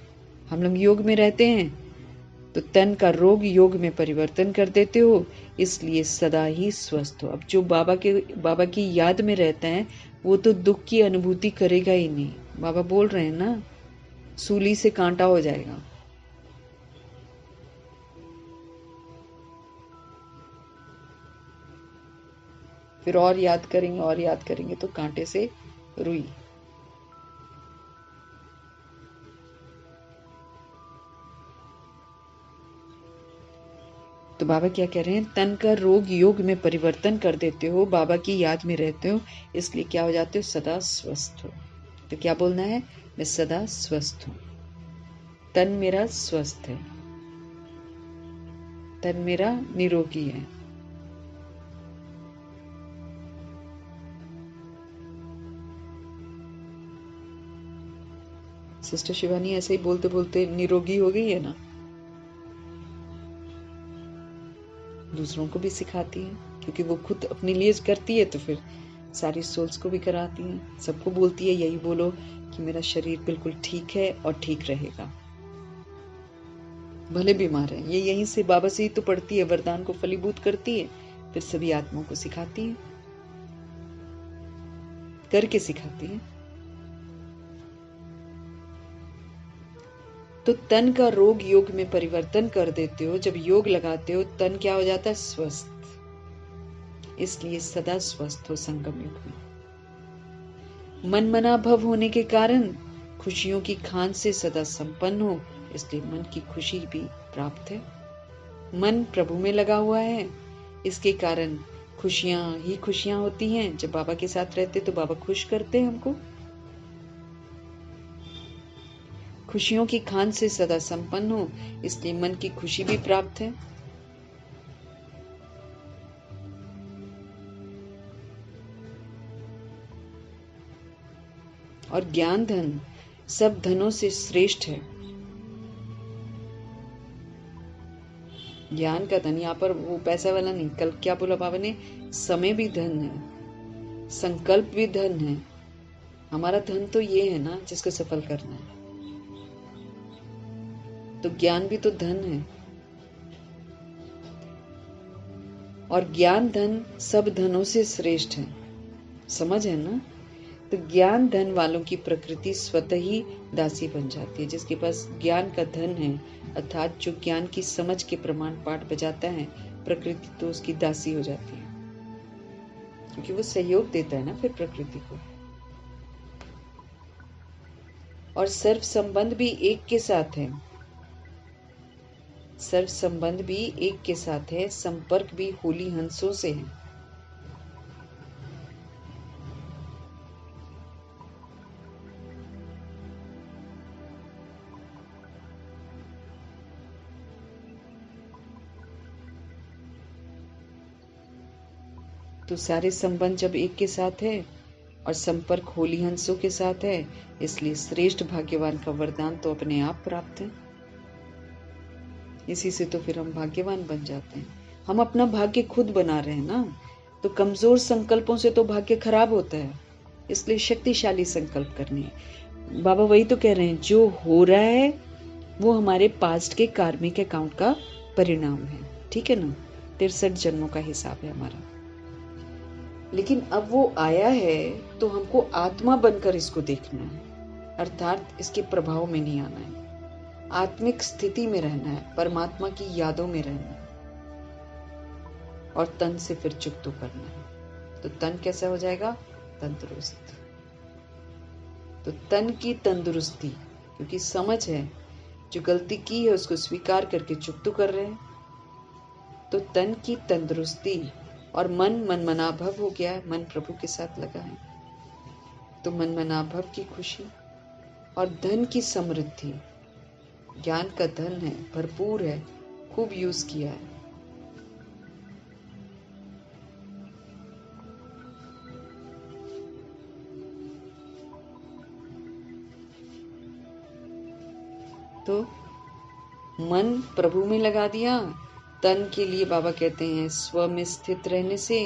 हम लोग योग में रहते हैं तो तन का रोग योग में परिवर्तन कर देते हो, इसलिए सदा ही स्वस्थ हो। अब जो बाबा की याद में रहता है वो तो दुख की अनुभूति करेगा ही नहीं। बाबा बोल रहे हैं ना, सूली से कांटा हो जाएगा। फिर और याद करेंगे तो कांटे से रुई। तो बाबा क्या कह रहे हैं, तन का रोग योग में परिवर्तन कर देते हो, बाबा की याद में रहते हो, इसलिए क्या हो जाते हो, सदा स्वस्थ हो। तो क्या बोलना है, मैं सदा स्वस्थ हूं। तन मेरा स्वस्थ है, तन मेरा निरोगी है। सिस्टर शिवानी ऐसे ही बोलते बोलते निरोगी हो गई है ना, दूसरों को भी सिखाती है, क्योंकि वो खुद अपने लिए करती है तो फिर सारी सोल्स को भी कराती है, सबको बोलती है यही बोलो कि मेरा शरीर बिल्कुल ठीक है और ठीक रहेगा, भले बीमार है। ये यहीं से बाबा से ही तो पढ़ती है, वरदान को फलीभूत करती है, फिर सभी आत्माओं को सिखाती है, करके सिखाती है। तो तन का रोग योग में परिवर्तन कर देते हो। जब योग लगाते हो तन क्या हो जाता है, स्वस्थ। इसलिए सदा स्वस्थ हो संगम युग में। मन मना भव होने के कारण खुशियों की खान से सदा संपन्न हो, इसलिए मन की खुशी भी प्राप्त है। मन प्रभु में लगा हुआ है, इसके कारण खुशियां ही खुशियां होती हैं। जब बाबा के साथ रहते तो बाबा खुश करते हैं हमको। खुशियों की खान से सदा संपन्न हो, इसलिए मन की खुशी भी प्राप्त है। और ज्ञान धन सब धनों से श्रेष्ठ है। ज्ञान का धन, यहाँ पर वो पैसा वाला नहीं। कल क्या बोला बाबा ने, समय भी धन है, संकल्प भी धन है। हमारा धन तो ये है ना जिसको सफल करना है, तो ज्ञान भी तो धन है। और ज्ञान धन सब धनों से श्रेष्ठ है, समझ है ना। तो ज्ञान धन वालों की प्रकृति स्वतः ही दासी बन जाती है। जिसके पास ज्ञान का धन है, अर्थात जो ज्ञान की समझ के प्रमाण पाठ बजाता है, प्रकृति तो उसकी दासी हो जाती है, क्योंकि वो सहयोग देता है ना फिर प्रकृति को। और सर्व संबंध भी एक के साथ है, सर्व संबंध भी एक के साथ है, संपर्क भी होली हंसों से है। तो सारे संबंध जब एक के साथ है और संपर्क होली हंसों के साथ है, इसलिए श्रेष्ठ भाग्यवान का वरदान तो अपने आप प्राप्त है। इसी से तो फिर हम भाग्यवान बन जाते हैं। हम अपना भाग्य खुद बना रहे हैं ना, तो कमजोर संकल्पों से तो भाग्य खराब होता है। इसलिए शक्तिशाली संकल्प करनी है। बाबा वही तो कह रहे हैं, जो हो रहा है वो हमारे पास्ट के कार्मिक अकाउंट का परिणाम है। ठीक है ना, 63 जन्मों का हिसाब है हमारा। लेकिन अब वो आया है तो हमको आत्मा बनकर इसको देखना है, अर्थात इसके प्रभाव में नहीं आना है। आत्मिक स्थिति में रहना है, परमात्मा की यादों में रहना है और तन से फिर चुकतो करना है। तो तन कैसा हो जाएगा? तंदुरुस्त। तो तन की तंदुरुस्ती, क्योंकि समझ है, जो गलती की है उसको स्वीकार करके चुकतो कर रहे हैं। तो तन की तंदुरुस्ती और मन मनमनाभव हो गया है, मन प्रभु के साथ लगा है। तो मनमनाभव की खुशी और धन की समृद्धि, ज्ञान का धन है, भरपूर है, खूब यूज किया है। तो मन प्रभु में लगा दिया। तन के लिए बाबा कहते हैं स्व में स्थित रहने से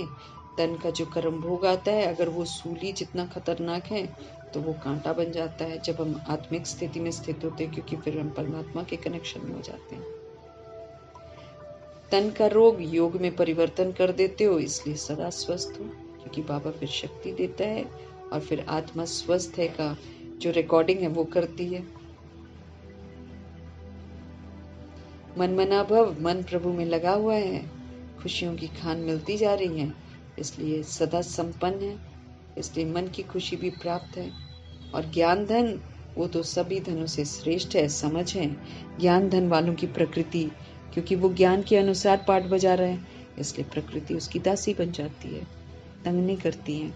तन का जो कर्म भोग आता है, अगर वो सूली जितना खतरनाक है तो वो कांटा बन जाता है जब हम आत्मिक स्थिति में स्थित होते हैं, क्योंकि फिर हम परमात्मा के कनेक्शन में हो जाते हैं। तन का रोग योग में परिवर्तन कर देते हो, इसलिए सदा स्वस्थ हो, क्योंकि बाबा फिर शक्ति देता है और फिर आत्मा स्वस्थ है का जो रिकॉर्डिंग है वो करती है। मनमनाभव, मन प्रभु में लगा हुआ है, खुशियों की खान मिलती जा रही है, इसलिए सदा संपन्न है, इसलिए मन की खुशी भी प्राप्त है। और ज्ञान धन, वो तो सभी धनों से श्रेष्ठ है, समझ है। ज्ञान धन वालों की प्रकृति, क्योंकि वो ज्ञान के अनुसार पाठ बजा रहे हैं, इसलिए प्रकृति उसकी दासी बन जाती है, तंग नहीं करती है।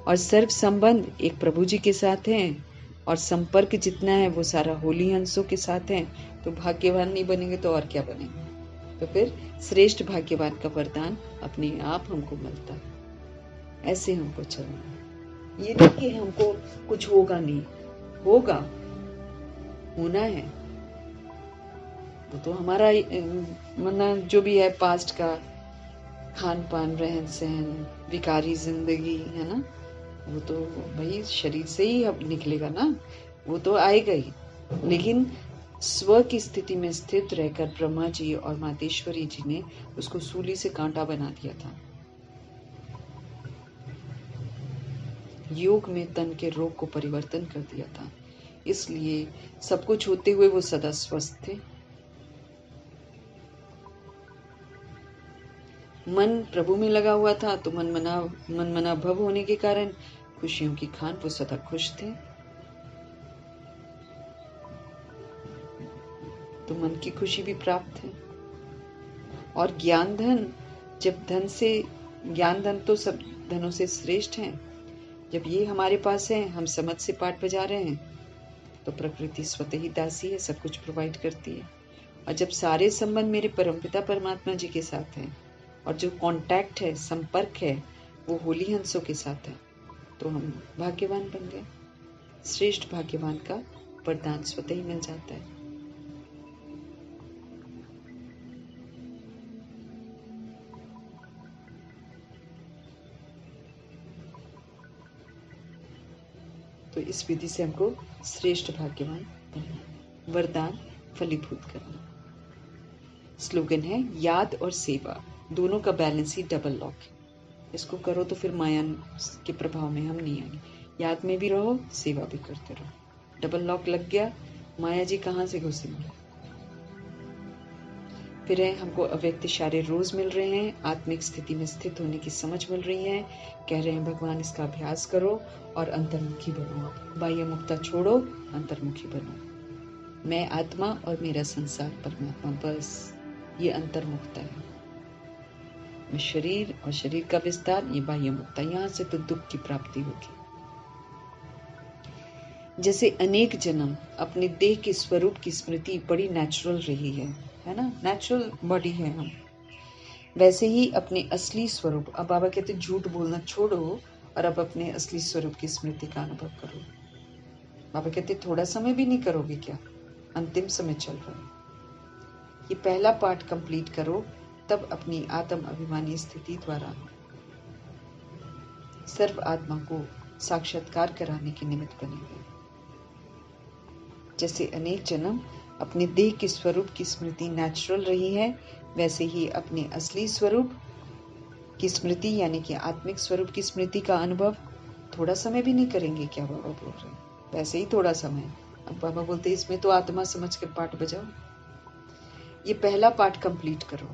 और सर्व संबंध एक प्रभु जी के साथ हैं और संपर्क जितना है वो सारा होली हंसों के साथ है। तो भाग्यवान नहीं बनेंगे तो और क्या बनेंगे? तो फिर श्रेष्ठ भाग्यवान का वरदान अपने आप हमको मिलता है। ऐसे हमको चलना है। ये नहीं कि हमको कुछ होगा नहीं, होगा, होना है। वो तो हमारा मतलब जो भी है पास्ट का खान पान, रहन सहन, विकारी जिंदगी है ना, वो तो भाई शरीर से ही अब निकलेगा ना, वो तो आएगा ही। लेकिन स्व की स्थिति में स्थित रहकर ब्रह्मा जी और मातेश्वरी जी ने उसको सूली से कांटा बना दिया था। योग में तन के रोग को परिवर्तन कर दिया था, इसलिए सब कुछ होते हुए वो सदा स्वस्थ थे। मन प्रभु में लगा हुआ था, तो मनमना भव होने के कारण खुशियों की खान वो सदा खुश थे। तो मन की खुशी भी प्राप्त है। और ज्ञान धन, जब ज्ञान धन तो सब धनों से श्रेष्ठ है, जब ये हमारे पास है, हम समझ से पाठ बजा रहे हैं, तो प्रकृति स्वतः ही दासी है, सब कुछ प्रोवाइड करती है। और जब सारे संबंध मेरे परमपिता परमात्मा जी के साथ हैं और जो कांटेक्ट है, संपर्क है, वो होली हंसों के साथ है, तो हम भाग्यवान बन गए। श्रेष्ठ भाग्यवान का वरदान स्वतः ही मिल जाता है। तो इस विधि से हमको श्रेष्ठ भाग्यवान बनना, वरदान फलीभूत करना। स्लोगन है याद और सेवा दोनों का बैलेंस ही डबल लॉक है। इसको करो तो फिर माया के प्रभाव में हम नहीं आएंगे। याद में भी रहो, सेवा भी करते रहो। डबल लॉक लग गया, माया जी कहाँ से घुसेंगे? फिर है हमको अव्यक्त इशारे रोज मिल रहे हैं, आत्मिक स्थिति में स्थित होने की समझ मिल रही है। कह रहे हैं भगवान इसका अभ्यास करो और अंतर्मुखी बनो। बाह्य मुक्ता छोड़ो, अंतर्मुखी बनो। मैं आत्मा और मेरा संसार परमात्मा, बस ये अंतर्मुक्ता है। मैं शरीर और शरीर का विस्तार, ये बाह्य मुक्ता। यहाँ से तो दुख की प्राप्ति होगी। जैसे अनेक जन्म अपने देह के स्वरूप की स्मृति बड़ी नेचुरल रही है ना, नेचुरल बॉडी है हम। वैसे ही अपने असली स्वरूप, अब बाबा कहते झूठ बोलना छोड़ो और अब अपने असली स्वरूप की स्मृति का अनुभव करो। बाबा कहते थोड़ा समय भी नहीं करोगे क्या, अंतिम समय चल रहा है। ये पहला पार्ट कंप्लीट करो, तब अपनी आत्म अभिमानी स्थिति द्वारा सर्व आत्मा को साक्षात्कार कराने के निमित्त बनेंगे। जैसे अनेक जन्म अपने देह के स्वरूप की स्मृति नेचुरल रही है, वैसे ही अपने असली स्वरूप की स्मृति यानी कि आत्मिक स्वरूप की स्मृति का अनुभव थोड़ा समय भी नहीं करेंगे क्या, बाबा बोल रहे हैं। वैसे ही थोड़ा समय। अब बाबा बोलते इसमें तो आत्मा समझ कर पाठ बजाओ। ये पहला पाठ कंप्लीट करो,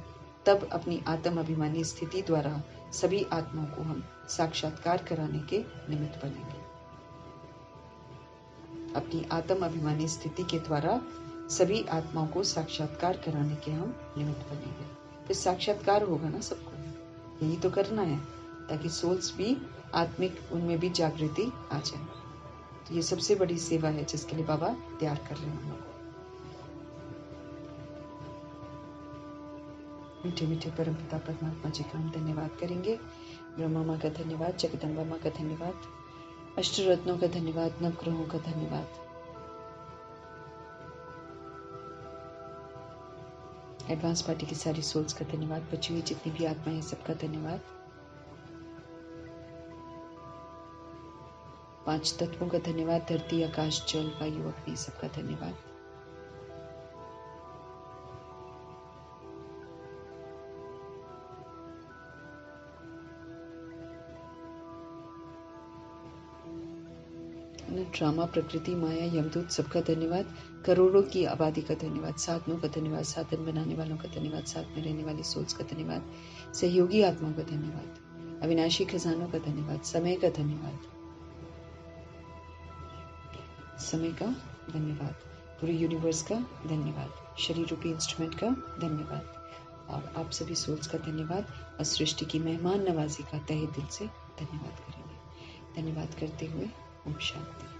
तब अपनी आत्म अभिमानी स्थिति द्वारा सभी आत्माओं को हम साक्षात्कार कराने के निमित्त बनेंगे। अपनी आत्म अभिमानी स्थिति के द्वारा सभी आत्माओं को साक्षात्कार कराने के हम निमित्त बनेंगे। फिर साक्षात्कार होगा ना सबको, यही तो करना है, ताकि सोल्स भी आत्मिक, उनमें भी जागृति आ जाए। तो ये सबसे बड़ी सेवा है जिसके लिए बाबा तैयार कर रहे हैं। मीठे मीठे परमपिता परमात्मा जी का हम धन्यवाद करेंगे। ब्रह्मा माँ का धन्यवाद, जगदम्बा माँ का धन्यवाद, अष्टरत्नों का धन्यवाद, नवग्रहों का धन्यवाद, एडवांस पार्टी की सारी सोल्स का धन्यवाद, बची हुई जितनी भी आत्माएं सबका धन्यवाद, 5 तत्वों का धन्यवाद, धरती आकाश जल वायु अग्नि सबका धन्यवाद। ड्रामा, प्रकृति, माया, यमदूत सबका धन्यवाद, करोड़ों की आबादी का धन्यवाद, साधनों का धन्यवाद, साधन बनाने वालों का धन्यवाद, साथ में रहने वाली सोल्स का धन्यवाद, सहयोगी आत्माओं का धन्यवाद, अविनाशी खजानों का धन्यवाद, समय का धन्यवाद, समय का धन्यवाद, पूरे यूनिवर्स का धन्यवाद, शरीर रूपी इंस्ट्रूमेंट का धन्यवाद, और आप सभी सोल्स का धन्यवाद और सृष्टि की मेहमान नवाजी का तहे दिल से धन्यवाद करेंगे। धन्यवाद करते हुए ओम शांति।